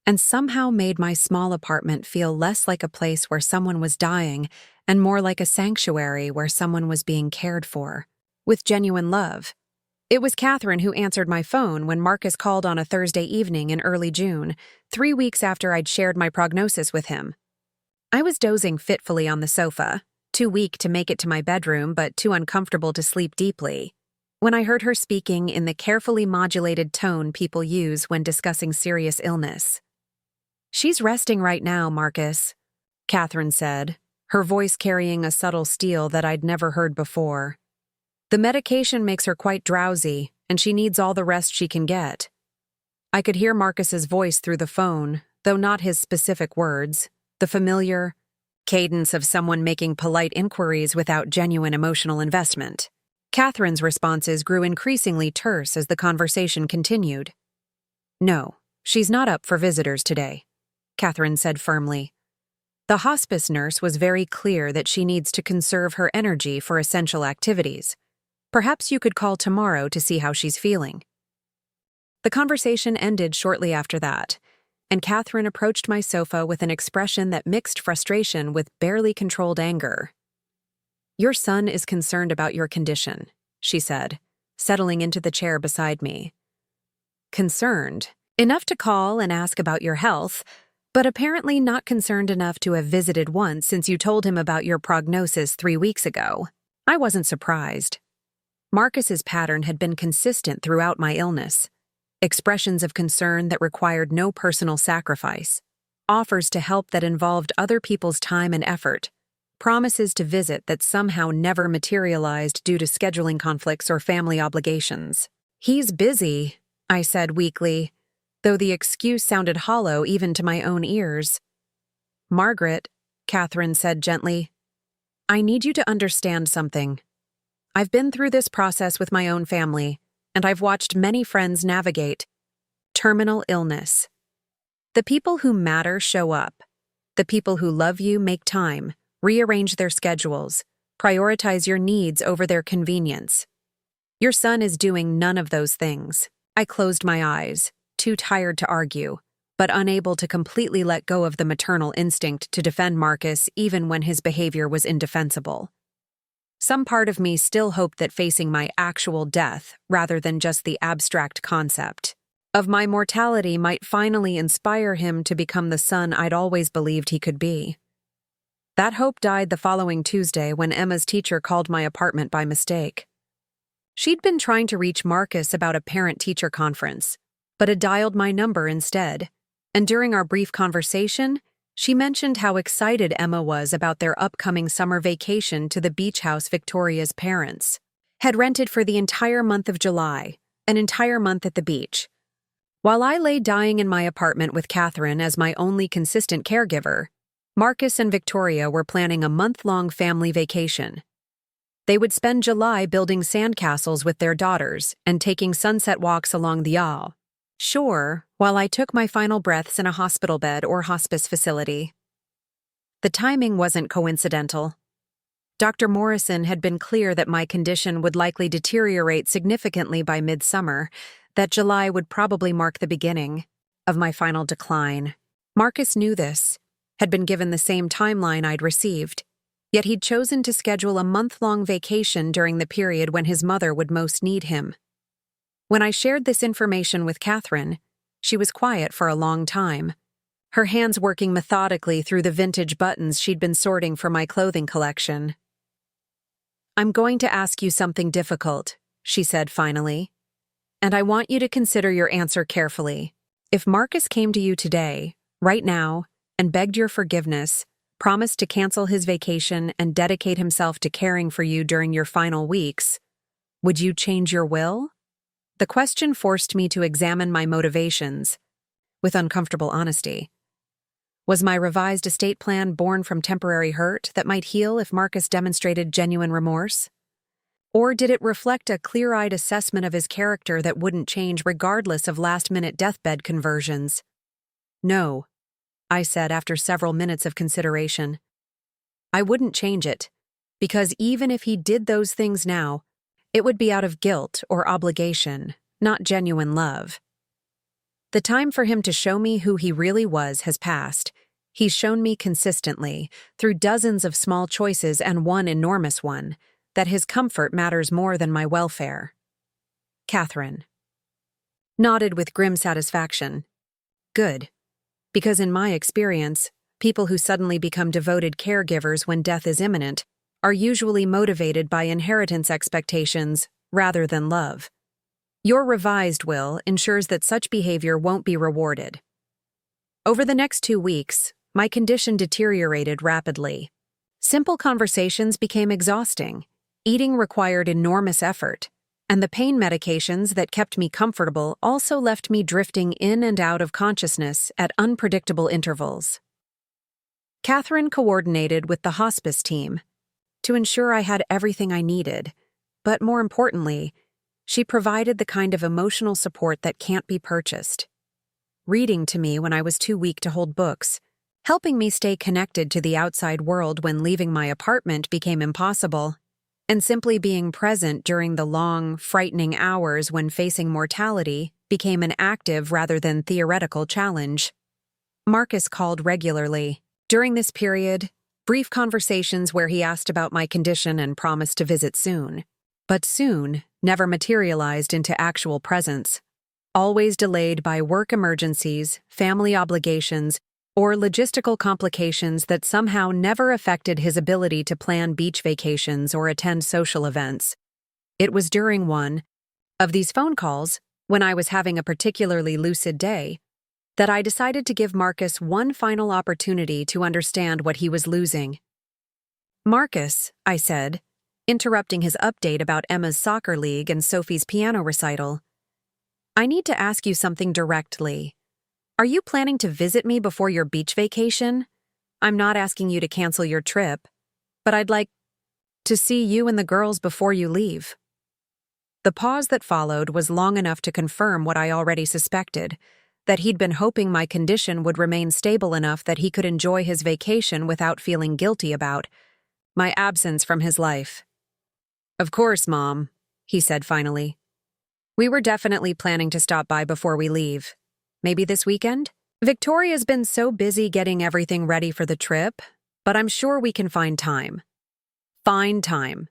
and somehow made my small apartment feel less like a place where someone was dying and more like a sanctuary where someone was being cared for, with genuine love. It was Catherine who answered my phone when Marcus called on a Thursday evening in early June, 3 weeks after I'd shared my prognosis with him. I was dozing fitfully on the sofa, too weak to make it to my bedroom but too uncomfortable to sleep deeply, when I heard her speaking in the carefully modulated tone people use when discussing serious illness. "She's resting right now, Marcus," Catherine said, her voice carrying a subtle steel that I'd never heard before. "The medication makes her quite drowsy, and she needs all the rest she can get." I could hear Marcus's voice through the phone, though not his specific words, the familiar cadence of someone making polite inquiries without genuine emotional investment. Catherine's responses grew increasingly terse as the conversation continued. "No, she's not up for visitors today," Catherine said firmly. The hospice nurse was very clear that she needs to conserve her energy for essential activities. "Perhaps you could call tomorrow to see how she's feeling." The conversation ended shortly after that, and Catherine approached my sofa with an expression that mixed frustration with barely controlled anger. "Your son is concerned about your condition," she said, settling into the chair beside me. "Concerned? Enough to call and ask about your health, but apparently not concerned enough to have visited once since you told him about your prognosis 3 weeks ago." I wasn't surprised. Marcus's pattern had been consistent throughout my illness. Expressions of concern that required no personal sacrifice, offers to help that involved other people's time and effort, promises to visit that somehow never materialized due to scheduling conflicts or family obligations. "He's busy," I said weakly, though the excuse sounded hollow even to my own ears. "Margaret," Catherine said gently, "I need you to understand something. I've been through this process with my own family, and I've watched many friends navigate terminal illness. The people who matter show up. The people who love you make time, rearrange their schedules, prioritize your needs over their convenience. Your son is doing none of those things." I closed my eyes, too tired to argue, but unable to completely let go of the maternal instinct to defend Marcus even when his behavior was indefensible. Some part of me still hoped that facing my actual death, rather than just the abstract concept of my mortality, might finally inspire him to become the son I'd always believed he could be. That hope died the following Tuesday when Emma's teacher called my apartment by mistake. She'd been trying to reach Marcus about a parent-teacher conference, but had dialed my number instead, and during our brief conversation, she mentioned how excited Emma was about their upcoming summer vacation to the beach house Victoria's parents had rented for the entire month of July, an entire month at the beach. While I lay dying in my apartment with Catherine as my only consistent caregiver, Marcus and Victoria were planning a month-long family vacation. They would spend July building sandcastles with their daughters and taking sunset walks along the Aisle, Sure, while I took my final breaths in a hospital bed or hospice facility. The timing wasn't coincidental. Dr. Morrison had been clear that my condition would likely deteriorate significantly by midsummer, that July would probably mark the beginning of my final decline. Marcus knew this, had been given the same timeline I'd received, yet he'd chosen to schedule a month-long vacation during the period when his mother would most need him. When I shared this information with Catherine, she was quiet for a long time, her hands working methodically through the vintage buttons she'd been sorting for my clothing collection. "I'm going to ask you something difficult," she said finally, "and I want you to consider your answer carefully. If Marcus came to you today, right now, and begged your forgiveness, promised to cancel his vacation and dedicate himself to caring for you during your final weeks, would you change your will?" The question forced me to examine my motivations with uncomfortable honesty. Was my revised estate plan born from temporary hurt that might heal if Marcus demonstrated genuine remorse? Or did it reflect a clear-eyed assessment of his character that wouldn't change regardless of last-minute deathbed conversions? "No," I said after several minutes of consideration. "I wouldn't change it, because even if he did those things now, it would be out of guilt or obligation, not genuine love. The time for him to show me who he really was has passed. He's shown me consistently, through dozens of small choices and one enormous one, that his comfort matters more than my welfare." Catherine nodded with grim satisfaction. "Good. Because in my experience, people who suddenly become devoted caregivers when death is imminent are usually motivated by inheritance expectations rather than love. Your revised will ensures that such behavior won't be rewarded." Over the next 2 weeks, my condition deteriorated rapidly. Simple conversations became exhausting, eating required enormous effort, and the pain medications that kept me comfortable also left me drifting in and out of consciousness at unpredictable intervals. Catherine coordinated with the hospice team to ensure I had everything I needed, but more importantly, she provided the kind of emotional support that can't be purchased. Reading to me when I was too weak to hold books, helping me stay connected to the outside world when leaving my apartment became impossible, and simply being present during the long, frightening hours when facing mortality became an active rather than theoretical challenge. Marcus called regularly. During this period, brief conversations where he asked about my condition and promised to visit soon. But soon never materialized into actual presence, always delayed by work emergencies, family obligations, or logistical complications that somehow never affected his ability to plan beach vacations or attend social events. It was during one of these phone calls, when I was having a particularly lucid day, that I decided to give Marcus one final opportunity to understand what he was losing. "Marcus," I said, interrupting his update about Emma's soccer league and Sophie's piano recital, "I need to ask you something directly. Are you planning to visit me before your beach vacation? I'm not asking you to cancel your trip, but I'd like to see you and the girls before you leave." The pause that followed was long enough to confirm what I already suspected, that he'd been hoping my condition would remain stable enough that he could enjoy his vacation without feeling guilty about my absence from his life. "Of course, Mom," he said finally. "We were definitely planning to stop by before we leave. Maybe this weekend? Victoria's been so busy getting everything ready for the trip, but I'm sure we can find time." Find time.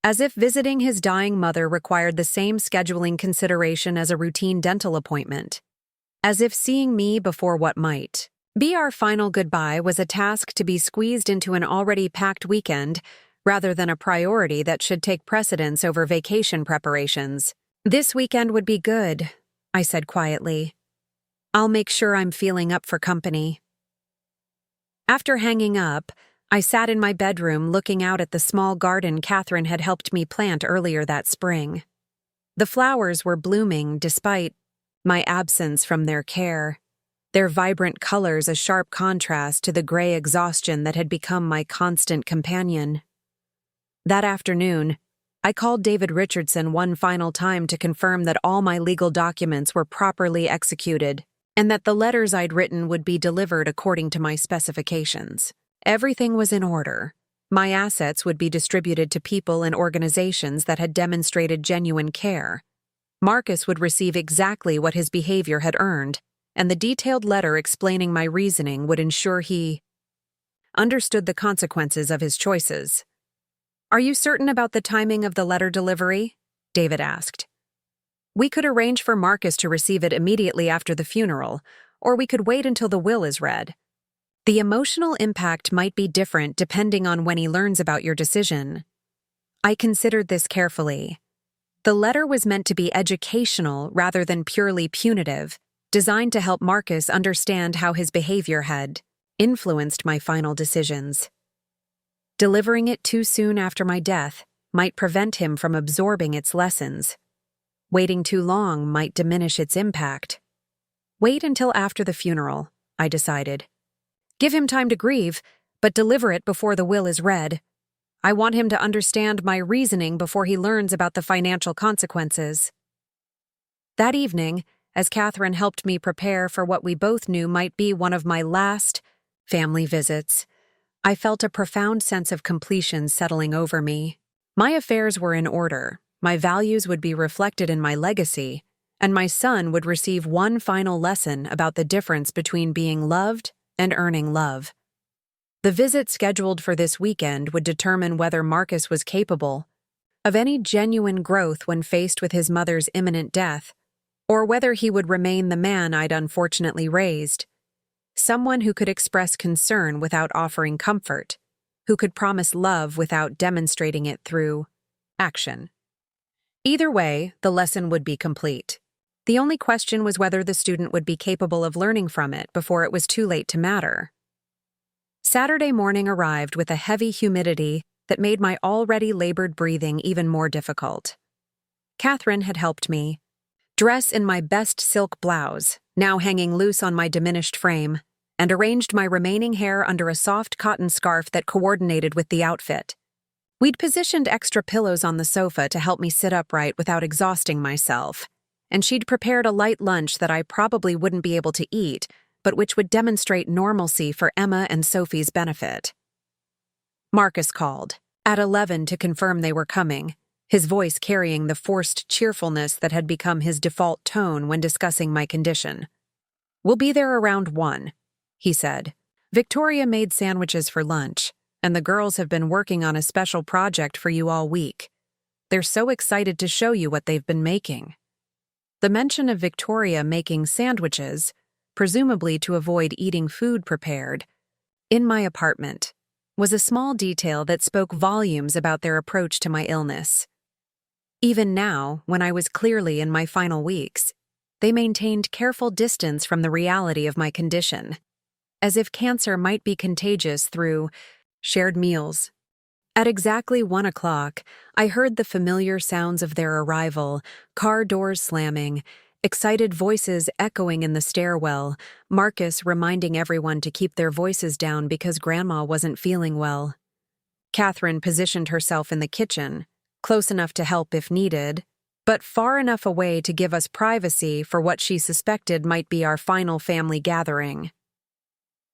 As if visiting his dying mother required the same scheduling consideration as a routine dental appointment. As if seeing me before what might be our final goodbye was a task to be squeezed into an already packed weekend, rather than a priority that should take precedence over vacation preparations. "This weekend would be good," I said quietly. "I'll make sure I'm feeling up for company." After hanging up, I sat in my bedroom looking out at the small garden Catherine had helped me plant earlier that spring. The flowers were blooming despite my absence from their care, their vibrant colors a sharp contrast to the gray exhaustion that had become my constant companion. That afternoon, I called David Richardson one final time to confirm that all my legal documents were properly executed and that the letters I'd written would be delivered according to my specifications. Everything was in order. My assets would be distributed to people and organizations that had demonstrated genuine care. Marcus would receive exactly what his behavior had earned, and the detailed letter explaining my reasoning would ensure he understood the consequences of his choices. "Are you certain about the timing of the letter delivery?" David asked. "We could arrange for Marcus to receive it immediately after the funeral, or we could wait until the will is read. The emotional impact might be different depending on when he learns about your decision." I considered this carefully. The letter was meant to be educational rather than purely punitive, designed to help Marcus understand how his behavior had influenced my final decisions. Delivering it too soon after my death might prevent him from absorbing its lessons. Waiting too long might diminish its impact. Wait until after the funeral, I decided. Give him time to grieve, but deliver it before the will is read. I want him to understand my reasoning before he learns about the financial consequences. That evening, as Catherine helped me prepare for what we both knew might be one of my last family visits, I felt a profound sense of completion settling over me. My affairs were in order, my values would be reflected in my legacy, and my son would receive one final lesson about the difference between being loved and earning love. The visit scheduled for this weekend would determine whether Marcus was capable of any genuine growth when faced with his mother's imminent death, or whether he would remain the man I'd unfortunately raised. Someone who could express concern without offering comfort, who could promise love without demonstrating it through action. Either way, the lesson would be complete. The only question was whether the student would be capable of learning from it before it was too late to matter. Saturday morning arrived with a heavy humidity that made my already labored breathing even more difficult. Catherine had helped me dress in my best silk blouse, now hanging loose on my diminished frame, and arranged my remaining hair under a soft cotton scarf that coordinated with the outfit. We'd positioned extra pillows on the sofa to help me sit upright without exhausting myself, and she'd prepared a light lunch that I probably wouldn't be able to eat, but which would demonstrate normalcy for Emma and Sophie's benefit. Marcus called at 11 to confirm they were coming, his voice carrying the forced cheerfulness that had become his default tone when discussing my condition. "We'll be there around 1, he said. "Victoria made sandwiches for lunch, and the girls have been working on a special project for you all week. They're so excited to show you what they've been making." The mention of Victoria making sandwiches, presumably to avoid eating food prepared in my apartment, was a small detail that spoke volumes about their approach to my illness. Even now, when I was clearly in my final weeks, they maintained careful distance from the reality of my condition, as if cancer might be contagious through shared meals. At exactly 1 o'clock, I heard the familiar sounds of their arrival, car doors slamming, excited voices echoing in the stairwell, Marcus reminding everyone to keep their voices down because Grandma wasn't feeling well. Catherine positioned herself in the kitchen, close enough to help if needed, but far enough away to give us privacy for what she suspected might be our final family gathering.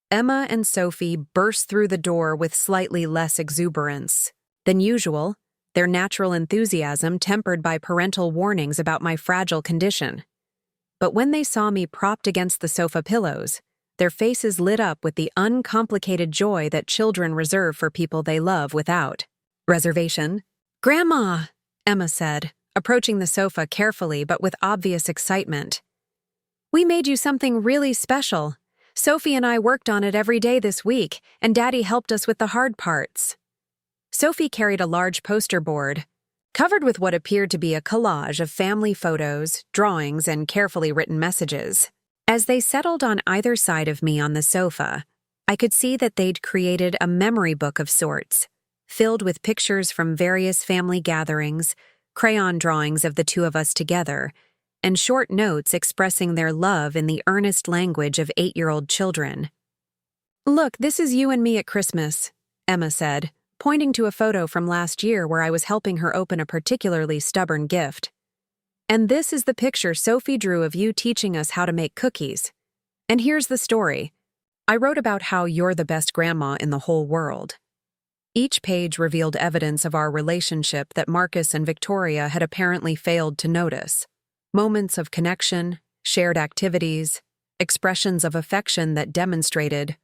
Emma and Sophie burst through the door with slightly less exuberance than usual, their natural enthusiasm tempered by parental warnings about my fragile condition. But when they saw me propped against the sofa pillows, their faces lit up with the uncomplicated joy that children reserve for people they love without reservation. "Grandma," Emma said, approaching the sofa carefully but with obvious excitement. "We made you something really special. Sophie and I worked on it every day this week, and Daddy helped us with the hard parts." Sophie carried a large poster board, covered with what appeared to be a collage of family photos, drawings, and carefully written messages. As they settled on either side of me on the sofa, I could see that they'd created a memory book of sorts, filled with pictures from various family gatherings, crayon drawings of the two of us together, and short notes expressing their love in the earnest language of 8-year-old children. "Look, this is you and me at Christmas," Emma said, pointing to a photo from last year where I was helping her open a particularly stubborn gift. "And this is the picture Sophie drew of you teaching us how to make cookies. And here's the story. I wrote about how you're the best grandma in the whole world." Each page revealed evidence of our relationship that Marcus and Victoria had apparently failed to notice. Moments of connection, shared activities, expressions of affection that demonstrated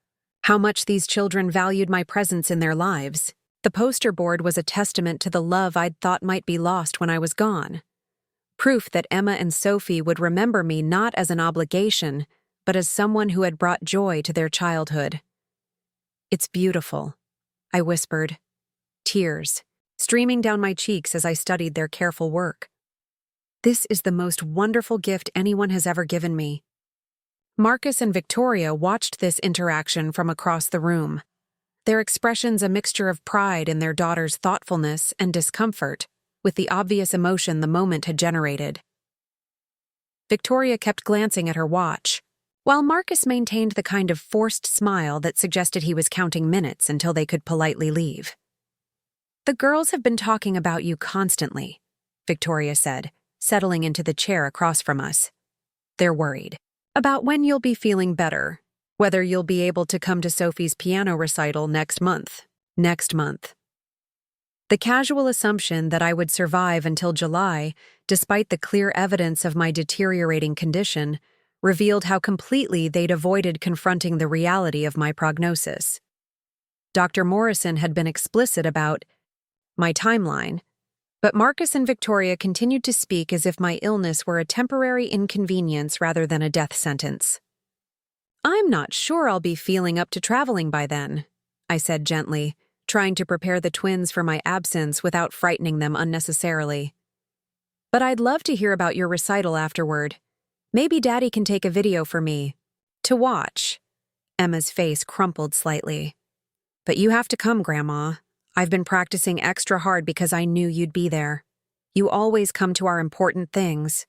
how much these children valued my presence in their lives. The poster board was a testament to the love I'd thought might be lost when I was gone. Proof that Emma and Sophie would remember me not as an obligation, but as someone who had brought joy to their childhood. "It's beautiful," I whispered, tears streaming down my cheeks as I studied their careful work. "This is the most wonderful gift anyone has ever given me." Marcus and Victoria watched this interaction from across the room, their expressions a mixture of pride in their daughter's thoughtfulness and discomfort, with the obvious emotion the moment had generated. Victoria kept glancing at her watch, while Marcus maintained the kind of forced smile that suggested he was counting minutes until they could politely leave. "The girls have been talking about you constantly," Victoria said, settling into the chair across from us. "They're worried about when you'll be feeling better, whether you'll be able to come to Sophie's piano recital next month. Next month." The casual assumption that I would survive until July, despite the clear evidence of my deteriorating condition, revealed how completely they'd avoided confronting the reality of my prognosis. Dr. Morrison had been explicit about my timeline, but Marcus and Victoria continued to speak as if my illness were a temporary inconvenience rather than a death sentence. "I'm not sure I'll be feeling up to traveling by then," I said gently, trying to prepare the twins for my absence without frightening them unnecessarily. "But I'd love to hear about your recital afterward. Maybe Daddy can take a video for me to watch." Emma's face crumpled slightly. "But you have to come, Grandma. I've been practicing extra hard because I knew you'd be there. You always come to our important things."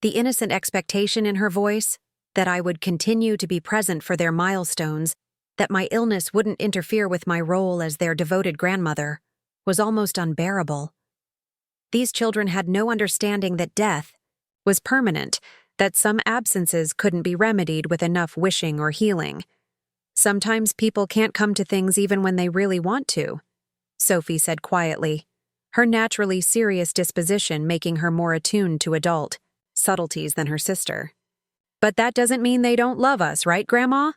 The innocent expectation in her voice, that I would continue to be present for their milestones, that my illness wouldn't interfere with my role as their devoted grandmother, was almost unbearable. These children had no understanding that death was permanent, that some absences couldn't be remedied with enough wishing or healing. "Sometimes people can't come to things even when they really want to," Sophie said quietly, her naturally serious disposition making her more attuned to adult subtleties than her sister. "But that doesn't mean they don't love us, right, Grandma?"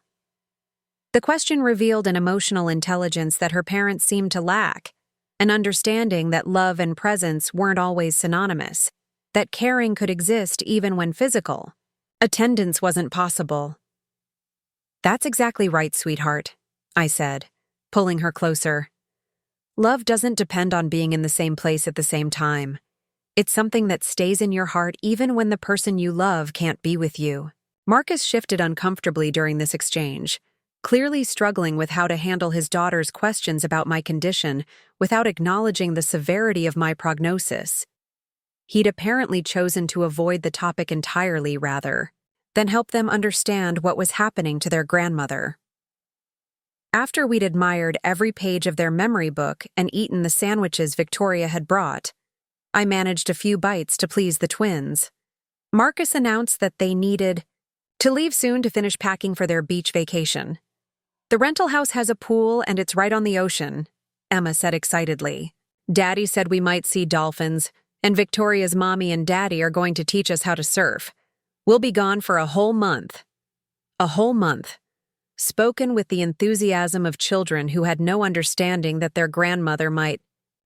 The question revealed an emotional intelligence that her parents seemed to lack, an understanding that love and presence weren't always synonymous, that caring could exist even when physical attendance wasn't possible. "That's exactly right, sweetheart," I said, pulling her closer. "Love doesn't depend on being in the same place at the same time. It's something that stays in your heart even when the person you love can't be with you." Marcus shifted uncomfortably during this exchange, clearly struggling with how to handle his daughter's questions about my condition without acknowledging the severity of my prognosis. He'd apparently chosen to avoid the topic entirely rather than help them understand what was happening to their grandmother. After we'd admired every page of their memory book and eaten the sandwiches Victoria had brought, I managed a few bites to please the twins. Marcus announced that they needed to leave soon to finish packing for their beach vacation. "The rental house has a pool and it's right on the ocean," Emma said excitedly. "Daddy said we might see dolphins, and Victoria's mommy and daddy are going to teach us how to surf. We'll be gone for a whole month." A whole month. Spoken with the enthusiasm of children who had no understanding that their grandmother might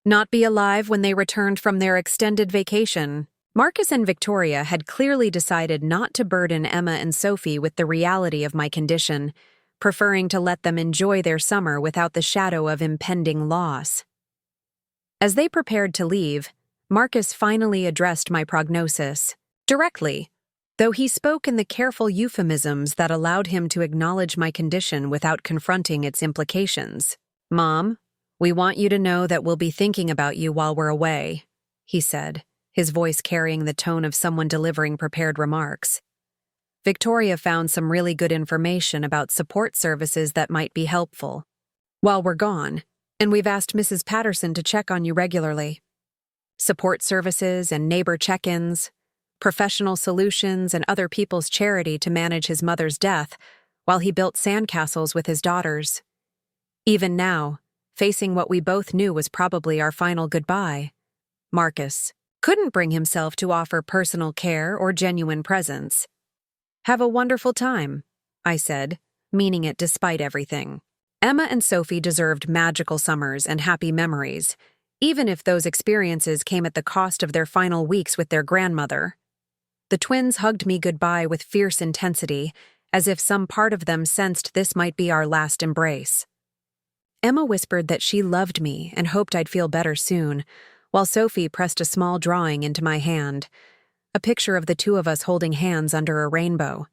not be alive when they returned from their extended vacation. Marcus and Victoria had clearly decided not to burden Emma and Sophie with the reality of my condition, preferring to let them enjoy their summer without the shadow of impending loss. As they prepared to leave, Marcus finally addressed my prognosis directly, though he spoke in the careful euphemisms that allowed him to acknowledge my condition without confronting its implications. "Mom, we want you to know that we'll be thinking about you while we're away," he said, his voice carrying the tone of someone delivering prepared remarks. "Victoria found some really good information about support services that might be helpful while we're gone, And we've asked Mrs. Patterson to check on you regularly. Support services and neighbor check-ins, professional solutions and other people's charity to manage his mother's death while he built sandcastles with his daughters. Even now, facing what we both knew was probably our final goodbye, Marcus couldn't bring himself to offer personal care or genuine presence. "Have a wonderful time," I said, meaning it despite everything. Emma and Sophie deserved magical summers and happy memories, even if those experiences came at the cost of their final weeks with their grandmother. The twins hugged me goodbye with fierce intensity, as if some part of them sensed this might be our last embrace. Emma whispered that she loved me and hoped I'd feel better soon, while Sophie pressed a small drawing into my hand, a picture of the two of us holding hands under a rainbow.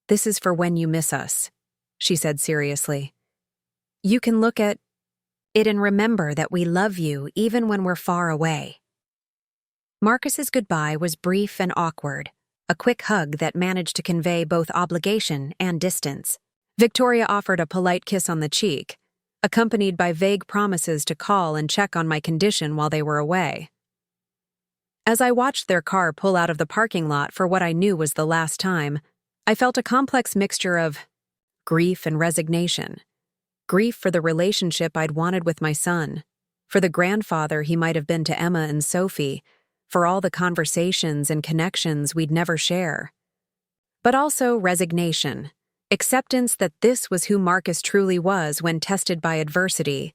"This is for when you miss us," she said seriously. "You can look at it and remember that we love you even when we're far away." Marcus's goodbye was brief and awkward, a quick hug that managed to convey both obligation and distance. Victoria offered a polite kiss on the cheek, accompanied by vague promises to call and check on my condition while they were away. As I watched their car pull out of the parking lot for what I knew was the last time, I felt a complex mixture of grief and resignation. Grief for the relationship I'd wanted with my son, for the grandfather he might have been to Emma and Sophie, for all the conversations and connections we'd never share. But also resignation, acceptance that this was who Marcus truly was when tested by adversity,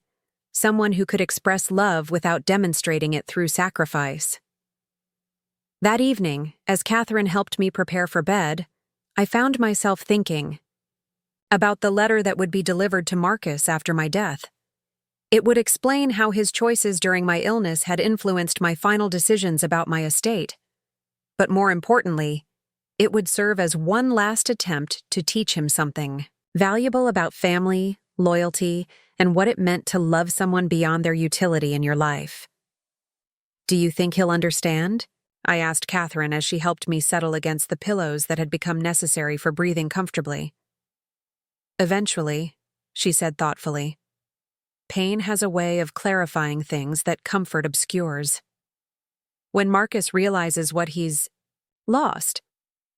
someone who could express love without demonstrating it through sacrifice. That evening, as Catherine helped me prepare for bed, I found myself thinking about the letter that would be delivered to Marcus after my death. It would explain how his choices during my illness had influenced my final decisions about my estate. But more importantly, it would serve as one last attempt to teach him something valuable about family, loyalty, and what it meant to love someone beyond their utility in your life. "Do you think he'll understand?" I asked Catherine as she helped me settle against the pillows that had become necessary for breathing comfortably. "Eventually," she said thoughtfully. "Pain has a way of clarifying things that comfort obscures. When Marcus realizes what he's lost,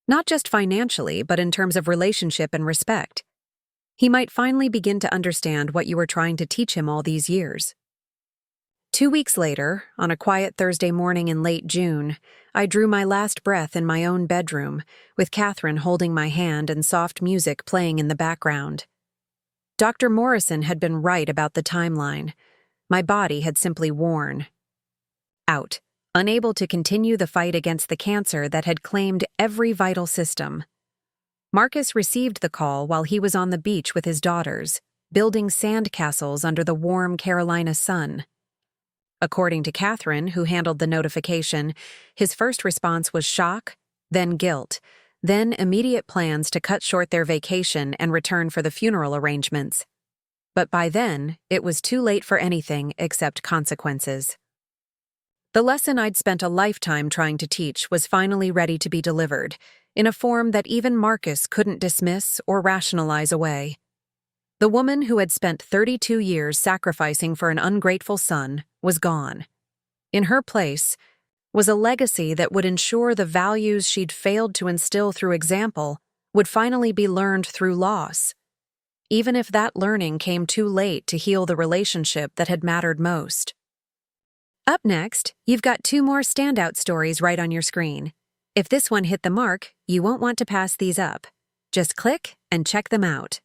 not just financially, but in terms of relationship and respect, he might finally begin to understand what you were trying to teach him all these years." 2 weeks later, on a quiet Thursday morning in late June, I drew my last breath in my own bedroom, with Catherine holding my hand and soft music playing in the background. Dr. Morrison had been right about the timeline. My body had simply worn out, unable to continue the fight against the cancer that had claimed every vital system. Marcus received the call while he was on the beach with his daughters, building sandcastles under the warm Carolina sun. According to Catherine, who handled the notification, his first response was shock, then guilt, then immediate plans to cut short their vacation and return for the funeral arrangements. But by then, it was too late for anything except consequences. The lesson I'd spent a lifetime trying to teach was finally ready to be delivered, in a form that even Marcus couldn't dismiss or rationalize away. The woman who had spent 32 years sacrificing for an ungrateful son was gone. In her place was a legacy that would ensure the values she'd failed to instill through example would finally be learned through loss, even if that learning came too late to heal the relationship that had mattered most. Up next, you've got 2 more standout stories right on your screen. If this one hit the mark, you won't want to pass these up. Just click and check them out.